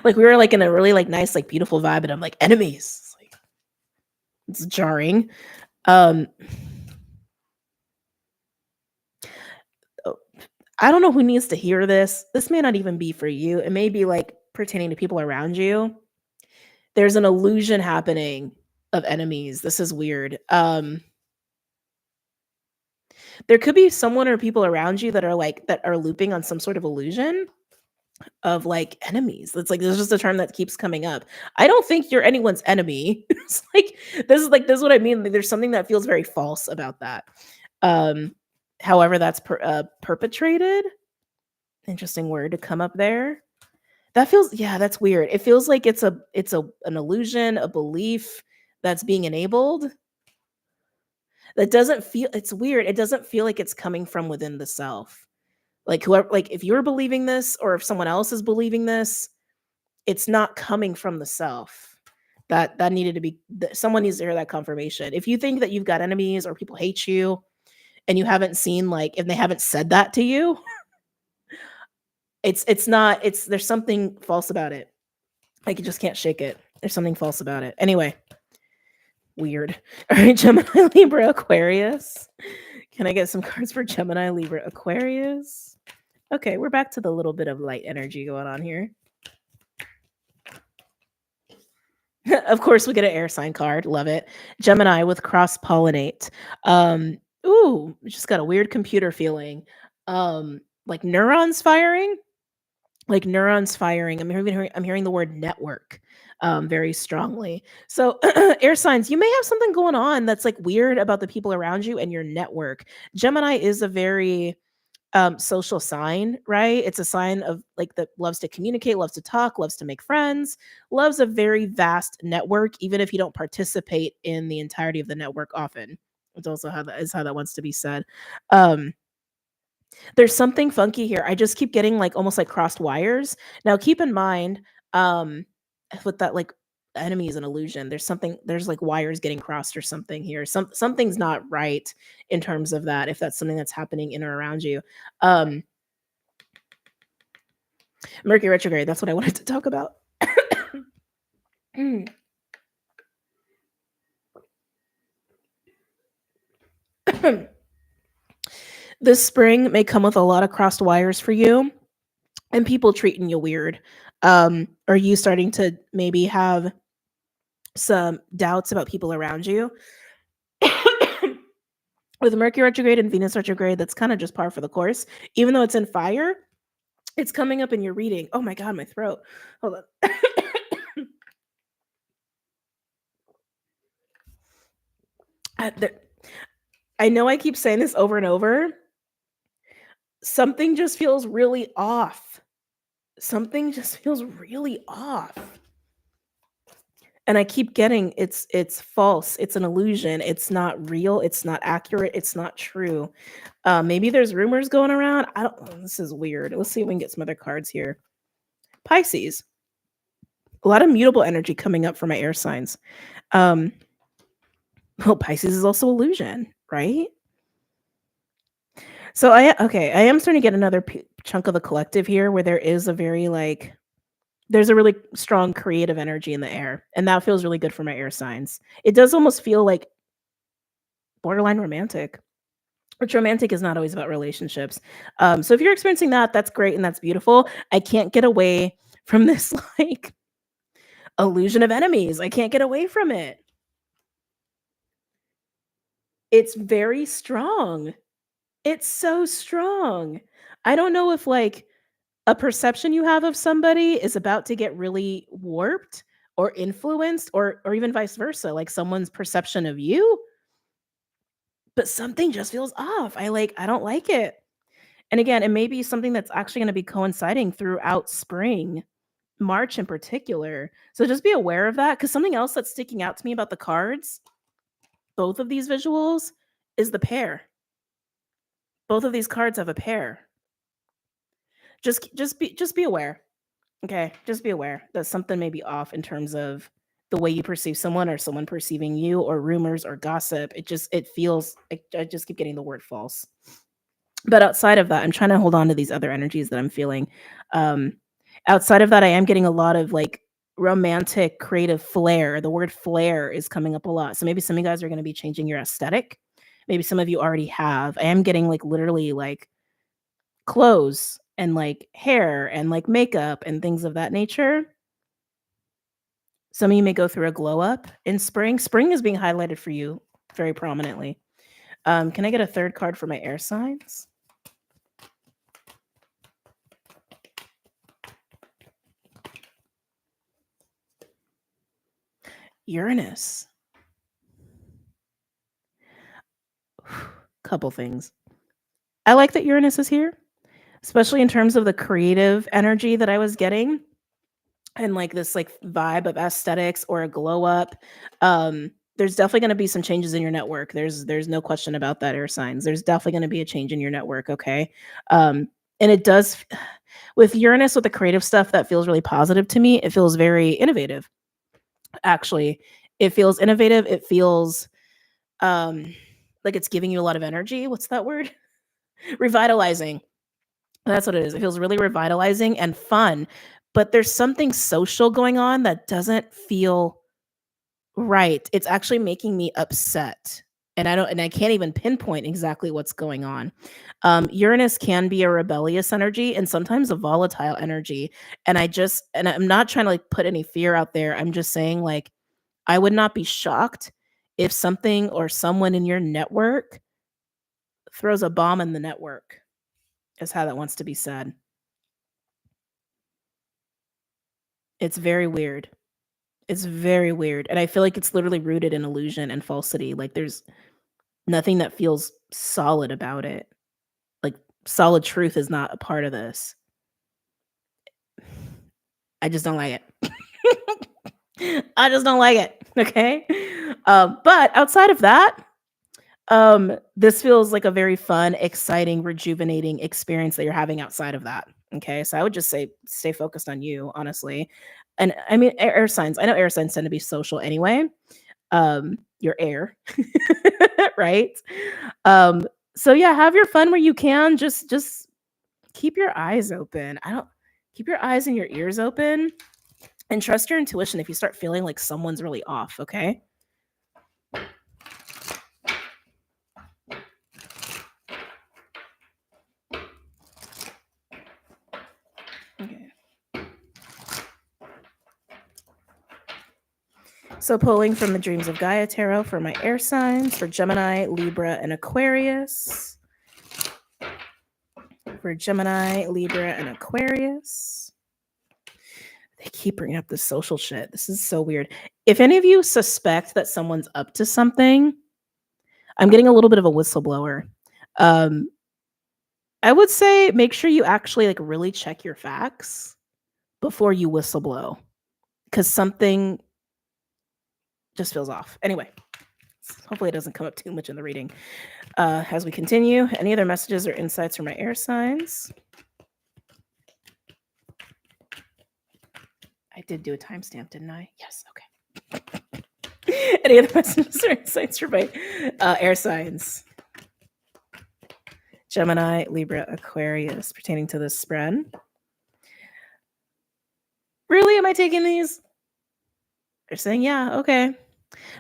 Like we were like in a really like nice, like beautiful vibe, and I'm like enemies. It's jarring. I don't know who needs to hear this. This may not even be for you. It may be like pertaining to people around you. There's an illusion happening of enemies. This is weird. There could be someone or people around you that are looping on some sort of illusion of like enemies. It's like there's just a term that keeps coming up. I don't think you're anyone's enemy. It's like this is what I mean. Like, there's something that feels very false about that. However, that's perpetrated. Interesting word to come up there. That feels, yeah, that's weird. It feels like it's an illusion, a belief that's being enabled. That doesn't feel, it's weird. It doesn't feel like it's coming from within the self. Like whoever, like if you're believing this or if someone else is believing this, it's not coming from the self. That needed to be, someone needs to hear that confirmation. If you think that you've got enemies or people hate you and you haven't seen like, if they haven't said that to you, It's not it's there's something false about it. Like you just can't shake it. There's something false about it. Anyway, weird. All right, Gemini, Libra, Aquarius. Can I get some cards for Gemini, Libra, Aquarius? Okay, we're back to the little bit of light energy going on here. Of course, we get an air sign card. Love it. Gemini with cross pollinate. Ooh, we just got a weird computer feeling. Like neurons firing. Like neurons firing. I'm hearing the word network very strongly. So air signs, you may have something going on that's like weird about the people around you and your network. Gemini is a very social sign, right? It's a sign of like that loves to communicate, loves to talk, loves to make friends, loves a very vast network, even if you don't participate in the entirety of the network often. It's also how that wants to be said. Um, there's something funky here. I just keep getting like almost like crossed wires. Now keep in mind, um, with that like enemy is an illusion. There's like wires getting crossed or something here. Something's not right in terms of that, if that's something that's happening in or around you. Um, Mercury retrograde, that's what I wanted to talk about. This spring may come with a lot of crossed wires for you and people treating you weird. Or you starting to maybe have some doubts about people around you. With Mercury retrograde and Venus retrograde, that's kind of just par for the course. Even though it's in fire, it's coming up in your reading. Oh my God, my throat. Hold on. Uh, there- I know I keep saying this over and over. Something just feels really off. Something just feels really off. And I keep getting it's false. It's an illusion. It's not real. It's not accurate. It's not true. Maybe there's rumors going around. I don't. This is weird. Let's see if we can get some other cards here. Pisces. A lot of mutable energy coming up for my air signs. Um, well, Pisces is also illusion, right? So I am starting to get another chunk of the collective here where there is a very like there's a really strong creative energy in the air, and that feels really good for my air signs. It does almost feel like borderline romantic, which romantic is not always about relationships. So if you're experiencing that, that's great and that's beautiful. I can't get away from this like illusion of enemies. I can't get away from it. It's very strong. It's so strong. I don't know if like a perception you have of somebody is about to get really warped or influenced or even vice versa, like someone's perception of you, but something just feels off. I don't like it. And again, it may be something that's actually going to be coinciding throughout spring, March in particular. So just be aware of that cuz something else that's sticking out to me about the cards, both of these visuals is the pair. Both of these cards have a pair. Just be aware. Okay, just be aware that something may be off in terms of the way you perceive someone or someone perceiving you or rumors or gossip. It feels I just keep getting the word false. But outside of that, I'm trying to hold on to these other energies that I'm feeling. Um, outside of that, I am getting a lot of like romantic creative flair. The word flair is coming up a lot. So maybe some of you guys are going to be changing your aesthetic. Maybe some of you already have. I am getting like literally like clothes and like hair and like makeup and things of that nature. Some of you may go through a glow up in spring. Spring is being highlighted for you very prominently. Can I get a third card for my air signs? Uranus. Couple things. I like that Uranus is here, especially in terms of the creative energy that I was getting and like this like vibe of aesthetics or a glow up. There's definitely going to be some changes in your network. There's no question about that, air signs. There's definitely going to be a change in your network, okay? And it does with Uranus with the creative stuff that feels really positive to me. It feels very innovative. Actually, it feels innovative. It feels like it's giving you a lot of energy. What's that word? Revitalizing. That's what it is. It feels really revitalizing and fun, but there's something social going on that doesn't feel right. It's actually making me upset, and I can't even pinpoint exactly what's going on. Uranus can be a rebellious energy and sometimes a volatile energy, and I'm not trying to, like, put any fear out there. I'm just saying, like, I would not be shocked if something or someone in your network throws a bomb in the network, is how that wants to be said. It's very weird. It's very weird, and I feel like it's literally rooted in illusion and falsity, like, there's nothing that feels solid about it. Like, solid truth is not a part of this. I just don't like it. I just don't like it, okay? But outside of that, this feels like a very fun, exciting, rejuvenating experience that you're having outside of that, okay? So I would just say stay focused on you, honestly. And I mean, air signs, I know air signs tend to be social anyway. You're air, right? Um, so yeah, have your fun where you can. Just keep your eyes open. I don't Keep your eyes and your ears open and trust your intuition if you start feeling like someone's really off, okay? Okay. So pulling from the Dreams of Gaia tarot for my air signs for Gemini, Libra, and Aquarius. For Gemini, Libra, and Aquarius. They keep bringing up this social shit. This is so weird. If any of you suspect that someone's up to something, I'm getting a little bit of a whistleblower. Um, I would say make sure you actually like really check your facts before you whistleblow because something just feels off. Anyway, hopefully it doesn't come up too much in the reading. As we continue, any other messages or insights from my air signs? I did do a timestamp, didn't I? Yes, okay. Any other messages or insights for my air signs? Gemini, Libra, Aquarius, pertaining to this spread. Really? Am I taking these? They're saying, yeah, okay.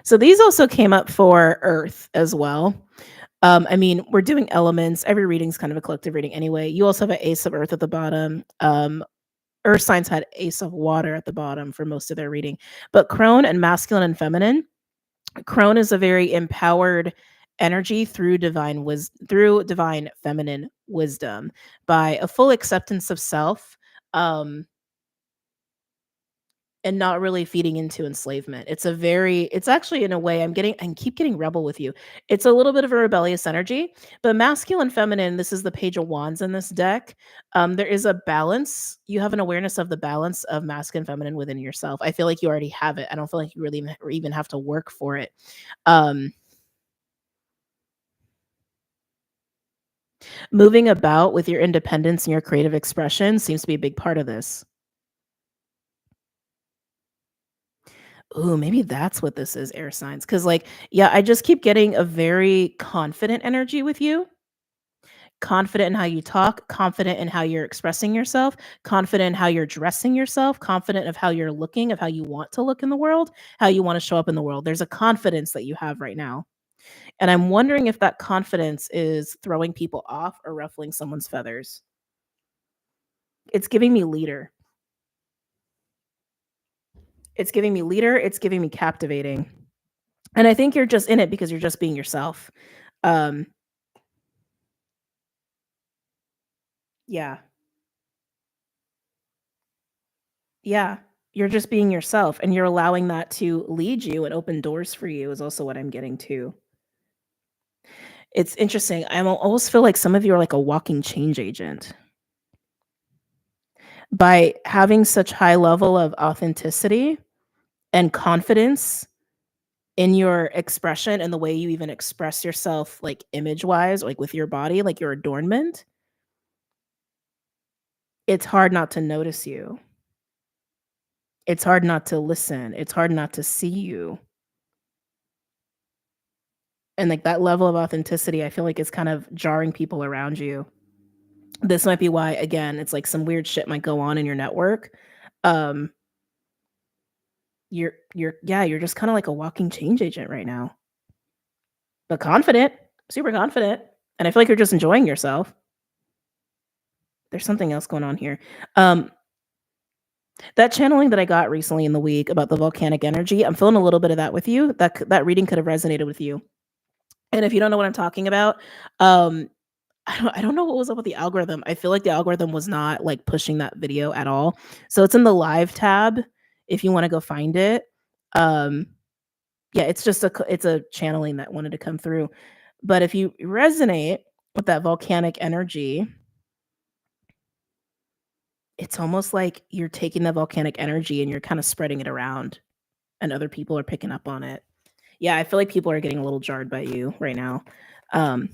So these also came up for Earth as well. I mean, we're doing elements. Every reading's kind of a collective reading anyway. You also have an Ace of Earth at the bottom. Earth signs had Ace of Water at the bottom for most of their reading. But Crone and masculine and feminine. Crone is a very empowered energy through through divine feminine wisdom by a full acceptance of self. And not really feeding into enslavement. It's actually in a way I keep getting rebel with you. It's a little bit of a rebellious energy, but masculine, feminine, this is the Page of Wands in this deck. There is a balance. You have an awareness of the balance of masculine, feminine within yourself. I feel like you already have it. I don't feel like you really even have to work for it. Um, Moving about with your independence and your creative expression seems to be a big part of this. Ooh, maybe that's what this is, air signs. Cause like, yeah, I just keep getting a very confident energy with you. Confident in how you talk, confident in how you're expressing yourself, confident in how you're dressing yourself, confident of how you're looking, of how you want to look in the world, how you want to show up in the world. There's a confidence that you have right now. And I'm wondering if that confidence is throwing people off or ruffling someone's feathers. It's giving me leader. It's giving me leader. It's giving me captivating. And I think you're just in it because you're just being yourself. Um, yeah. Yeah. You're just being yourself and you're allowing that to lead you and open doors for you is also what I'm getting to. It's interesting. Almost feel like some of you are like a walking change agent. By having such high level of authenticity and confidence in your expression and the way you even express yourself, like image wise, like with your body, like your adornment, it's hard not to notice you. It's hard not to listen. It's hard not to see you. And like that level of authenticity, I feel like is kind of jarring people around you. This might be why, again, it's like some weird shit might go on in your network. Um, you're just kinda like a walking change agent right now, but confident, super confident, and I feel like you're just enjoying yourself. There's something else going on here. Um, that channeling that I got recently in the week about the volcanic energy, I'm feeling a little bit of that with you. That reading could have resonated with you. And if you don't know what I'm talking about, um, I don't know what was up with the algorithm. I feel like the algorithm was not, like, pushing that video at all. So it's in the live tab if you wanna go find it. Um, yeah, it's just it's a channeling that wanted to come through. But if you resonate with that volcanic energy, it's almost like you're taking the volcanic energy and you're kinda spreading it around, and other people are picking up on it. Yeah, I feel like people are getting a little jarred by you right now. Um,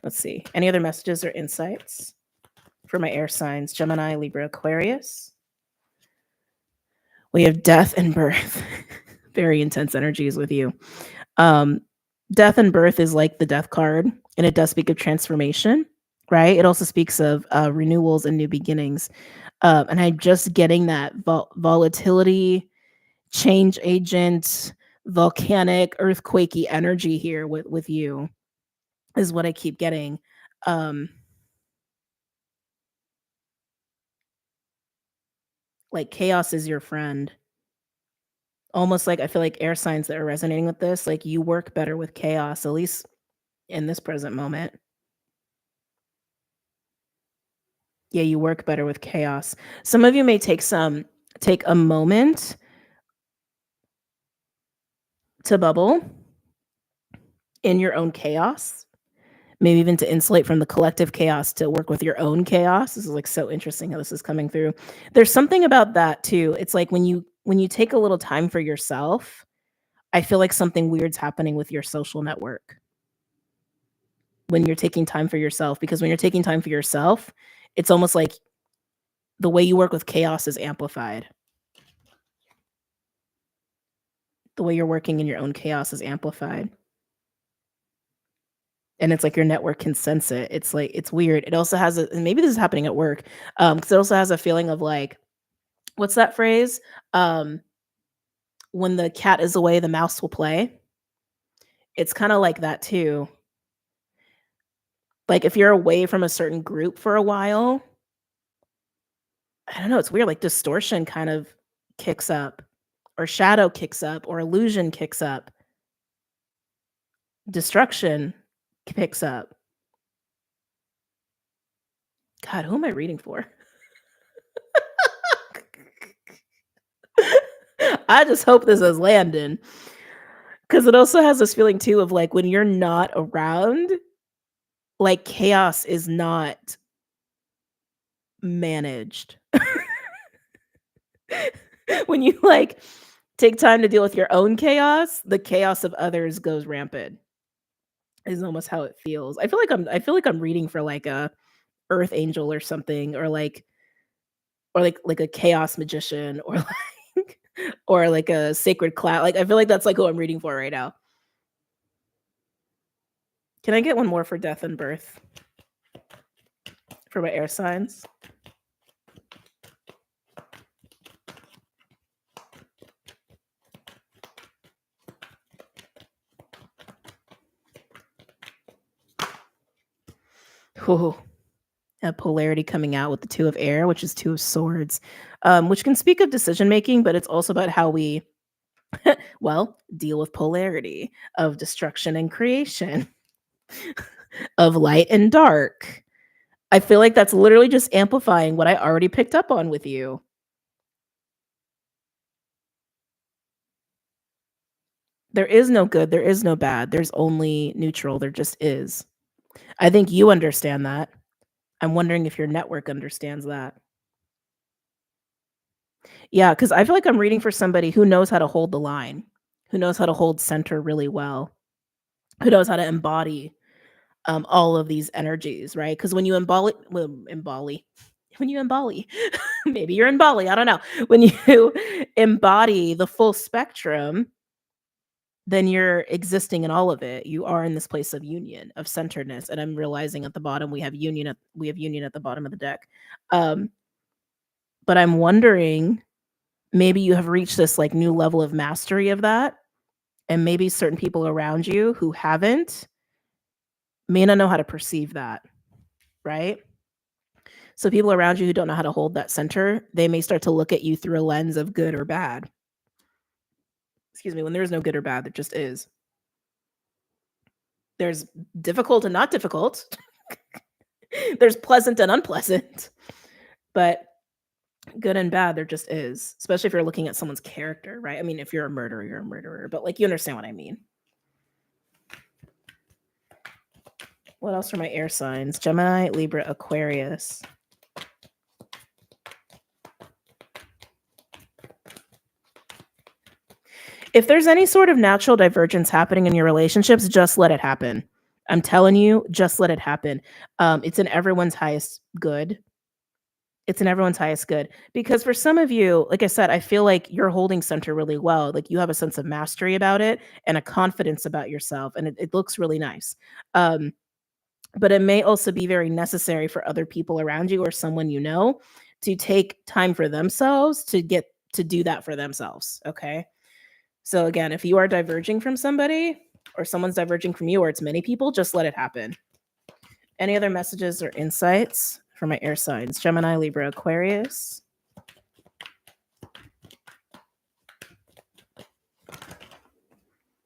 let's see. Any other messages or insights for my air signs? Gemini, Libra, Aquarius. We have death and birth. Very intense energies with you. Um, death and birth is like the death card, and it does speak of transformation, right? It also speaks of renewals and new beginnings. And I'm just getting that volatility, change agent, volcanic, earthquakey energy here with you is what I keep getting. Um, like chaos is your friend. Almost like I feel like air signs that are resonating with this, like you work better with chaos, at least in this present moment. Yeah, you work better with chaos. Some of you may take a moment to bubble in your own chaos, maybe even to insulate from the collective chaos to work with your own chaos. This is like so interesting how this is coming through. There's something about that too. It's like when you take a little time for yourself, I feel like something weird's happening with your social network. When you're taking time for yourself, because when you're taking time for yourself, it's almost like the way you work with chaos is amplified. The way you're working in your own chaos is amplified. And it's like your network can sense it. It's like it's weird. It also has a, and maybe this is happening at work, because it also has a feeling of like, what's that phrase? Um, when the cat is away, the mouse will play. It's kinda like that too. Like, if you're away from a certain group for a while, I don't know, it's weird, like, distortion kind of kicks up, or shadow kicks up, or illusion kicks up, destruction picks up. God, who am I reading for? I just hope this is landing, because it also has this feeling too of, like, when you're not around, like, chaos is not managed. When you, like, take time to deal with your own chaos, the chaos of others goes rampant, is almost how it feels. I feel like I'm reading for, like, a earth angel or something, or like a chaos magician, or like or like a sacred cloud. Like, I feel like that's, like, who I'm reading for right now. Can I get one more for death and birth for my air signs? Ooh, a polarity coming out with the 2 of air, which is 2 of swords, which can speak of decision making, but it's also about how we, well, deal with polarity of destruction and creation, of light and dark. I feel like that's literally just amplifying what I already picked up on with you. There is no good, there is no bad, there's only neutral, there just is. I think you understand that. I'm wondering if your network understands that. Yeah, because I feel like I'm reading for somebody who knows how to hold the line, who knows how to hold center really well, who knows how to embody, all of these energies, right? Because when you when you embody, maybe you're in Bali, I don't know. When you embody the full spectrum, then you're existing in all of it. You are in this place of union, of centeredness. And I'm realizing at the bottom we have union at the bottom of the deck. But I'm wondering, maybe you have reached this like new level of mastery of that, and maybe certain people around you who haven't may not know how to perceive that, right? So people around you who don't know how to hold that center, they may start to look at you through a lens of good or bad. Excuse me, when there's no good or bad, there just is. There's difficult and not difficult. There's pleasant and unpleasant. But good and bad, there just is. Especially if you're looking at someone's character, right? I mean, if you're a murderer, you're a murderer. But like, you understand what I mean. What else for my air signs? Gemini, Libra, Aquarius. If there's any sort of natural divergence happening in your relationships, just let it happen. I'm telling you, just let it happen. It's in everyone's highest good. It's in everyone's highest good. Because for some of you, like I said, I feel like you're holding center really well. Like you have a sense of mastery about it and a confidence about yourself. And it looks really nice. But it may also be very necessary for other people around you or someone you know to take time for themselves to get to do that for themselves. Okay. So again, if you are diverging from somebody or someone's diverging from you or it's many people, just let it happen. Any other messages or insights for my air signs? Gemini, Libra, Aquarius.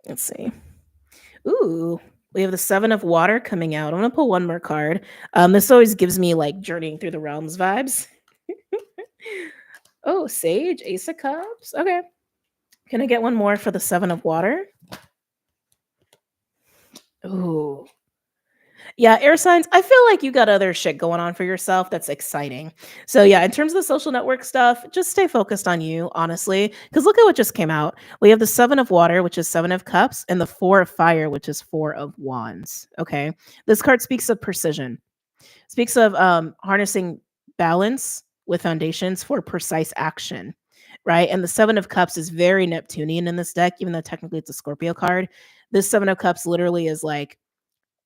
Let's see. Ooh, we have the Seven of Water coming out. I'm going to pull one more card. This always gives me like journeying through the realms vibes. Oh, Sage, Ace of Cups. Okay. Can I get one more for the Seven of Water? Ooh. Yeah, air signs. I feel like you got other shit going on for yourself that's exciting. So yeah, in terms of the social network stuff, just stay focused on you, honestly. Because look at what just came out. We have the Seven of Water, which is Seven of Cups, and the Four of Fire, which is Four of Wands. Okay. This card speaks of precision, speaks of harnessing balance with foundations for precise action. Right. And the Seven of Cups is very Neptunian in this deck, even though technically it's a Scorpio card. This Seven of Cups literally is like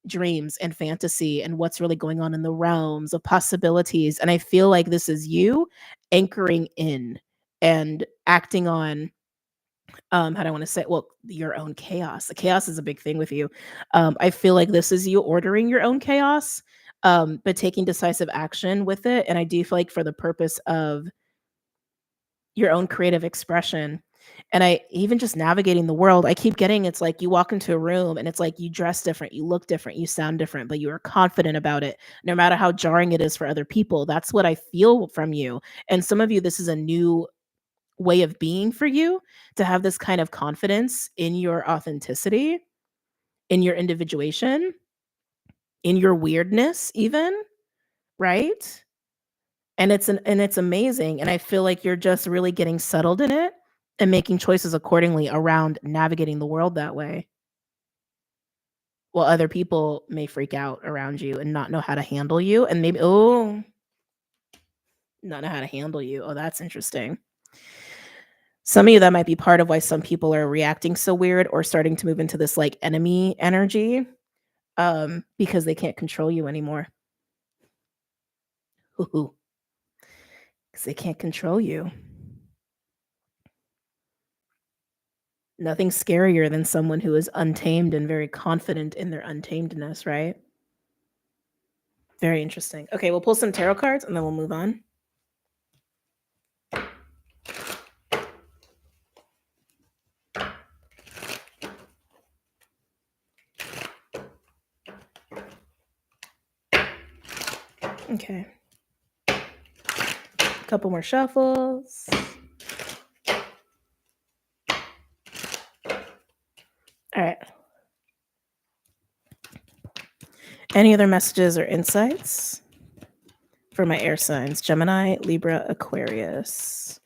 dreams and fantasy and what's really going on in the realms of possibilities. And I feel like this is you anchoring in and acting on how do I want to say, well, your own chaos. The chaos is a big thing with you. I feel like this is you ordering your own chaos, but taking decisive action with it. And I do feel like for the purpose of your own creative expression. And I even just navigating the world, I keep getting it's like you walk into a room and it's like you dress different, you look different, you sound different, but you are confident about it, no matter how jarring it is for other people. That's what I feel from you. And some of you, this is a new way of being for you to have this kind of confidence in your authenticity, in your individuation, in your weirdness, even, right? And it's amazing, and I feel like you're just really getting settled in it and making choices accordingly around navigating the world that way. While other people may freak out around you and not know how to handle you and maybe not know how to handle you. Oh, that's interesting. Some of you, that might be part of why some people are reacting so weird or starting to move into this like enemy energy, because they can't control you anymore. Because they can't control you. Nothing's scarier than someone who is untamed and very confident in their untamedness, right? Very interesting. Okay, we'll pull some tarot cards and then we'll move on. Okay. A couple more shuffles. All right. Any other messages or insights for my air signs? Gemini, Libra, Aquarius.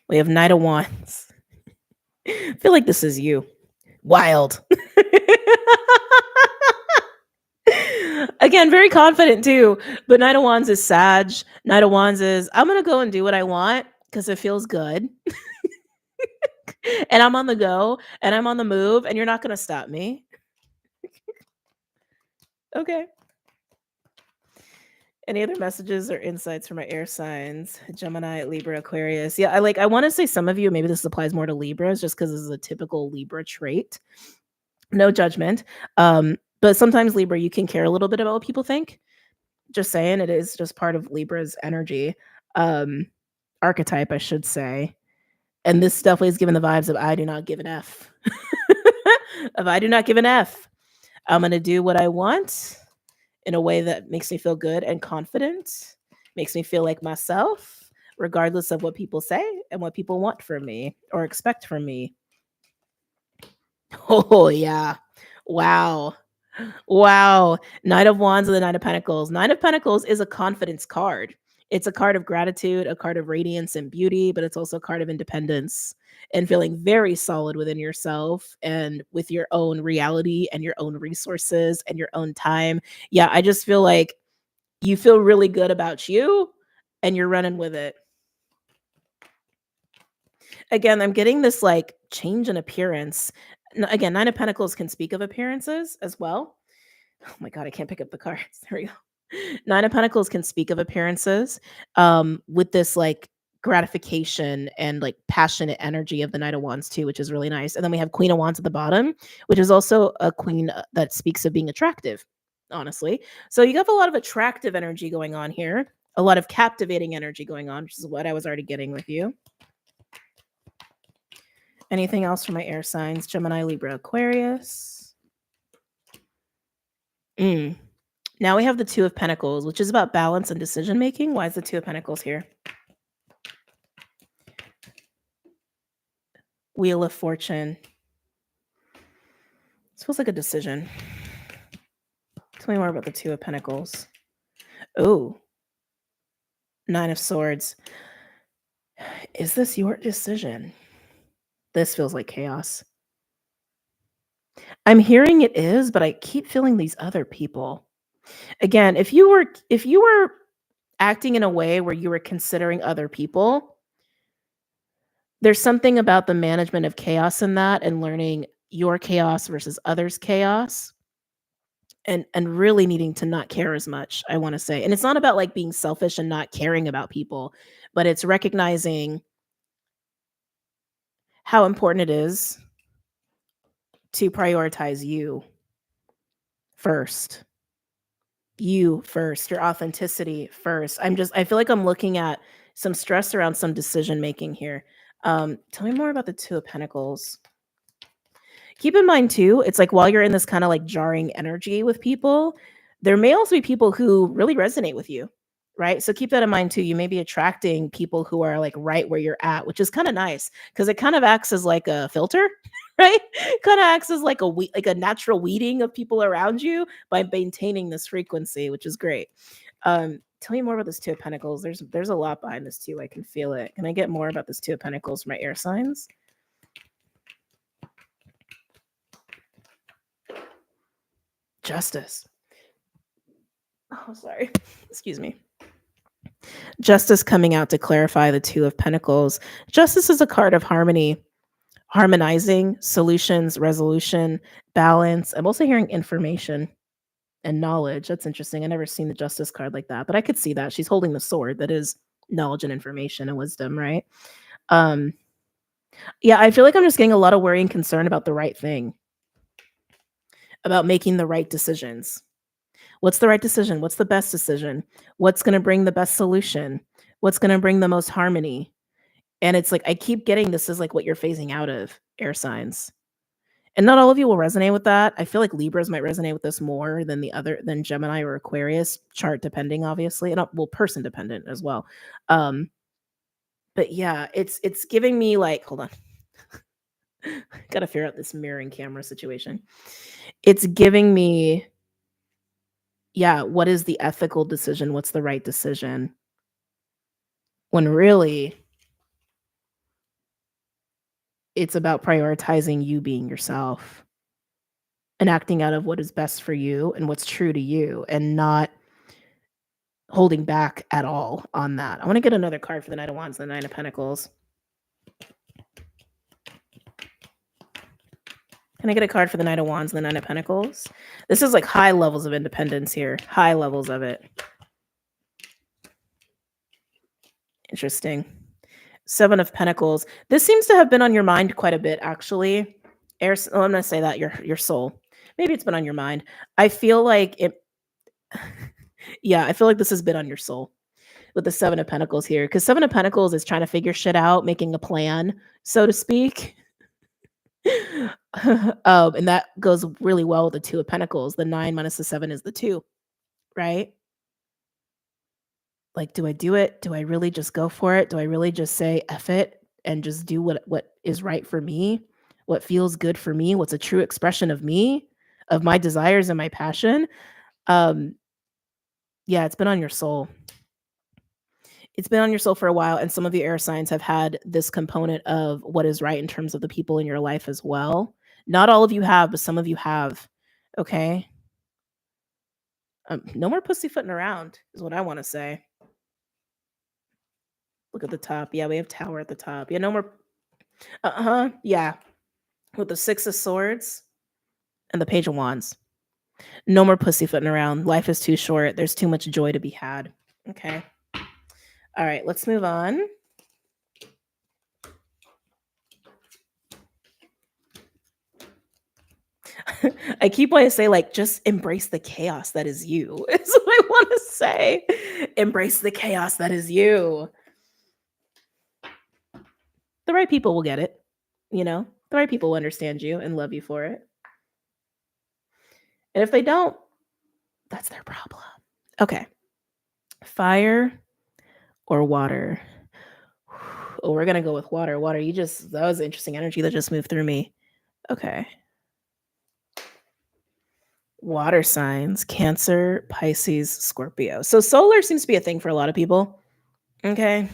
We have Knight of Wands. I feel like this is you. Wild. Again, very confident too. But Knight of Wands is Sag. Knight of Wands is, I'm going to go and do what I want because it feels good. And I'm on the go and I'm on the move and you're not going to stop me. Okay. Any other messages or insights for my air signs? Gemini, Libra, Aquarius. Yeah, I want to say some of you, maybe this applies more to Libras just because this is a typical Libra trait. No judgment. But sometimes Libra, you can care a little bit about what people think. Just saying, it is just part of Libra's energy. Um, archetype, I should say. And this definitely is given the vibes of I do not give an F. Of I do not give an F. I'm gonna do what I want in a way that makes me feel good and confident, makes me feel like myself, regardless of what people say and what people want from me or expect from me. Oh yeah. Wow. Wow. Knight of Wands and the Knight of Pentacles. Knight of Pentacles is a confidence card. It's a card of gratitude, a card of radiance and beauty, but it's also a card of independence and feeling very solid within yourself and with your own reality and your own resources and your own time. Yeah, I just feel like you feel really good about you and you're running with it. Again, I'm getting this like change in appearance. Again, Nine of Pentacles can speak of appearances as well. Oh my god, I can't pick up the cards. There we go. Nine of Pentacles can speak of appearances, with this like gratification and like passionate energy of the Knight of Wands too, which is really nice. And then we have Queen of Wands at the bottom, which is also a queen that speaks of being attractive, honestly. So you have a lot of attractive energy going on here, a lot of captivating energy going on, which is what I was already getting with you. Anything else for my air signs? Gemini, Libra, Aquarius. Now we have the Two of Pentacles, which is about balance and decision making. Why is the Two of Pentacles here? Wheel of Fortune. This feels like a decision. Tell me more about the Two of Pentacles. Oh, Nine of Swords. Is this your decision? This feels like chaos. I'm hearing it is, but I keep feeling these other people. Again, if you were acting in a way where you were considering other people, there's something about the management of chaos in that and learning your chaos versus others' chaos and really needing to not care as much, I want to say. And it's not about like being selfish and not caring about people, but it's recognizing how important it is to prioritize you first. You first, your authenticity first. I feel like I'm looking at some stress around some decision making here. Tell me more about the Two of Pentacles. Keep in mind too, it's like while you're in this kind of like jarring energy with people, there may also be people who really resonate with you, right? So keep that in mind too. You may be attracting people who are like right where you're at, which is kind of nice because it kind of acts as like a filter, right? Kind of acts as like like a natural weeding of people around you by maintaining this frequency, which is great. Tell me more about this Two of Pentacles. There's a lot behind this too. I can feel it. Can I get more about this Two of Pentacles for my air signs? Justice. Oh, sorry. Excuse me. Justice coming out to clarify the Two of Pentacles. Justice is a card of harmony, harmonizing, solutions, resolution, balance. I'm also hearing information and knowledge. That's interesting. I never seen the Justice card like that, but I could see that. She's holding the sword that is knowledge and information and wisdom, right? Um, yeah, I feel like I'm just getting a lot of worry and concern about the right thing, about making the right decisions. What's the right decision? What's the best decision? What's going to bring the best solution? What's going to bring the most harmony? And it's like I keep getting this is like what you're phasing out of, air signs. And not all of you will resonate with that. I feel like Libras might resonate with this more than Gemini or Aquarius, chart depending, obviously, and well, person dependent as well. But yeah, it's giving me like, hold on. Gotta figure out this mirroring camera situation. It's giving me, yeah, what is the ethical decision? What's the right decision? When really it's about prioritizing you being yourself and acting out of what is best for you and what's true to you and not holding back at all on that. I want to get another card for the Knight of Wands and the Nine of Pentacles. Can I get a card for the Knight of Wands and the Nine of Pentacles? This is like high levels of independence here. High levels of it. Interesting. Seven of Pentacles. This seems to have been on your mind quite a bit, actually. I'm going to say that your soul. Maybe it's been on your mind. I feel like it. Yeah, I feel like this has been on your soul with the Seven of Pentacles here, because Seven of Pentacles is trying to figure shit out, making a plan, so to speak. And that goes really well with the Two of Pentacles. The 9 minus the 7 is the 2, right? Like, do I do it? Do I really just go for it? Do I really just say F it and just do what is right for me? What feels good for me? What's a true expression of me, of my desires and my passion? Yeah, it's been on your soul. It's been on your soul for a while, and some of the air signs have had this component of what is right in terms of the people in your life as well. Not all of you have, but some of you have. Okay. No more pussyfooting around is what I want to say. Look at the top. Yeah, we have Tower at the top. Yeah, no more. Yeah, with the Six of Swords and the Page of Wands. No more pussyfooting around. Life is too short. There's too much joy to be had. Okay. All right, let's move on. I keep wanting to say, like, just embrace the chaos that is you. Is what I want to say. Embrace the chaos that is you. The right people will get it. You know, the right people will understand you and love you for it. And if they don't, that's their problem. Okay. Fire or water? Oh, we're going to go with water. Water, that was interesting energy that just moved through me. Okay. Water signs, Cancer, Pisces, Scorpio. So solar seems to be a thing for a lot of people. Okay.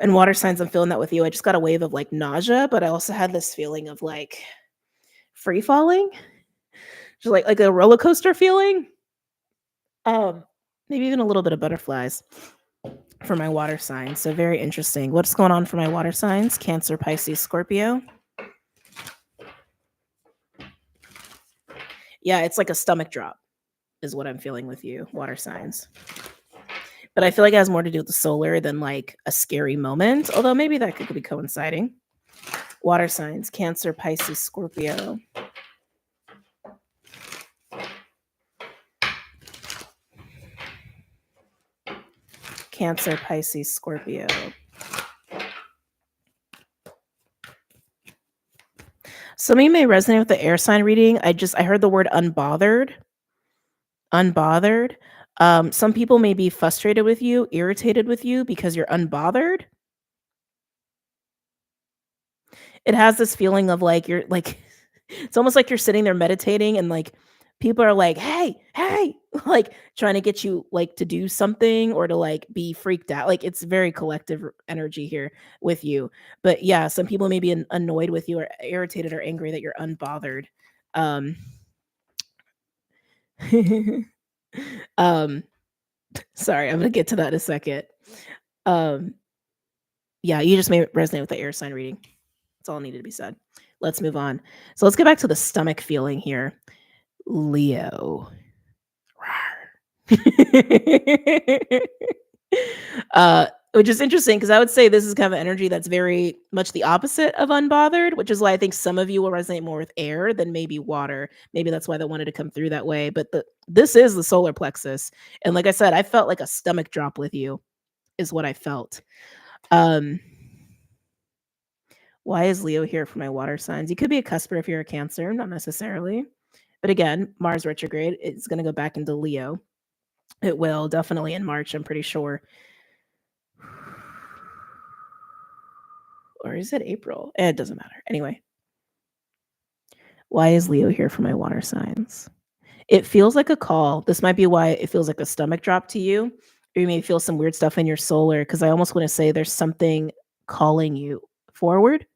And water signs, I'm feeling that with you. I just got a wave of like nausea, but I also had this feeling of like free falling. Just like a roller coaster feeling. Maybe even a little bit of butterflies for my water signs. So very interesting. What's going on for my water signs? Cancer, Pisces, Scorpio. Yeah, it's like a stomach drop is what I'm feeling with you, water signs. But I feel like it has more to do with the solar than like a scary moment, although maybe that could be coinciding. Water signs, Cancer, Pisces, Scorpio. Cancer, Pisces, Scorpio. Some of you may resonate with the air sign reading. I heard the word unbothered. Unbothered. Some people may be frustrated with you, irritated with you because you're unbothered. It has this feeling of like you're like, it's almost like you're sitting there meditating and like people are like, hey, like trying to get you like to do something or to like be freaked out. Like it's very collective energy here with you. But yeah, some people may be annoyed with you or irritated or angry that you're unbothered. Sorry, I'm gonna get to that in a second. Yeah, you just may resonate with the air sign reading. That's all needed to be said. Let's move on. So let's get back to the stomach feeling here. Leo. Which is interesting because I would say this is kind of an energy that's very much the opposite of unbothered, which is why I think some of you will resonate more with air than maybe water. Maybe that's why they wanted to come through that way. But this is the solar plexus. And like I said, I felt like a stomach drop with you is what I felt. Why is Leo here for my water signs? You could be a cusper if you're a Cancer, not necessarily. But again, Mars retrograde, it's going to go back into Leo. It will definitely in March, I'm pretty sure. Or is it April? It doesn't matter. Anyway. Why is Leo here for my water signs? It feels like a call. This might be why it feels like a stomach drop to you. Or you may feel some weird stuff in your solar because I almost want to say there's something calling you forward.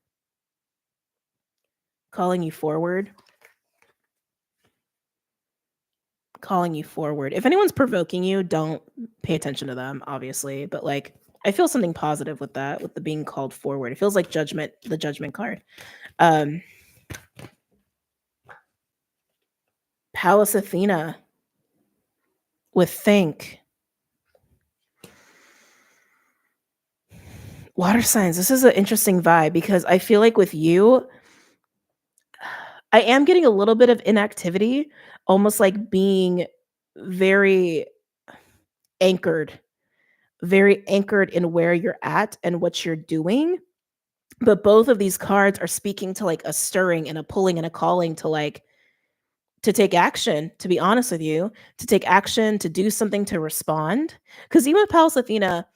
Calling you forward. Calling you forward. If anyone's provoking you, don't pay attention to them, obviously. But like, I feel something positive with that, with the being called forward. It feels like judgment, the judgment card. Pallas Athena with think. Water signs. This is an interesting vibe because I feel like with you, I am getting a little bit of inactivity, almost like being very anchored, very anchored in where you're at and what you're doing. But both of these cards are speaking to like a stirring and a pulling and a calling to like to take action, to be honest with you, to take action, to do something, to respond. Because even with Pallas Athena,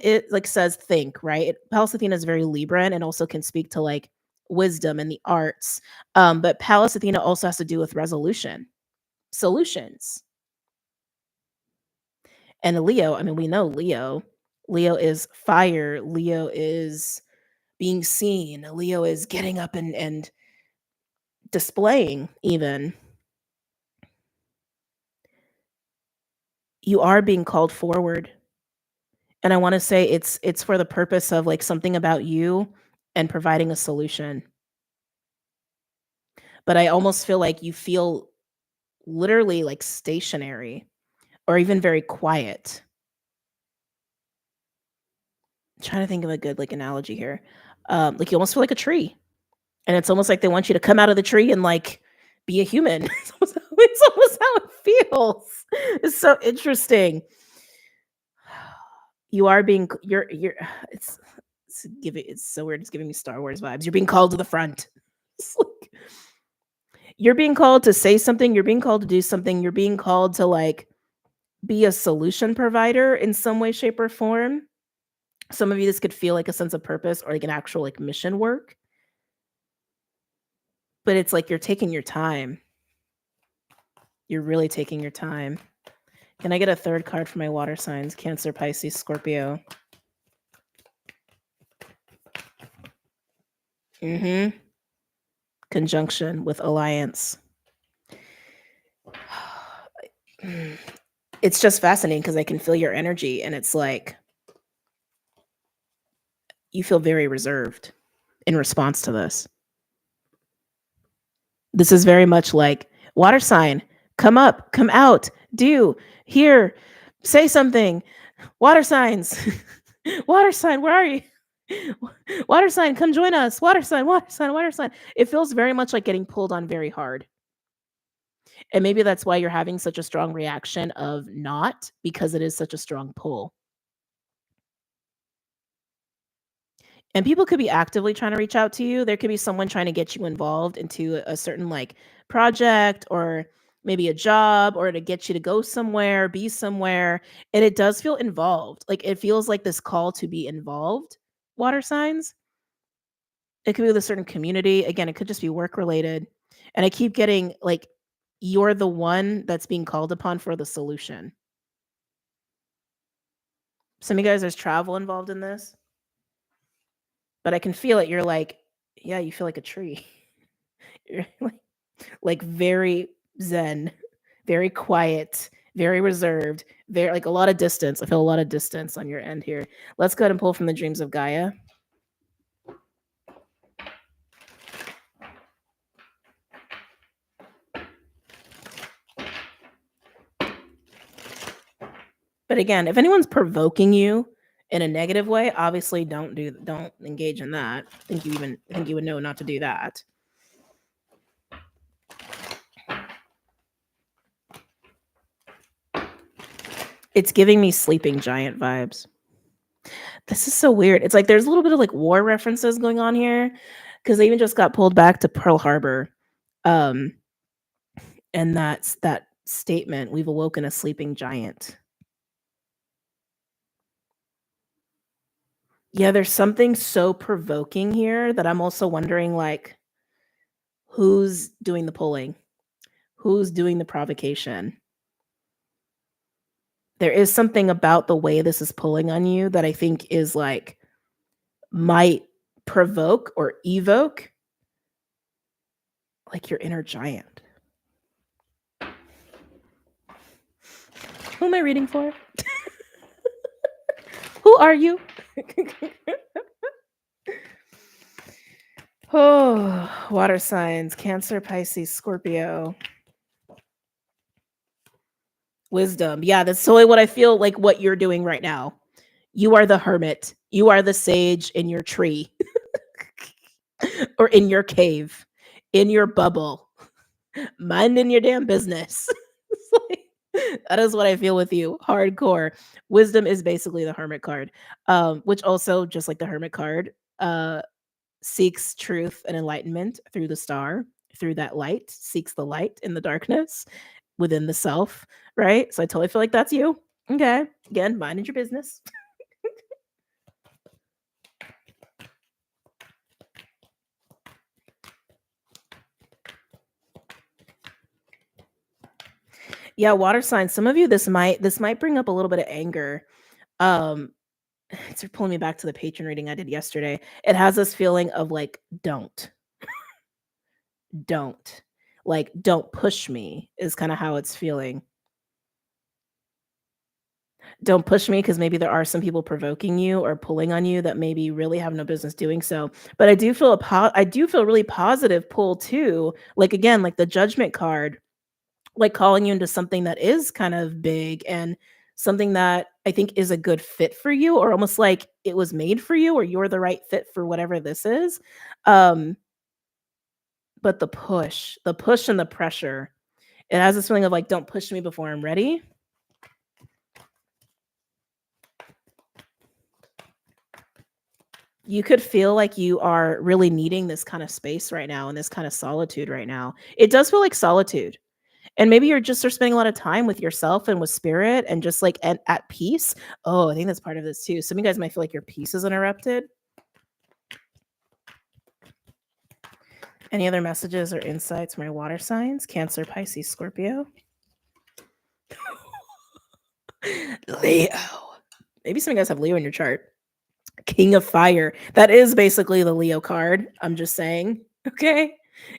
it like says think, right? Pallas Athena is very Libran and also can speak to like wisdom and the arts. But Pallas Athena also has to do with resolution, solutions. And Leo, I mean, we know Leo. Leo is fire. Leo is being seen. Leo is getting up and displaying even. You are being called forward. And I wanna say it's for the purpose of, like, something about you and providing a solution. But I almost feel like you feel literally, like, stationary or even very quiet. Trying to think of a good, like, analogy here. Like, you almost feel like a tree, and it's almost like they want you to come out of the tree and, like, be a human. It's almost how it feels. It's so interesting. You are being c you're it's so weird, it's giving me Star Wars vibes. You're being called to the front. It's like you're being called to say something, you're being called to do something, you're being called to, like, be a solution provider in some way, shape, or form. Some of you, this could feel like a sense of purpose or like an actual, like, mission work, but it's like you're taking your time. You're really taking your time. Can I get a third card for my water signs? Cancer, Pisces, Scorpio. Mhm. Conjunction with alliance. It's just fascinating because I can feel your energy, and it's like you feel very reserved in response to this. This is very much like water sign, come up, come out, do, here, say something. Water signs. Water sign, where are you? Water sign, come join us. Water sign, water sign, water sign. It feels very much like getting pulled on very hard. And maybe that's why you're having such a strong reaction of not, because it is such a strong pull. And people could be actively trying to reach out to you. There could be someone trying to get you involved into a certain like project or maybe a job or to get you to go somewhere, be somewhere. And it does feel involved. Like it feels like this call to be involved, water signs. It could be with a certain community. Again, it could just be work related. And I keep getting like, you're the one that's being called upon for the solution. Some of you guys, there's travel involved in this, but I can feel it. You're like, yeah, you feel like a tree. You're like very zen, very quiet, very reserved, very like a lot of distance. I feel a lot of distance on your end here. Let's go ahead and pull from the dreams of Gaia. But again, if anyone's provoking you in a negative way, obviously don't engage in that. I think you would know not to do that. It's giving me sleeping giant vibes. This is so weird. It's like there's a little bit of like war references going on here because they even just got pulled back to Pearl Harbor. Um, and that's that statement, we've awoken a sleeping giant. Yeah, there's something so provoking here that I'm also wondering like who's doing the pulling? Who's doing the provocation? There is something about the way this is pulling on you that I think is like might provoke or evoke like your inner giant. Who am I reading for? Who are you? Oh, water signs, Cancer, Pisces, Scorpio. Wisdom. Yeah, that's totally what I feel like what you're doing right now. You are the hermit. You are the sage in your tree or in your cave, in your bubble, minding your damn business. It's that is what I feel with you. Hardcore. Wisdom is basically the hermit card, which also, just like the hermit card, seeks truth and enlightenment through the star, through that light, seeks the light in the darkness within the self, right? So I totally feel like that's you. Okay. Again, minding your business. Yeah, water signs. Some of you, this might bring up a little bit of anger. Um, it's pulling me back to the patron reading I did yesterday. It has this feeling of like, don't, like, don't push me is kind of how it's feeling. Don't push me because maybe there are some people provoking you or pulling on you that maybe really have no business doing so. But I do feel really positive pull too. Like again, like the judgment card, like calling you into something that is kind of big and something that I think is a good fit for you, or almost like it was made for you, or you're the right fit for whatever this is. Um, but the push and the pressure, it has this feeling of like, don't push me before I'm ready. You could feel like you are really needing this kind of space right now and this kind of solitude right now. It does feel like solitude. And maybe you're just are spending a lot of time with yourself and with spirit and just like at peace. Oh, I think that's part of this too. Some of you guys might feel like your peace is interrupted. Any other messages or insights from my water signs? Cancer, Pisces, Scorpio. Leo. Maybe some of you guys have Leo in your chart. King of Fire. That is basically the Leo card. I'm just saying. Okay.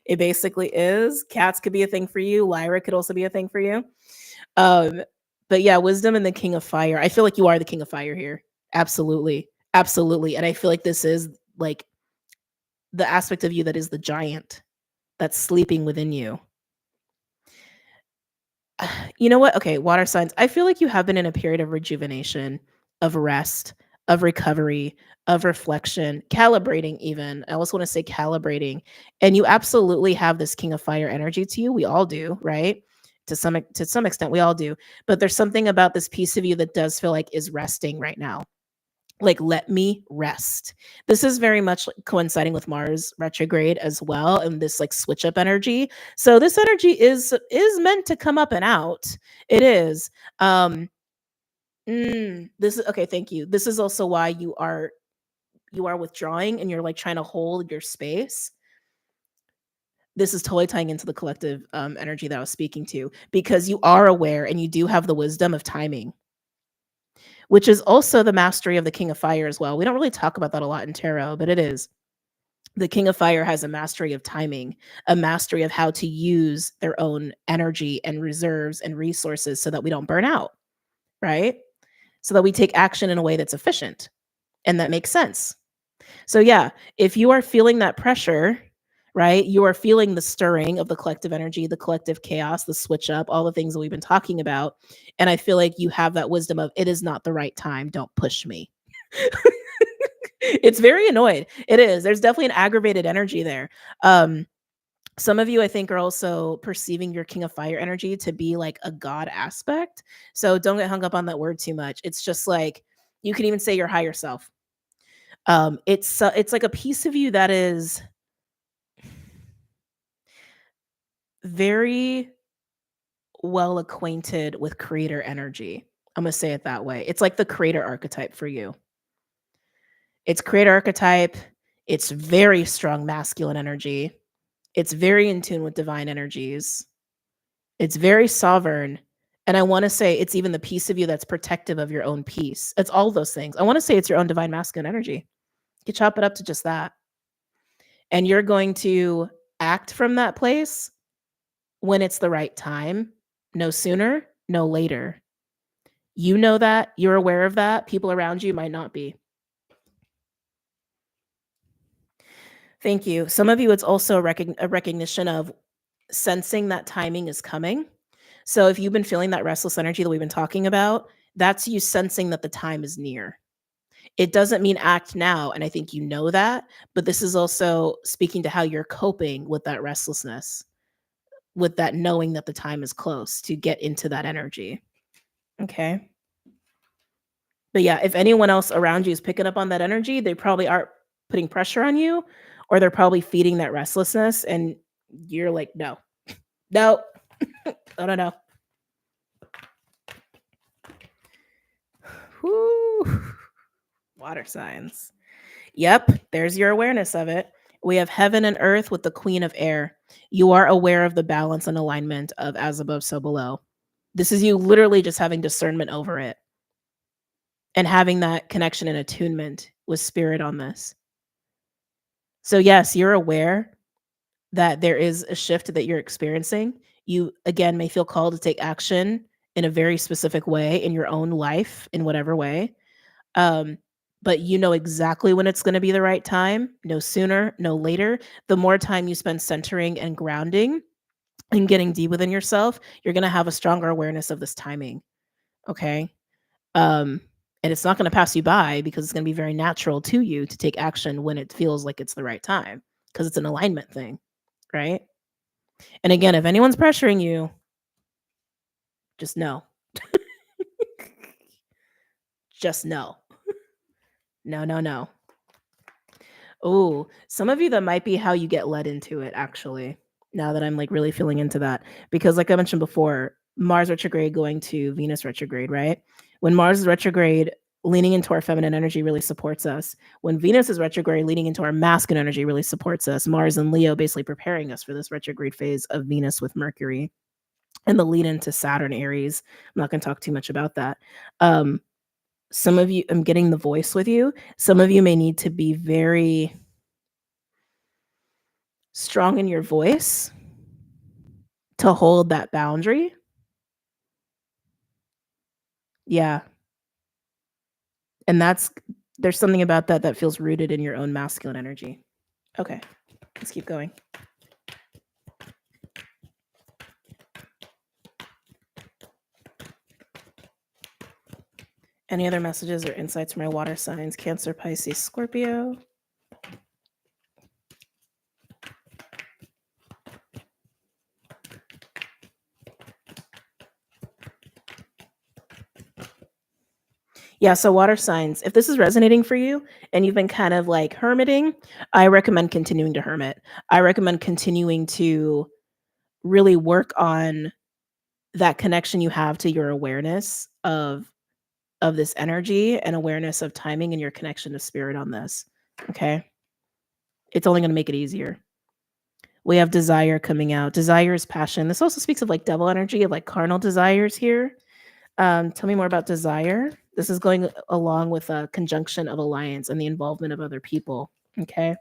It basically is. Cats could be a thing for you. Lyra could also be a thing for you. Um, but yeah, Wisdom and the King of Fire. I feel like you are the King of Fire here. Absolutely. Absolutely. And I feel like this is like the aspect of you that is the giant that's sleeping within you. You know what? Okay, water signs. I feel like you have been in a period of rejuvenation, of rest, of recovery, of reflection, calibrating even. I also want to say calibrating. And you absolutely have this King of Fire energy to you. We all do, right? To some extent we all do. But there's something about this piece of you that does feel like is resting right now. Like, let me rest. This is very much like coinciding with Mars retrograde as well, and this like switch up energy. So this energy is meant to come up and out. It is. This is okay. Thank you. This is also why you are withdrawing and you're like trying to hold your space. This is totally tying into the collective energy that I was speaking to, because you are aware and you do have the wisdom of timing, which is also the mastery of the King of Fire as well. We don't really talk about that a lot in tarot, but it is. The King of Fire has a mastery of timing, a mastery of how to use their own energy and reserves and resources so that we don't burn out, right? So that we take action in a way that's efficient and that makes sense. So, yeah, if you are feeling that pressure, right, you are feeling the stirring of the collective energy, the collective chaos, the switch up, all the things that we've been talking about. And I feel like you have that wisdom of it is not the right time. Don't push me. It's very annoyed. It is. There's definitely an aggravated energy there. Um, some of you, I think, are also perceiving your King of Fire energy to be like a God aspect. So don't get hung up on that word too much. It's just like you can even say your higher self. It's like a piece of you that is very well acquainted with creator energy. I'm gonna say it that way. It's like the creator archetype for you. It's creator archetype. It's very strong masculine energy. It's very in tune with divine energies. It's very sovereign. And I want to say it's even the piece of you that's protective of your own peace. It's all those things. I want to say it's your own divine masculine energy. You can chop it up to just that. And you're going to act from that place when it's the right time, no sooner, no later. You know that, you're aware of that. People around you might not be. Thank you. Some of you, it's also a recognition of sensing that timing is coming. So if you've been feeling that restless energy that we've been talking about, that's you sensing that the time is near. It doesn't mean act now, and I think you know that, but this is also speaking to how you're coping with that restlessness, with that knowing that the time is close to get into that energy. Okay. But yeah, if anyone else around you is picking up on that energy, they probably are putting pressure on you, or they're probably feeding that restlessness, and you're like, no, no, no, no, no. Whoo. Water signs. Yep, there's your awareness of it. We have heaven and earth with the queen of air. You are aware of the balance and alignment of as above, so below. This is you literally just having discernment over it and having that connection and attunement with spirit on this. So, yes, you're aware that there is a shift that you're experiencing. You, again, may feel called to take action in a very specific way in your own life, in whatever way. Um, but you know exactly when it's going to be the right time, no sooner, no later. The more time you spend centering and grounding and getting deep within yourself, you're going to have a stronger awareness of this timing. Okay. Um, and it's not going to pass you by because it's going to be very natural to you to take action when it feels like it's the right time because it's an alignment thing. Right. And again, if anyone's pressuring you, just know. Just know. No, no, no. Oh, some of you, that might be how you get led into it, actually, now that I'm, like, really feeling into that. Because like I mentioned before, Mars retrograde going to Venus retrograde, right? When Mars is retrograde, leaning into our feminine energy really supports us. When Venus is retrograde, leaning into our masculine energy really supports us. Mars and Leo basically preparing us for this retrograde phase of Venus with Mercury and the lead into Saturn Aries. I'm not gonna talk too much about that. Um, some of you, I'm getting the voice with you. Some of you may need to be very strong in your voice to hold that boundary. Yeah, and there's something about that that feels rooted in your own masculine energy. Okay, let's keep going. Any other messages or insights from my water signs? Cancer, Pisces, Scorpio. Yeah, so water signs, if this is resonating for you and you've been kind of like hermiting, I recommend continuing to hermit. I recommend continuing to really work on that connection you have to your awareness of this energy and awareness of timing and your connection to spirit on this. Okay. It's only going to make it easier. We have desire coming out. Desire is passion. This also speaks of like devil energy, of like carnal desires here. Tell me more about desire. This is going along with a conjunction of alliance and the involvement of other people. Okay.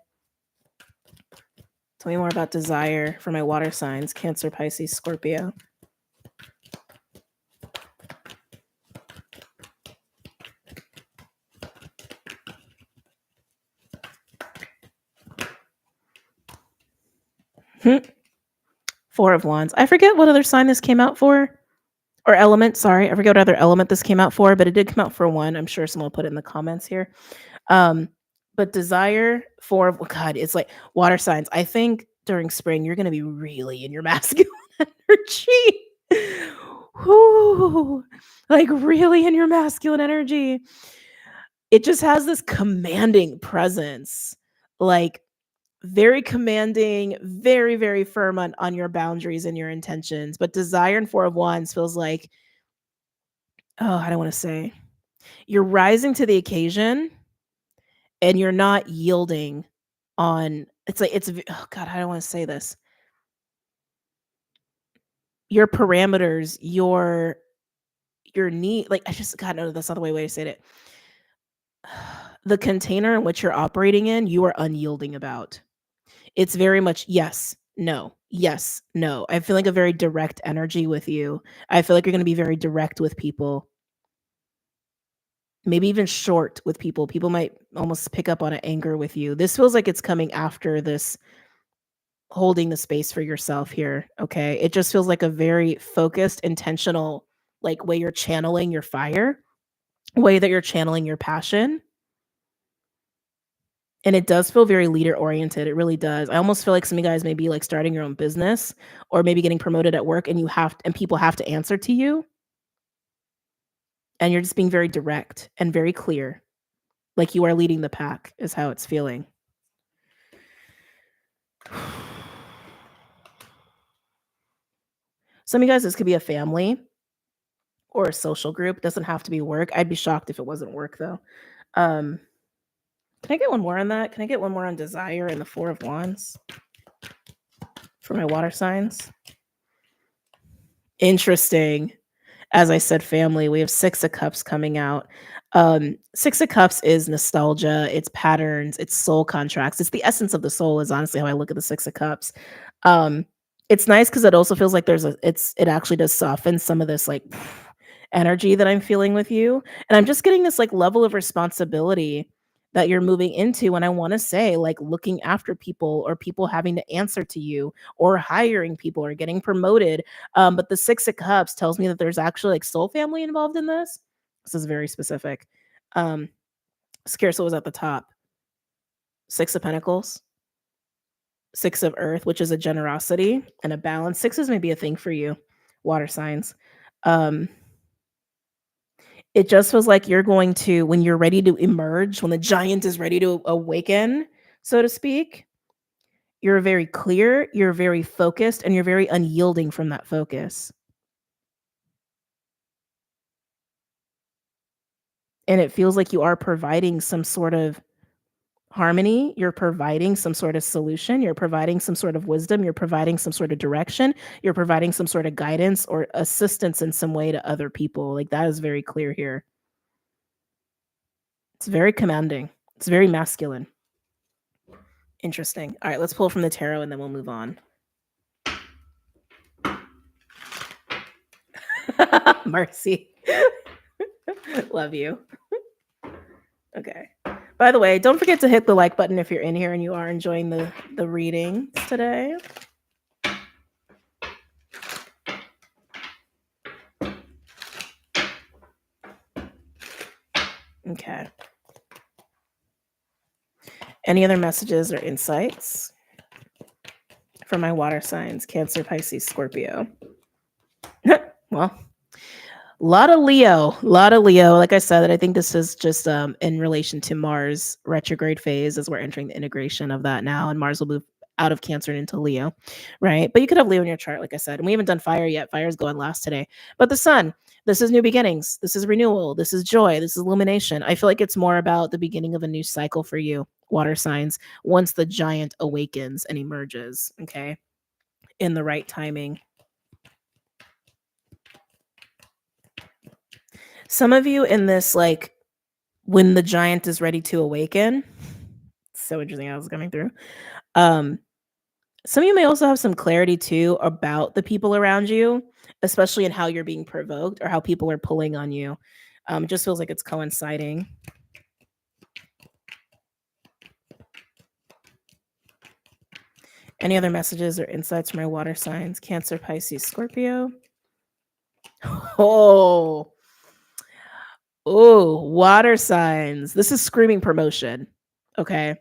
Tell me more about desire for my water signs, Cancer, Pisces, Scorpio. Hmm. Four of Wands. I forget what other sign this came out for. Or element, sorry. I forget what other element this came out for, but it did come out for one. I'm sure someone will put it in the comments here. Um, but desire for, oh God, it's like water signs. I think during spring, you're going to be really in your masculine energy. Whew, like really in your masculine energy. It just has this commanding presence, like very commanding, very, very firm on your boundaries and your intentions. But desire and Four of Wands feels like, oh, I don't want to say, you're rising to the occasion and you're not yielding on, it's like, oh God, I don't want to say this. Your parameters, your need, like, I just, God, no, that's not the way to say it. The container in which you're operating in, you are unyielding about. It's very much yes, no, yes, no. I feel like a very direct energy with you. I feel like you're going to be very direct with people. maybe even short with people. People might almost pick up on an anger with you. This feels like it's coming after this holding the space for yourself here, okay? It just feels like a very focused, intentional, like, way you're channeling your fire, way that you're channeling your passion, and it does feel very leader oriented, it really does. I almost feel like some of you guys may be, like, starting your own business or maybe getting promoted at work, and people have to answer to you, and you're just being very direct and very clear, like you are leading the pack is how it's feeling. Some of you guys, this could be a family or a social group, doesn't have to be work. I'd be shocked if it wasn't work, though. Um, can I get one more on that? Can I get one more on desire and the 4 of Wands for my water signs? Interesting. As I said, family, we have 6 of Cups coming out. 6 of Cups is nostalgia, it's patterns, it's soul contracts. It's the essence of the soul is honestly how I look at the 6 of Cups. Um, it's nice because it also feels like it actually does soften some of this like energy that I'm feeling with you. And I'm just getting this like level of responsibility that you're moving into. And I want to say, like, looking after people or people having to answer to you or hiring people or getting promoted. But the 6 of Cups tells me that there's actually like soul family involved in this. This is very specific. Um, Scarcely was at the top. 6 of Pentacles, 6 of Earth, which is a generosity and a balance. Sixes may be a thing for you, water signs. Um, it just feels like you're going to, when you're ready to emerge, when the giant is ready to awaken, so to speak, you're very clear, you're very focused, and you're very unyielding from that focus. And it feels like you are providing some sort of harmony, you're providing some sort of solution, you're providing some sort of wisdom, you're providing some sort of direction, you're providing some sort of guidance or assistance in some way to other people. Like, that is very clear here. It's very commanding. It's very masculine. Interesting. All right, let's pull from the tarot and then we'll move on. Mercy. Love you. Okay. By the way, don't forget to hit the like button if you're in here and you are enjoying the readings today. Okay. Any other messages or insights for my water signs, Cancer, Pisces, Scorpio? Well, a lot of Leo. Like I said, I think this is just in relation to Mars retrograde phase as we're entering the integration of that now, and Mars will move out of Cancer and into Leo, right? But you could have Leo in your chart, like I said, and we haven't done fire yet. Fire's going last today. But the sun, this is new beginnings. This is renewal. This is joy. This is illumination. I feel like it's more about the beginning of a new cycle for you, water signs, once the giant awakens and emerges, okay, in the right timing. Some of you in this, like, when the giant is ready to awaken, so interesting how it's coming through. Some of you may also have some clarity too about the people around you, especially in how you're being provoked or how people are pulling on you. It just feels like it's coinciding. Any other messages or insights from my water signs? Cancer, Pisces, Scorpio. Oh, water signs. This is screaming promotion. Okay.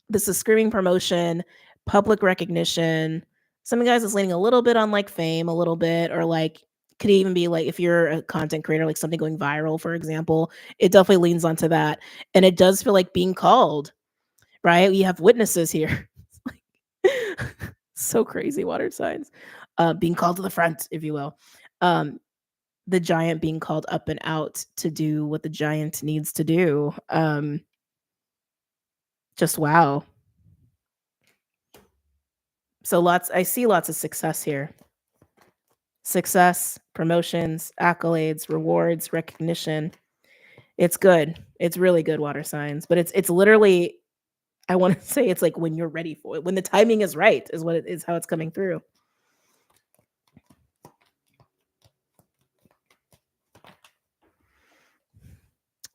This is screaming promotion, public recognition. Some of you guys is leaning a little bit on like fame, a little bit, or like could even be like if you're a content creator, like something going viral, for example, it definitely leans onto that. And it does feel like being called, right? You have witnesses here. So crazy, water signs. Being called to the front, if you will. The giant being called up and out to do what the giant needs to do. Just wow. So I see lots of success here. Success, promotions, accolades, rewards, recognition. It's good. It's really good, water signs. But it's literally, I want to say it's like when you're ready for it, when the timing is right, is what it is, how it's coming through.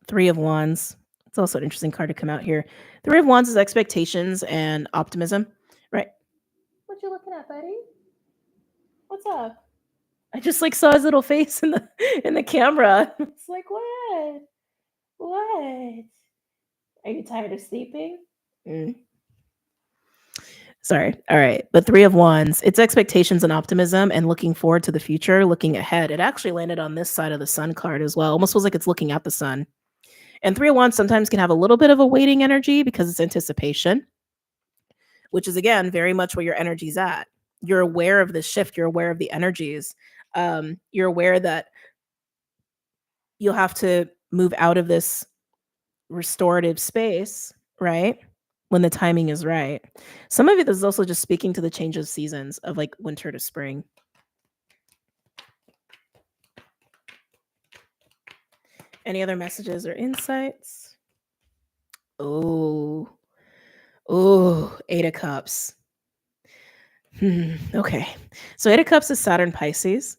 Three of Wands. It's also an interesting card to come out here. Three of Wands is expectations and optimism, right? What you looking at, buddy? What's up? I just like saw his little face in the camera. It's like, what? What? Are you tired of sleeping? Mm. Sorry. All right. But Three of Wands, it's expectations and optimism and looking forward to the future, looking ahead. It actually landed on this side of the sun card as well. Almost feels like it's looking at the sun. And Three of Wands sometimes can have a little bit of a waiting energy because it's anticipation, which is again very much where your energy's at. You're aware of the shift, you're aware of the energies. You're aware that you'll have to move out of this restorative space, right? When the timing is right. Some of it is also just speaking to the change of seasons of like winter to spring. Any other messages or insights? Oh, Eight of Cups. Okay. So Eight of Cups is Saturn Pisces.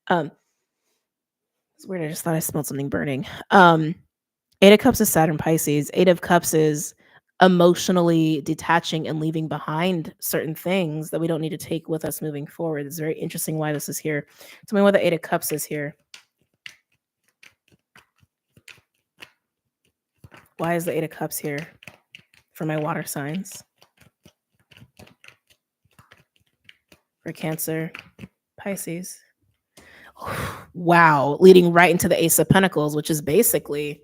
It's weird. I just thought I smelled something burning. Eight of Cups is Saturn Pisces. Eight of Cups is emotionally detaching and leaving behind certain things that we don't need to take with us moving forward. It's very interesting why this is here. Tell me why the Eight of Cups is here. Why is the Eight of Cups here for my water signs? For Cancer, Pisces. Wow, leading right into the Ace of Pentacles, which is basically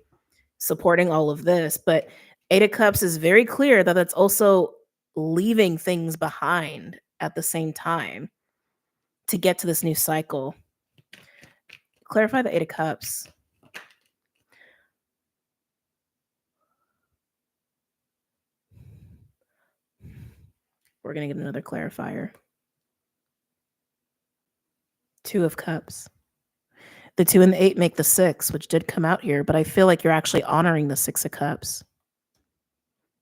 supporting all of this. But Eight of Cups is very clear that that's also leaving things behind at the same time to get to this new cycle. Clarify the Eight of Cups. We're going to get another clarifier. Two of Cups. The 2 and the 8 make the 6, which did come out here, but I feel like you're actually honoring the 6 of Cups.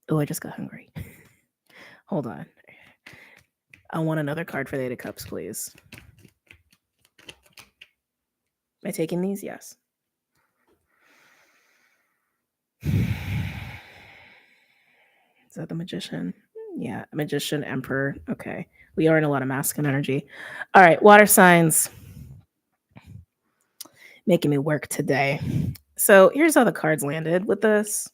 Oh, I just got hungry. Hold on. I want another card for the 8 of Cups, please. Am I taking these? Yes. Is that the Magician? Yeah, Magician, Emperor. Okay. We are in a lot of masculine energy. All right, water signs. Making me work today. So here's how the cards landed with this.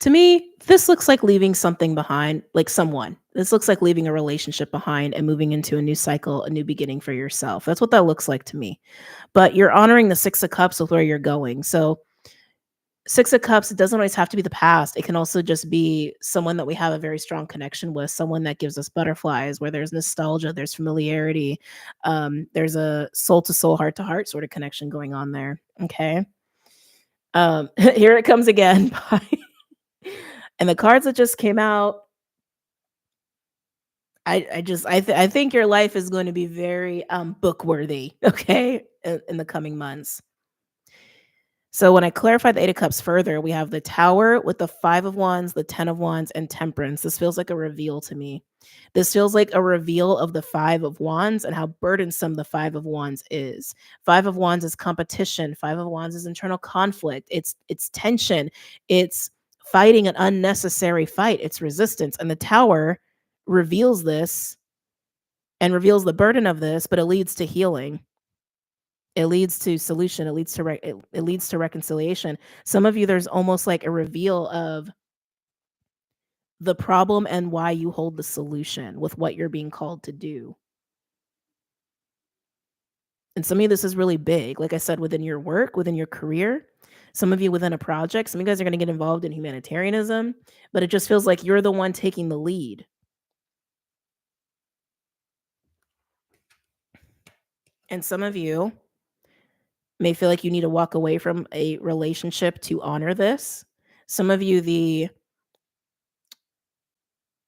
To me, this looks like leaving something behind, like someone. This looks like leaving a relationship behind and moving into a new cycle, a new beginning for yourself. That's what that looks like to me. But you're honoring the 6 of Cups with where you're going. So 6 of Cups, it doesn't always have to be the past. It can also just be someone that we have a very strong connection with, someone that gives us butterflies, where there's nostalgia, there's familiarity, there's a soul to soul, heart to heart sort of connection going on there. Okay. Here it comes again. And the cards that just came out, I think your life is going to be very book worthy, okay, in the coming months. So when I clarify the Eight of Cups further, we have the Tower with the 5 of Wands, the 10 of Wands, and Temperance. This feels like a reveal to me. This feels like a reveal of the 5 of Wands and how burdensome the 5 of Wands is. 5 of Wands is competition. 5 of Wands is internal conflict. It's tension. It's fighting an unnecessary fight. It's resistance. And the Tower reveals this and reveals the burden of this, but it leads to healing. It leads to solution. It leads to it leads to reconciliation. Some of you, there's almost like a reveal of the problem and why you hold the solution with what you're being called to do. And some of you, this is really big. Like I said, within your work, within your career, some of you within a project, some of you guys are going to get involved in humanitarianism, but it just feels like you're the one taking the lead. And some of you may feel like you need to walk away from a relationship to honor this. Some of you, the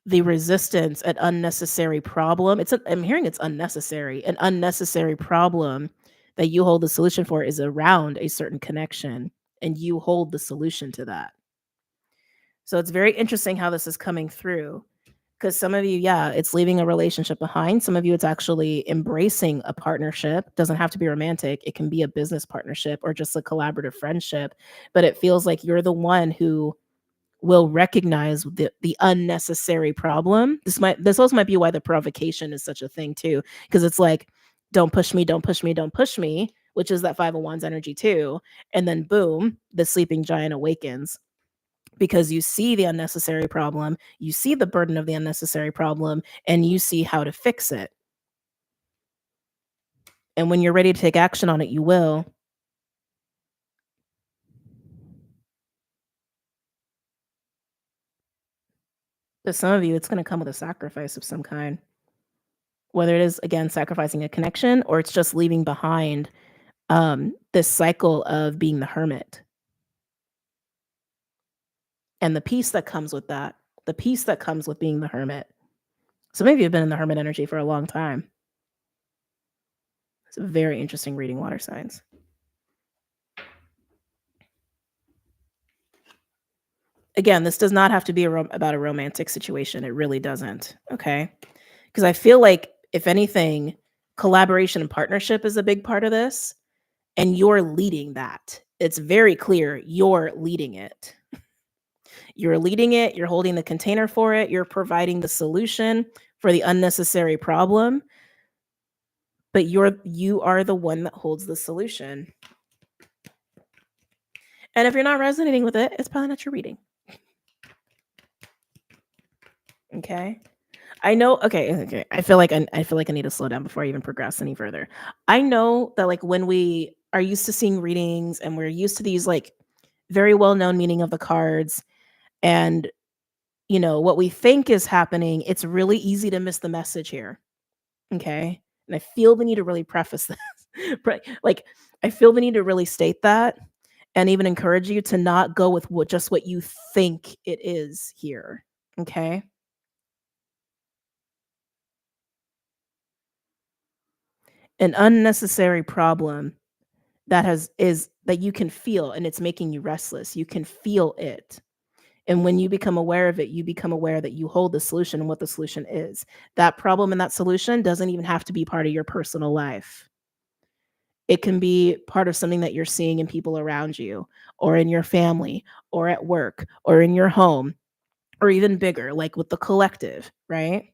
resistance, an unnecessary problem. I'm hearing it's unnecessary. An unnecessary problem that you hold the solution for is around a certain connection, and you hold the solution to that. So it's very interesting how this is coming through. Because some of you, yeah, it's leaving a relationship behind. Some of you, it's actually embracing a partnership. Doesn't have to be romantic. It can be a business partnership or just a collaborative friendship. But it feels like you're the one who will recognize the unnecessary problem. This also might be why the provocation is such a thing too, because it's like, don't push me, don't push me, don't push me, which is that Five of Wands energy too. And then boom, the sleeping giant awakens because you see the unnecessary problem, you see the burden of the unnecessary problem, and you see how to fix it. And when you're ready to take action on it, you will. But some of you, it's going to come with a sacrifice of some kind, whether it is, again, sacrificing a connection or it's just leaving behind this cycle of being the hermit and the peace that comes with that, the peace that comes with being the hermit. Some of you have been in the hermit energy for a long time. It's a very interesting reading, water signs. Again, this does not have to be about a romantic situation. It really doesn't. Okay. Because I feel like, if anything, collaboration and partnership is a big part of this. And you're leading that. It's very clear you're leading it. You're leading it. You're holding the container for it. You're providing the solution for the unnecessary problem. But you are the one that holds the solution. And if you're not resonating with it, it's probably not your reading. Okay. I know. Okay. I feel like I need to slow down before I even progress any further. I know that, like, when we are used to seeing readings and we're used to these, like, very well-known meaning of the cards and what we think is happening, it's really easy to miss the message here. Okay. And I feel the need to really preface this. Like, I feel the need to really state that and even encourage you to not go with what you think it is here. Okay. An unnecessary problem that you can feel, and it's making you restless. You can feel it. And when you become aware of it, you become aware that you hold the solution and what the solution is. That problem and that solution doesn't even have to be part of your personal life. It can be part of something that you're seeing in people around you, or in your family, or at work, or in your home, or even bigger, like with the collective, right?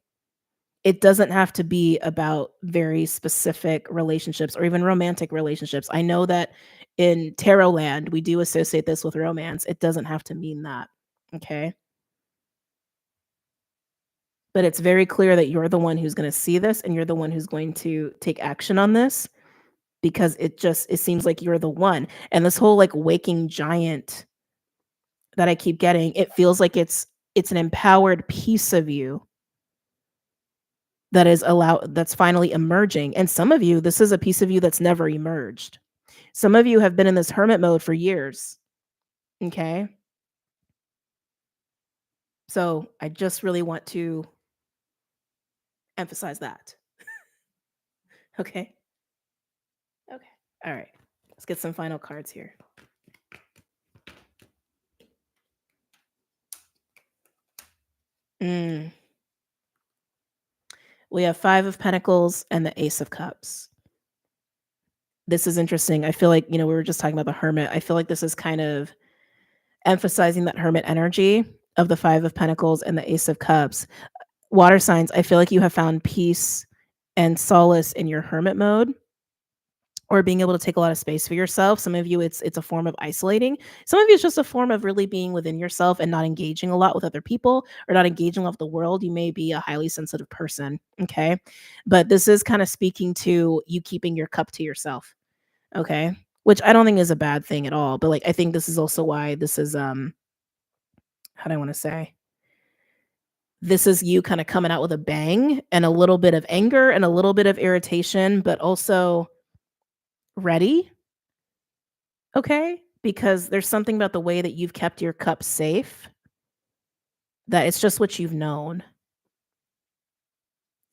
It doesn't have to be about very specific relationships or even romantic relationships. I know that in tarot land, we do associate this with romance. It doesn't have to mean that. Okay. But it's very clear that you're the one who's going to see this and you're the one who's going to take action on this, because it seems like you're the one. And this whole, like, waking giant that I keep getting, it feels like it's an empowered piece of you that's finally emerging. And some of you, this is a piece of you that's never emerged. Some of you have been in this hermit mode for years. Okay. So I just really want to emphasize that. Okay. Okay. All right. Let's get some final cards here. We have Five of Pentacles and the Ace of Cups. This is interesting. I feel like, we were just talking about the Hermit. I feel like this is kind of emphasizing that Hermit energy of the Five of Pentacles and the Ace of Cups. Water signs, I feel like you have found peace and solace in your hermit mode, or being able to take a lot of space for yourself. Some of you, it's a form of isolating. Some of you, it's just a form of really being within yourself and not engaging a lot with other people, or not engaging with the world. You may be a highly sensitive person. Okay. But this is kind of speaking to you keeping your cup to yourself. Okay. Which I don't think is a bad thing at all. But, like, I think this is also why this is, how do I want to say? This is you kind of coming out with a bang and a little bit of anger and a little bit of irritation, but also ready. Okay. Because there's something about the way that you've kept your cup safe that it's just what you've known.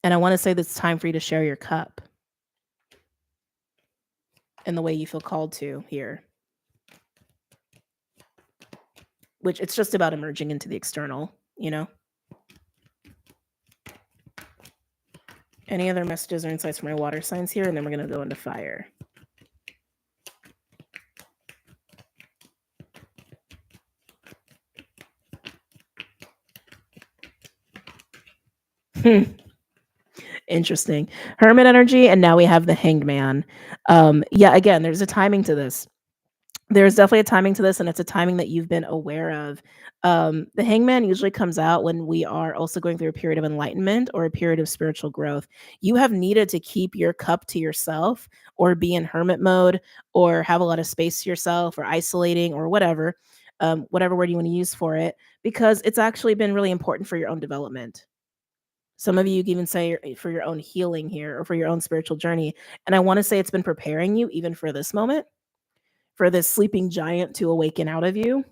And I want to say that it's time for you to share your cup in the way you feel called to here. Which, it's just about emerging into the external, Any other messages or insights for my water signs here? And then we're going to go into fire. Interesting. Hermit energy, and now we have the Hanged Man. Yeah, again, there's a timing to this. There's definitely a timing to this, and it's a timing that you've been aware of. The hangman usually comes out when we are also going through a period of enlightenment or a period of spiritual growth. You have needed to keep your cup to yourself or be in hermit mode or have a lot of space to yourself or isolating or whatever word you want to use for it, because it's actually been really important for your own development. Some of you can even say for your own healing here or for your own spiritual journey. And I want to say it's been preparing you even for this moment, for this sleeping giant to awaken out of you.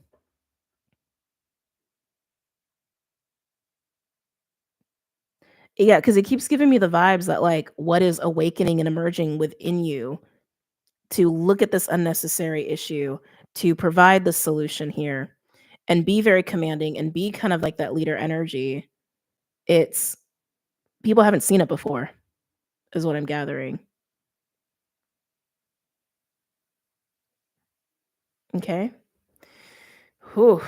Yeah, because it keeps giving me the vibes that, like, what is awakening and emerging within you to look at this unnecessary issue, to provide the solution here, and be very commanding and be kind of like that leader energy. It's people haven't seen it before, is what I'm gathering. Okay. Whew.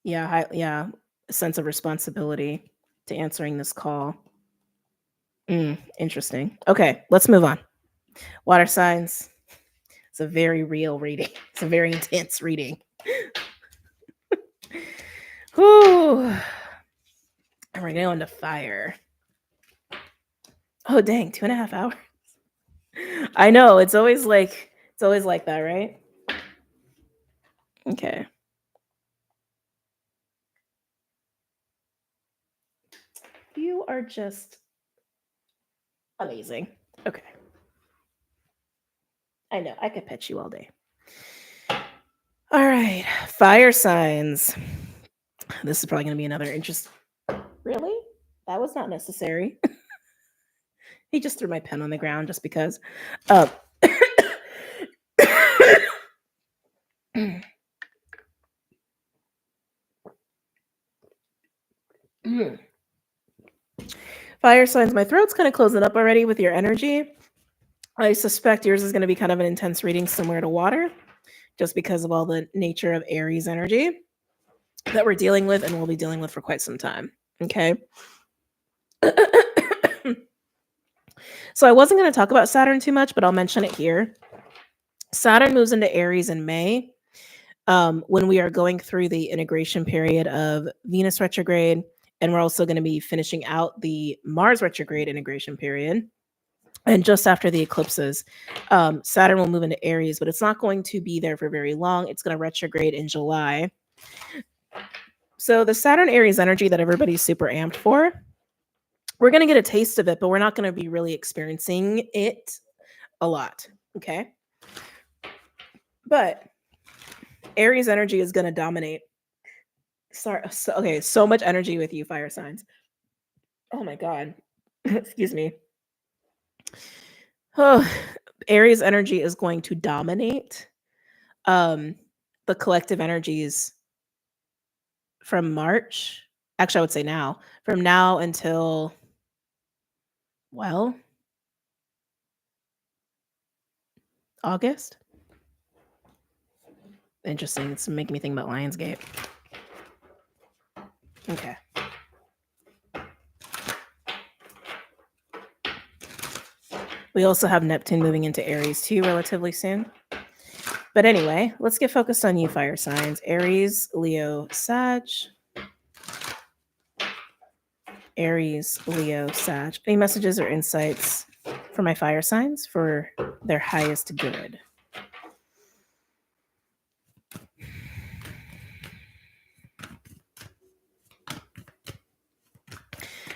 Yeah, a sense of responsibility to answering this call. Interesting. Okay, let's move on. Water signs. It's a very real reading. It's a very intense reading. Whew. And we're going to fire. Oh dang, 2.5 hours. I know, it's always like that, right? Okay. You are just amazing. Okay. I know, I could pet you all day. All right, fire signs. This is probably going to be another interest. Really? That was not necessary. He just threw my pen on the ground just because. Fire signs, my throat's kind of closing up already with your energy. I suspect yours is going to be kind of an intense reading similar to water, just because of all the nature of Aries energy that we're dealing with and will be dealing with for quite some time. Okay. So I wasn't going to talk about Saturn too much, but I'll mention it here. Saturn moves into Aries in May, when we are going through the integration period of Venus retrograde, and we're also going to be finishing out the Mars retrograde integration period. And just after the eclipses, Saturn will move into Aries, but it's not going to be there for very long. It's going to retrograde in July. So the Saturn Aries energy that everybody's super amped for, we're going to get a taste of it, but we're not going to be really experiencing it a lot. Okay. But Aries energy is going to dominate. So much energy with you, fire signs. Oh my God. Excuse me. Oh, Aries energy is going to dominate the collective energies from March. Actually, I would say now. From now until, well, August. Interesting. It's making me think about Lionsgate. Okay. We also have Neptune moving into Aries too relatively soon. But anyway, let's get focused on you, fire signs. Aries, Leo, Sag. Aries, Leo, Sag. Any messages or insights for my fire signs for their highest good?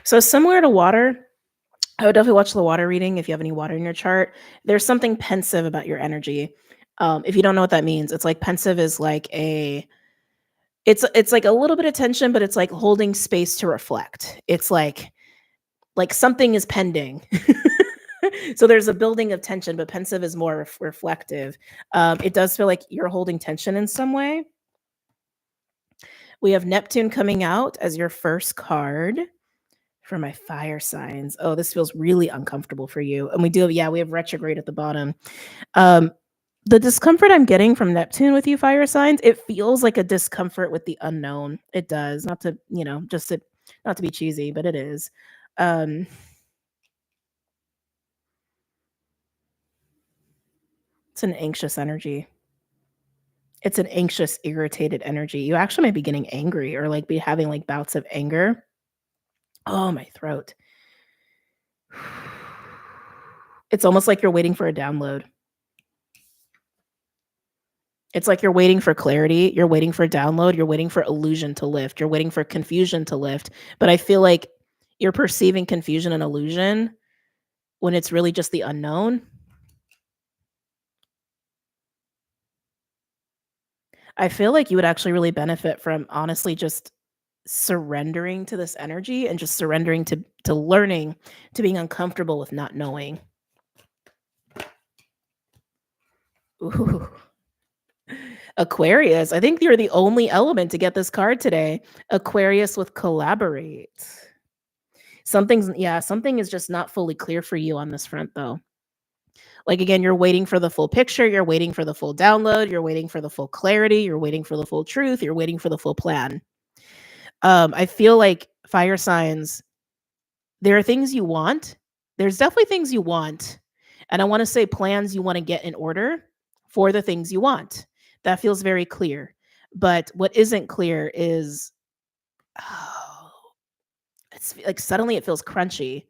So similar to water, I would definitely watch the water reading if you have any water in your chart. There's something pensive about your energy. If you don't know what that means, it's like pensive is like it's like a little bit of tension, but it's like holding space to reflect. It's like something is pending. So there's a building of tension, but pensive is more reflective. It does feel like you're holding tension in some way. We have Neptune coming out as your first card. for my fire signs. Oh, this feels really uncomfortable for you. And we have retrograde at the bottom. Um, the discomfort I'm getting from Neptune with you fire signs, it feels like a discomfort with the unknown. It does. Not to, just to not to be cheesy, but it is. Um, it's an anxious energy. It's an anxious, irritated energy. You actually might be getting angry or like be having like bouts of anger. Oh, my throat. It's almost like you're waiting for a download. It's like you're waiting for clarity, you're waiting for download, you're waiting for illusion to lift, you're waiting for confusion to lift, but I feel like you're perceiving confusion and illusion when it's really just the unknown. I feel like you would actually really benefit from honestly just surrendering to this energy and just surrendering to learning, to being uncomfortable with not knowing. Ooh. Aquarius, I think you're the only element to get this card today. Aquarius with collaborate. Something is just not fully clear for you on this front though. Like again, you're waiting for the full picture, you're waiting for the full download, you're waiting for the full clarity, you're waiting for the full truth, you're waiting for the full plan. I feel like fire signs, there are things you want. There's definitely things you want. And I want to say plans you want to get in order for the things you want. That feels very clear. But what isn't clear is, oh, it's like suddenly it feels crunchy.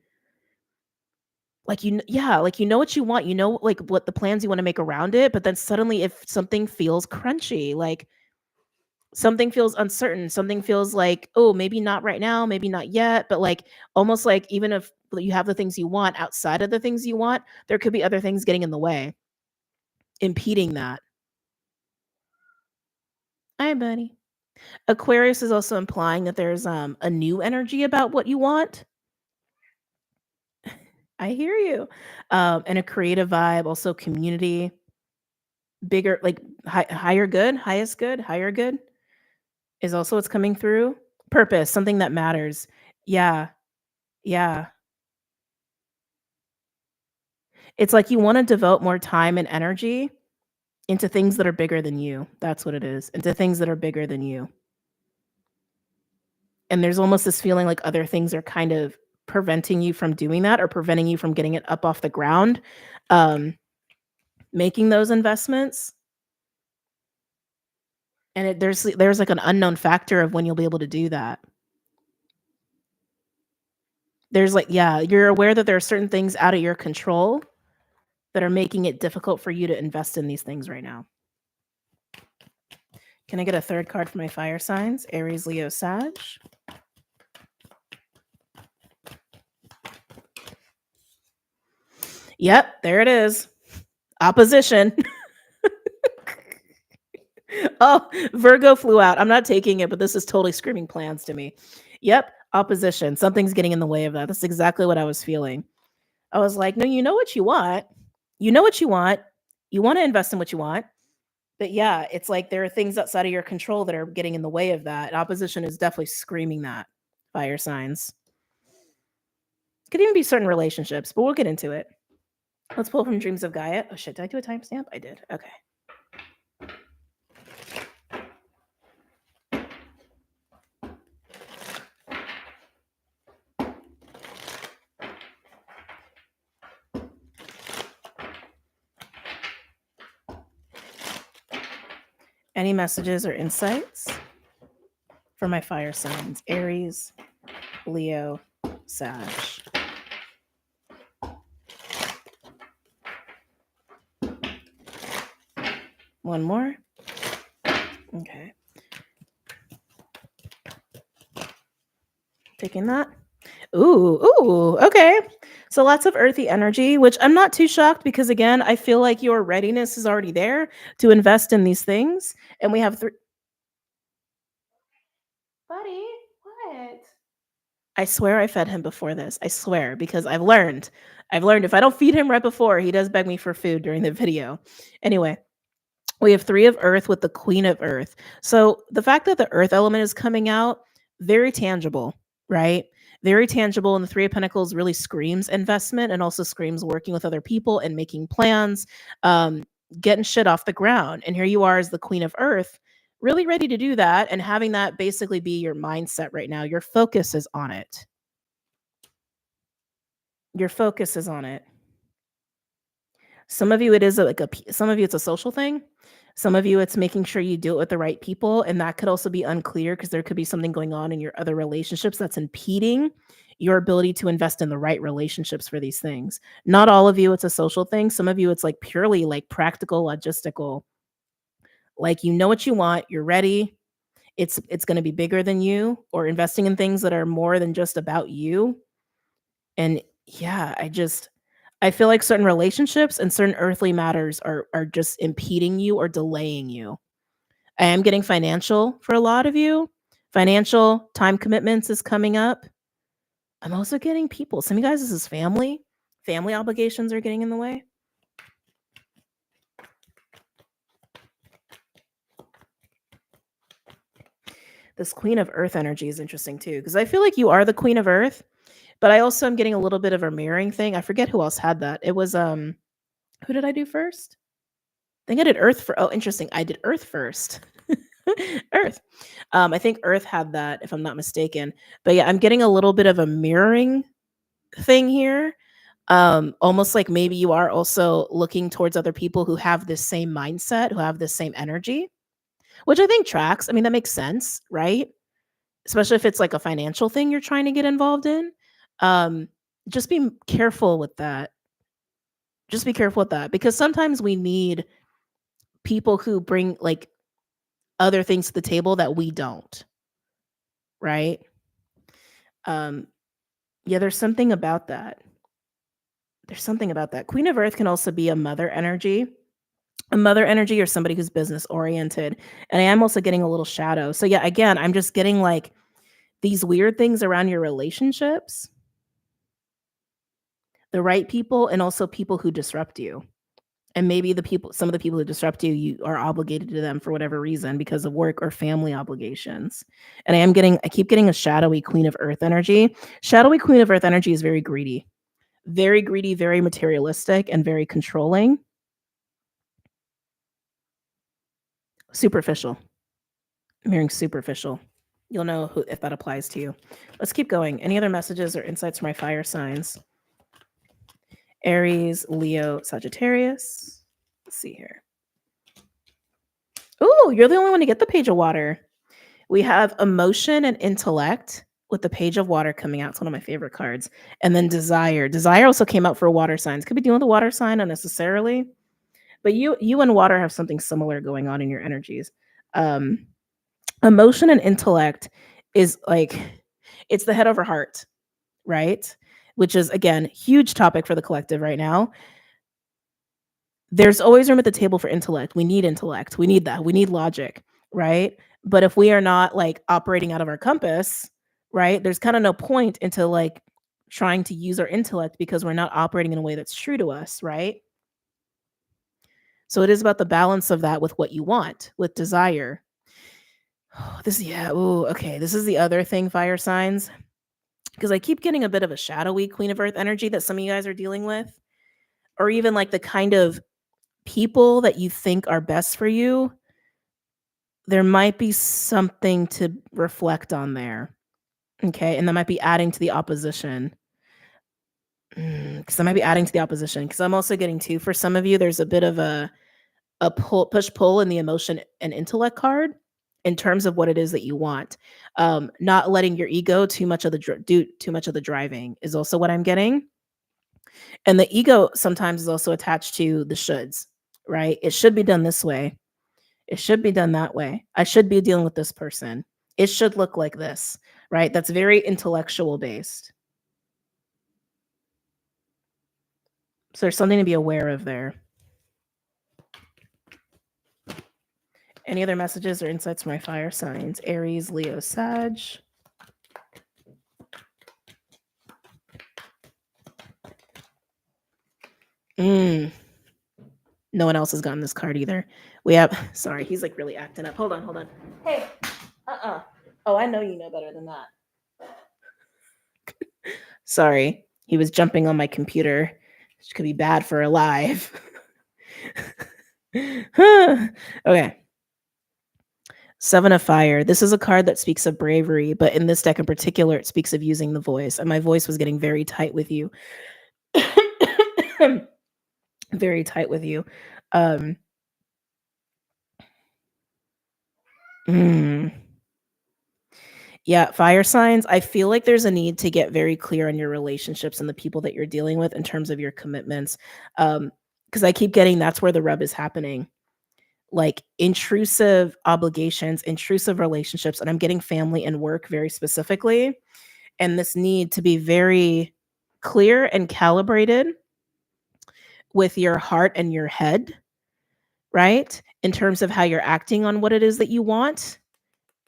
Like, like, you know what you want, you know, like, what the plans you wanna make around it, but then suddenly if something feels crunchy, like, something feels uncertain, something feels like, "Oh, maybe not right now, maybe not yet," but, like, almost like even if you have the things you want outside of the things you want, there could be other things getting in the way, impeding that. Hi, buddy. Aquarius is also implying that there's, a new energy about what you want. I hear you. And a creative vibe, also community. Bigger like, higher good, highest good, higher good is also what's coming through. Purpose, something that matters. Yeah, yeah. It's like you wanna devote more time and energy into things that are bigger than you. That's what it is, into things that are bigger than you. And there's almost this feeling like other things are kind of preventing you from doing that or preventing you from getting it up off the ground, um, making those investments. And there's like an unknown factor of when you'll be able to do that. There's like yeah, you're aware that there are certain things out of your control that are making it difficult for you to invest in these things right now. Can I get a third card for my fire signs? Aries, Leo, Sag. Yep, there it is. Opposition. Oh, Virgo flew out. I'm not taking it, but this is totally screaming plans to me. Yep, opposition. Something's getting in the way of that. That's exactly what I was feeling. I was like, no, you know what you want. You know what you want. You want to invest in what you want. But yeah, it's like there are things outside of your control that are getting in the way of that. Opposition is definitely screaming that. Fire signs. Could even be certain relationships, but we'll get into it. Let's pull from Dreams of Gaia. Oh shit, did I do a timestamp? I did. Okay. Any messages or insights for my fire signs? Aries, Leo, Sag. One more. Okay. Taking that. Ooh, okay. So lots of earthy energy, which I'm not too shocked because again, I feel like your readiness is already there to invest in these things. And we have three. Buddy, what? I swear I fed him before this. I swear, because I've learned. I've learned if I don't feed him right before, he does beg me for food during the video. Anyway, we have 3 of Earth with the Queen of Earth. So the fact that the Earth element is coming out, very tangible, right? Very tangible, and the Three of Pentacles really screams investment and also screams working with other people and making plans, um, getting shit off the ground. And here you are as the Queen of Earth, really ready to do that and having that basically be your mindset right now. Your focus is on it. Your focus is on it. Some of you, it is some of you, it's a social thing. Some of you, it's making sure you do it with the right people. And that could also be unclear because there could be something going on in your other relationships that's impeding your ability to invest in the right relationships for these things. Not all of you, it's a social thing. Some of you, it's like purely like practical, logistical. Like you know what you want, you're ready. It's going to be bigger than you, or investing in things that are more than just about you. And yeah, I feel like certain relationships and certain earthly matters are just impeding you or delaying you. I am getting financial for a lot of you. Financial time commitments is coming up. I'm also getting people. Some of you guys, this is family. Family obligations are getting in the way. This Queen of Earth energy is interesting too, because I feel like you are the Queen of Earth, but I also am getting a little bit of a mirroring thing. I forget who else had that. It was who did I do first? I think I did Earth for. Oh, interesting. I did Earth first. Earth. I think Earth had that, if I'm not mistaken. But yeah, I'm getting a little bit of a mirroring thing here. Almost like maybe you are also looking towards other people who have this same mindset, who have this same energy, which I think tracks. I mean, that makes sense, right? Especially if it's like a financial thing you're trying to get involved in. Um, just be careful with that. Just be careful with that because sometimes we need people who bring like other things to the table that we don't, right? Um, yeah, there's something about that. There's something about that. Queen of Earth can also be a mother energy or somebody who's business oriented. And I am also getting a little shadow. So yeah, again, I'm just getting like these weird things around your relationships, the right people, and also people who disrupt you. And maybe some of the people who disrupt you, you are obligated to them for whatever reason because of work or family obligations. And I keep getting a shadowy Queen of Earth energy. Shadowy Queen of Earth energy is very greedy, very materialistic, and very controlling. Superficial. I'm hearing superficial. You'll know if that applies to you. Let's keep going. Any other messages or insights for my fire signs? Aries, Leo, Sagittarius. Let's see here. Ooh, you're the only one to get the Page of Water. We have emotion and intellect with the Page of Water coming out. It's one of my favorite cards. And then desire. Desire also came out for water signs. Could be dealing with a water sign unnecessarily. But you and water have something similar going on in your energies. Emotion and intellect is like, it's the head over heart, right? Which is, again, huge topic for the collective right now. There's always room at the table for intellect. We need intellect. We need that. We need logic, right? But if we are not like operating out of our compass, right, there's kind of no point into like trying to use our intellect because we're not operating in a way that's true to us, right? So it is about the balance of that with what you want, with desire. Okay. This is the other thing, fire signs, because I keep getting a bit of a shadowy Queen of Earth energy that some of you guys are dealing with, or even like the kind of people that you think are best for you. There might be something to reflect on there. Okay. And that might be adding to the opposition. Because I might be adding to the opposition. Because I'm also getting too, for some of you, there's a bit of a push pull in the emotion and intellect card in terms of what it is that you want. Not letting your ego do too much of the driving is also what I'm getting. And the ego sometimes is also attached to the shoulds, right? It should be done this way. It should be done that way. I should be dealing with this person. It should look like this, right? That's very intellectual based. So there's something to be aware of there. Any other messages or insights from my fire signs? Aries, Leo, Sag. No one else has gotten this card either. We have, sorry, he's like really acting up. Hold on. Hey, Oh, I know you know better than that. Sorry, he was jumping on my computer, which could be bad for a live. Okay. Seven of Fire. This is a card that speaks of bravery, but in this deck in particular, it speaks of using the voice. And my voice was getting very tight with you. Very tight with you. Um, mm. Yeah, fire signs. I feel like there's a need to get very clear on your relationships and the people that you're dealing with in terms of your commitments. Because I keep getting that's where the rub is happening. Like intrusive obligations, intrusive relationships, and I'm getting family and work very specifically. And this need to be very clear and calibrated with your heart and your head, right? In terms of how you're acting on what it is that you want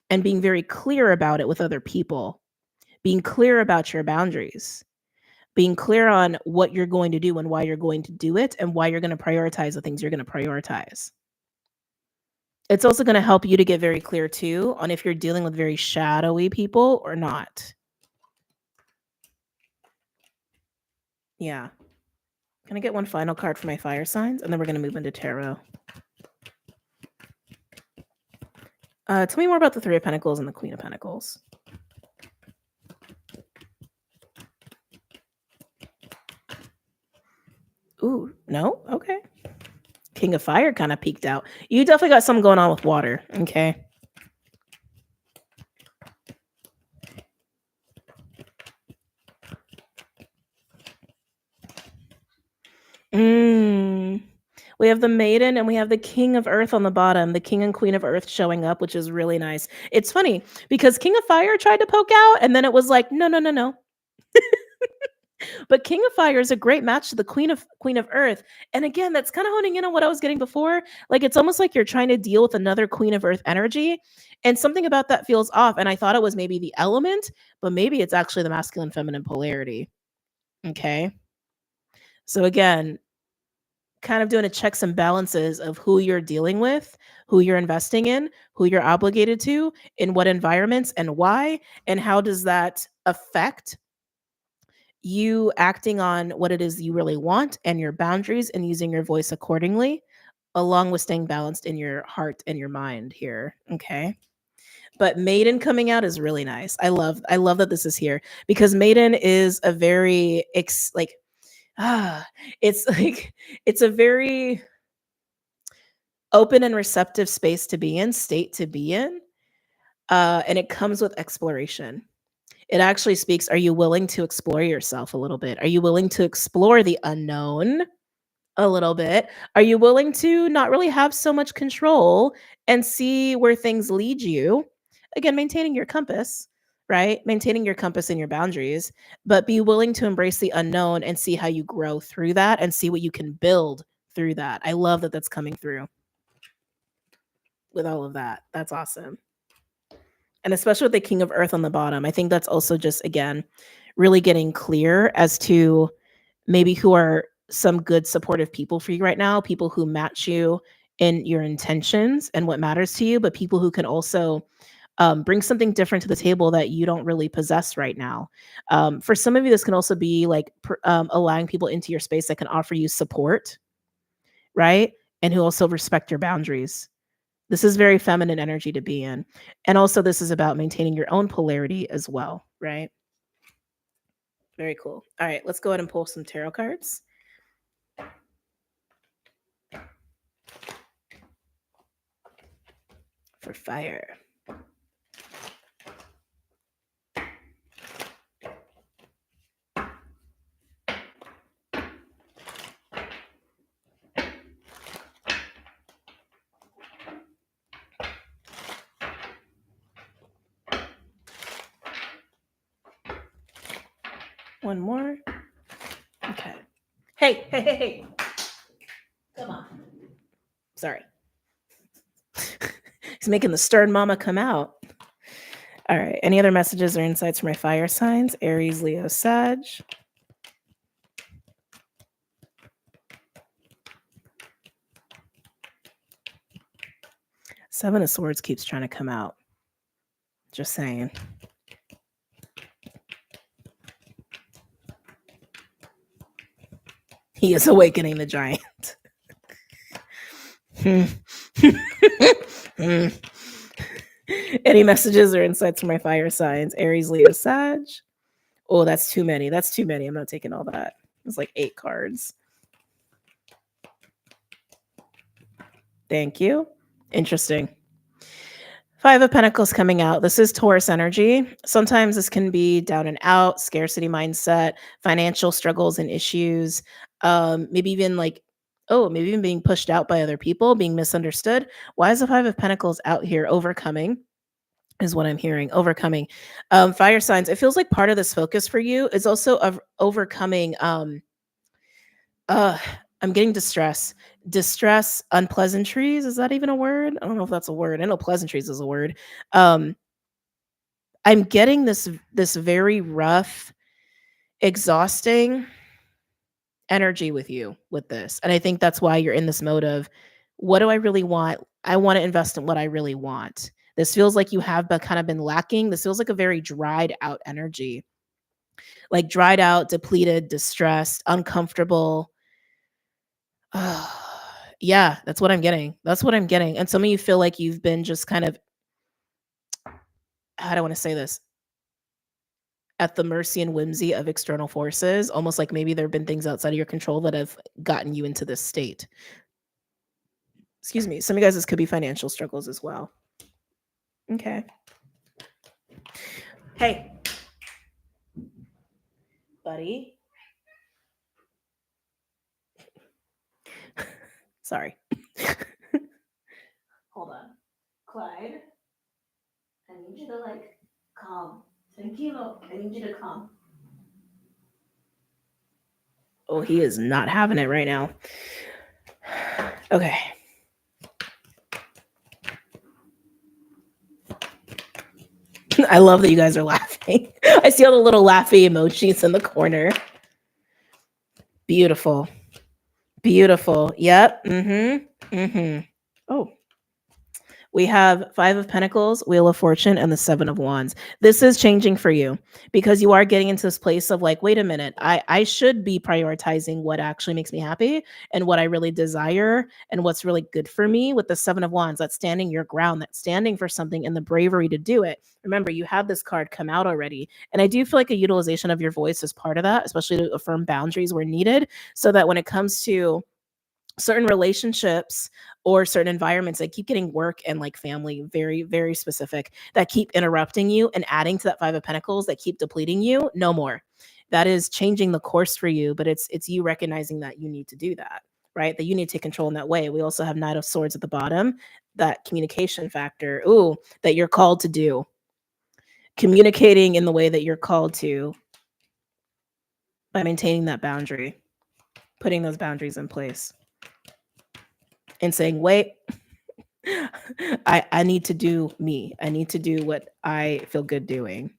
and being very clear about it with other people, being clear about your boundaries, being clear on what you're going to do and why you're going to do it and why you're going to prioritize the things you're going to prioritize. It's also going to help you to get very clear too on if you're dealing with very shadowy people or not. Yeah. Can I get one final card for my fire signs? And then we're going to move into tarot. Tell me more about the Three of Pentacles and the Queen of Pentacles. Ooh, no? Okay. King of Fire kind of peeked out. You definitely got something going on with water. Okay. We have the Maiden and we have the King of Earth on the bottom, the King and Queen of Earth showing up, which is really nice. It's funny because King of Fire tried to poke out and then it was like, no, no, no, no. But King of Fire is a great match to the Queen of Earth. And again, that's kind of honing in on what I was getting before. Like it's almost like you're trying to deal with another Queen of Earth energy. And something about that feels off. And I thought it was maybe the element, but maybe it's actually the masculine feminine polarity. Okay. So again, kind of doing a checks and balances of who you're dealing with, who you're investing in, who you're obligated to, in what environments and why, and how does that affect you acting on what it is you really want and your boundaries and using your voice accordingly, along with staying balanced in your heart and your mind here. Okay. But Maiden coming out is really nice. I love that this is here because Maiden is a very ah, it's like it's a very open and receptive space to be in, state to be in. And it comes with exploration. It actually speaks, are you willing to explore yourself a little bit? Are you willing to explore the unknown a little bit? Are you willing to not really have so much control and see where things lead you? Again, maintaining your compass, right? Maintaining your compass and your boundaries, but be willing to embrace the unknown and see how you grow through that and see what you can build through that. I love that that's coming through with all of that. That's awesome. And especially with the King of Earth on the bottom, I think that's also just, again, really getting clear as to maybe who are some good supportive people for you right now, people who match you in your intentions and what matters to you, but people who can also bring something different to the table that you don't really possess right now. For some of you, this can also be like allowing people into your space that can offer you support, right? And who also respect your boundaries. This is very feminine energy to be in. And also, this is about maintaining your own polarity as well, right? Very cool. All right, let's go ahead and pull some tarot cards. For fire. One more. Okay. Hey, hey, hey, hey. Come on. Sorry. He's making the stern mama come out. All right. Any other messages or insights for my fire signs? Aries, Leo, Sag. Seven of Swords keeps trying to come out. Just saying. He is awakening the giant. Hmm. Hmm. Any messages or insights for my fire signs? Aries, Leo, Sag. Oh, that's too many. That's too many. I'm not taking all that. It's like 8 cards. Thank you. Interesting. 5 of Pentacles coming out. This is Taurus energy. Sometimes this can be down and out, scarcity mindset, financial struggles and issues. Maybe even like, maybe even being pushed out by other people, being misunderstood. Why is the 5 of Pentacles out here? Overcoming is what I'm hearing. Overcoming. Fire signs. It feels like part of this focus for you is also of overcoming. Uh, I'm getting distress, unpleasantries. Is that even a word? I don't know if that's a word. I know pleasantries is a word. Um, I'm getting this very rough, exhausting energy with you with this. And I think that's why you're in this mode of, what do I really want? I want to invest in what I really want. This feels like you have kind of been lacking. This feels like a very dried out energy. Like dried out, depleted, distressed, uncomfortable. Yeah, that's what I'm getting. That's what I'm getting. And some of you feel like you've been just kind of, how do I want to say this? At the mercy and whimsy of external forces, almost like maybe there have been things outside of your control that have gotten you into this state. Excuse me. Some of you guys, this could be financial struggles as well. Okay. Hey, buddy. Sorry. Hold on. Clyde, I need you to like calm. Tranquilo. I need you to calm. Oh, he is not having it right now. Okay. I love that you guys are laughing. I see all the little laughy emojis in the corner. Beautiful. Beautiful. Yep. Mm-hmm. Mm-hmm. Oh, we have 5 of Pentacles, Wheel of Fortune, and the 7 of Wands. This is changing for you because you are getting into this place of like, wait a minute, I should be prioritizing what actually makes me happy and what I really desire and what's really good for me with the 7 of Wands. That's standing your ground, that's standing for something and the bravery to do it. Remember, you have this card come out already. And I do feel like a utilization of your voice is part of that, especially to affirm boundaries where needed, so that when it comes to certain relationships or certain environments that keep getting work and like family, very very specific, that keep interrupting you and adding to that 5 of Pentacles, that keep depleting you, no more. That is changing the course for you, but it's you recognizing that you need to do that, right? That you need to take control in that way. We also have Knight of Swords at the bottom, that communication factor, ooh, that you're called to do, communicating in the way that you're called to by maintaining that boundary, putting those boundaries in place and saying, wait, I need to do me. I need to do what I feel good doing.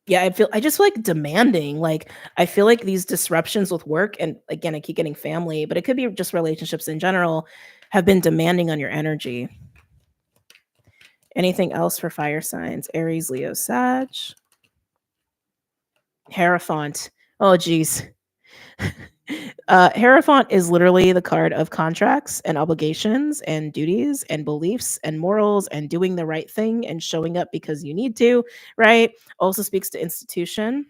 Yeah, I just feel like demanding. Like I feel like these disruptions with work, and again, I keep getting family, but it could be just relationships in general, have been demanding on your energy. Anything else for fire signs? Aries, Leo, Sag. Hierophant. Oh geez. Hierophant is literally the card of contracts and obligations and duties and beliefs and morals and doing the right thing and showing up because you need to, right? Also speaks to institution.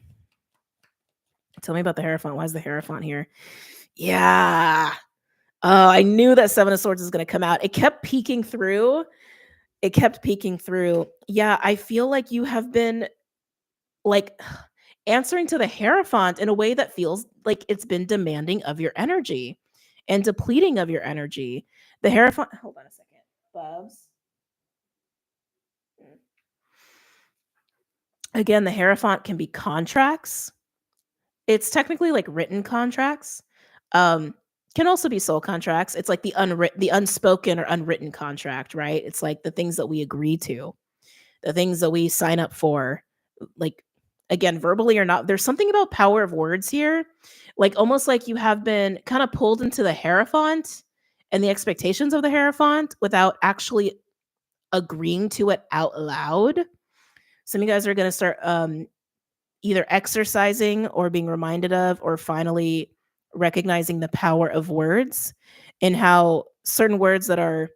Tell me about the Hierophant. Why is the Hierophant here? Yeah. Oh, I knew that 7 of Swords is going to come out. It kept peeking through. It kept peeking through. Yeah, I feel like you have been like answering to the Hierophant in a way that feels like it's been demanding of your energy and depleting of your energy. The Hierophant, hold on a second, Bubs. Again, the Hierophant can be contracts. It's technically like written contracts. Um, can also be soul contracts. It's like the unspoken or unwritten contract, right? It's like the things that we agree to, the things that we sign up for, like again, verbally or not. There's something about power of words here, like almost like you have been kind of pulled into the Hierophant and the expectations of the Hierophant without actually agreeing to it out loud. Some of you guys are going to start either exercising or being reminded of, or finally recognizing the power of words and how certain words that are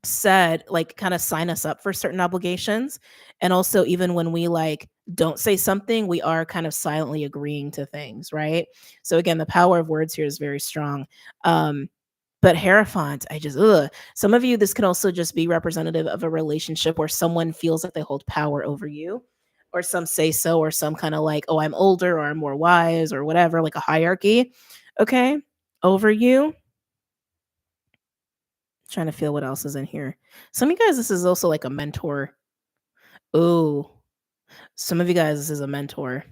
said like kind of sign us up for certain obligations. And also, even when we like don't say something, we are kind of silently agreeing to things, right? So again, the power of words here is very strong. um but Hierophant, I just ugh. Some of you, this can also just be representative of a relationship where someone feels like they hold power over you, or some say so, or some kind of like, oh, I'm older or I'm more wise or whatever, like a hierarchy, okay, over you. Trying to feel what else is in here. Some of you guys, this is also like a mentor. Oh, some of you guys, this is a mentor.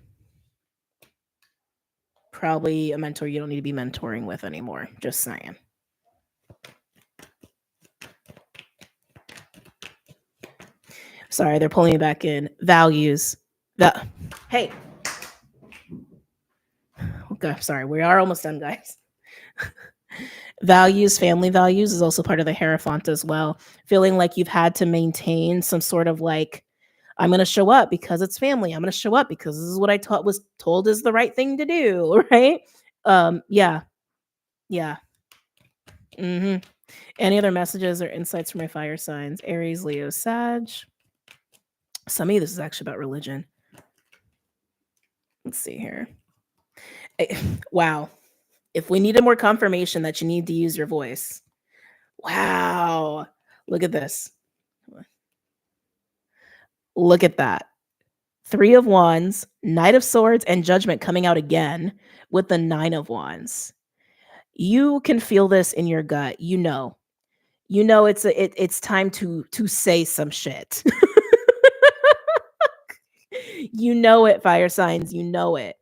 Probably a mentor you don't need to be mentoring with anymore. Just saying. Sorry, they're pulling me back in. Values. Hey. Okay, sorry. We are almost done, guys. Values, family values is also part of the Hierophant as well. Feeling like you've had to maintain some sort of like, I'm going to show up because it's family. I'm going to show up because this is what I was told is the right thing to do, right? Yeah. Yeah. Mhm. Any other messages or insights for my fire signs? Aries, Leo, Sag. Some of you, this is actually about religion. Let's see here. Wow. If we needed more confirmation that you need to use your voice. Wow. Look at this. Look at that. Three of Wands, Knight of Swords, and Judgment coming out again with the Nine of Wands. You can feel this in your gut. It's time to say some shit. You know it, fire signs. You know it.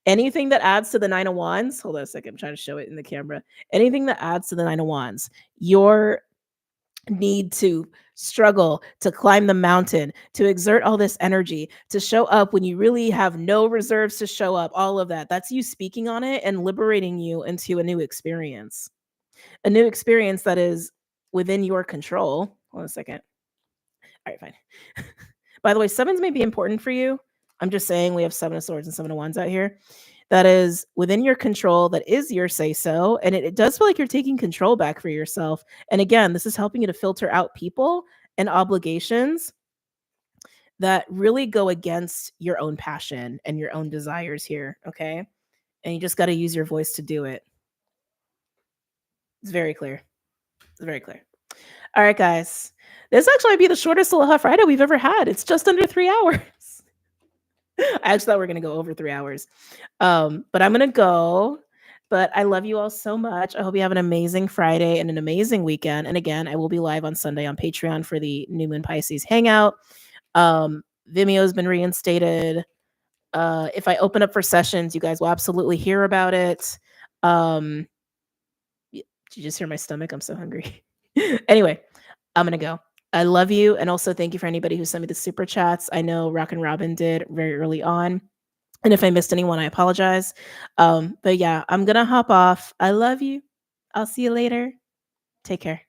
Anything that adds to the Nine of Wands, hold on a second, I'm trying to show it in the camera. Anything that adds to the Nine of Wands, your need to struggle, to climb the mountain, to exert all this energy, to show up when you really have no reserves to show up, all of that. That's you speaking on it and liberating you into a new experience. A new experience that is within your control. Hold on a second. All right, fine. By the way, sevens may be important for you. I'm just saying we have Seven of Swords and Seven of Wands out here. That is within your control, that is your say so. And it does feel like you're taking control back for yourself. And again, this is helping you to filter out people and obligations that really go against your own passion and your own desires here. Okay. And you just got to use your voice to do it. It's very clear. It's very clear. All right, guys. This actually might be the shortest Aloha Friday we've ever had. It's just under 3 hours. I actually thought we were going to go over 3 hours. But I'm going to go. But I love you all so much. I hope you have an amazing Friday and an amazing weekend. And again, I will be live on Sunday on Patreon for the New Moon Pisces Hangout. Vimeo has been reinstated. If I open up for sessions, you guys will absolutely hear about it. Did you just hear my stomach? I'm so hungry. Anyway, I'm going to go. I love you. And also thank you for anybody who sent me the super chats. I know Rock and Robin did very early on. And if I missed anyone, I apologize. But yeah, I'm going to hop off. I love you. I'll see you later. Take care.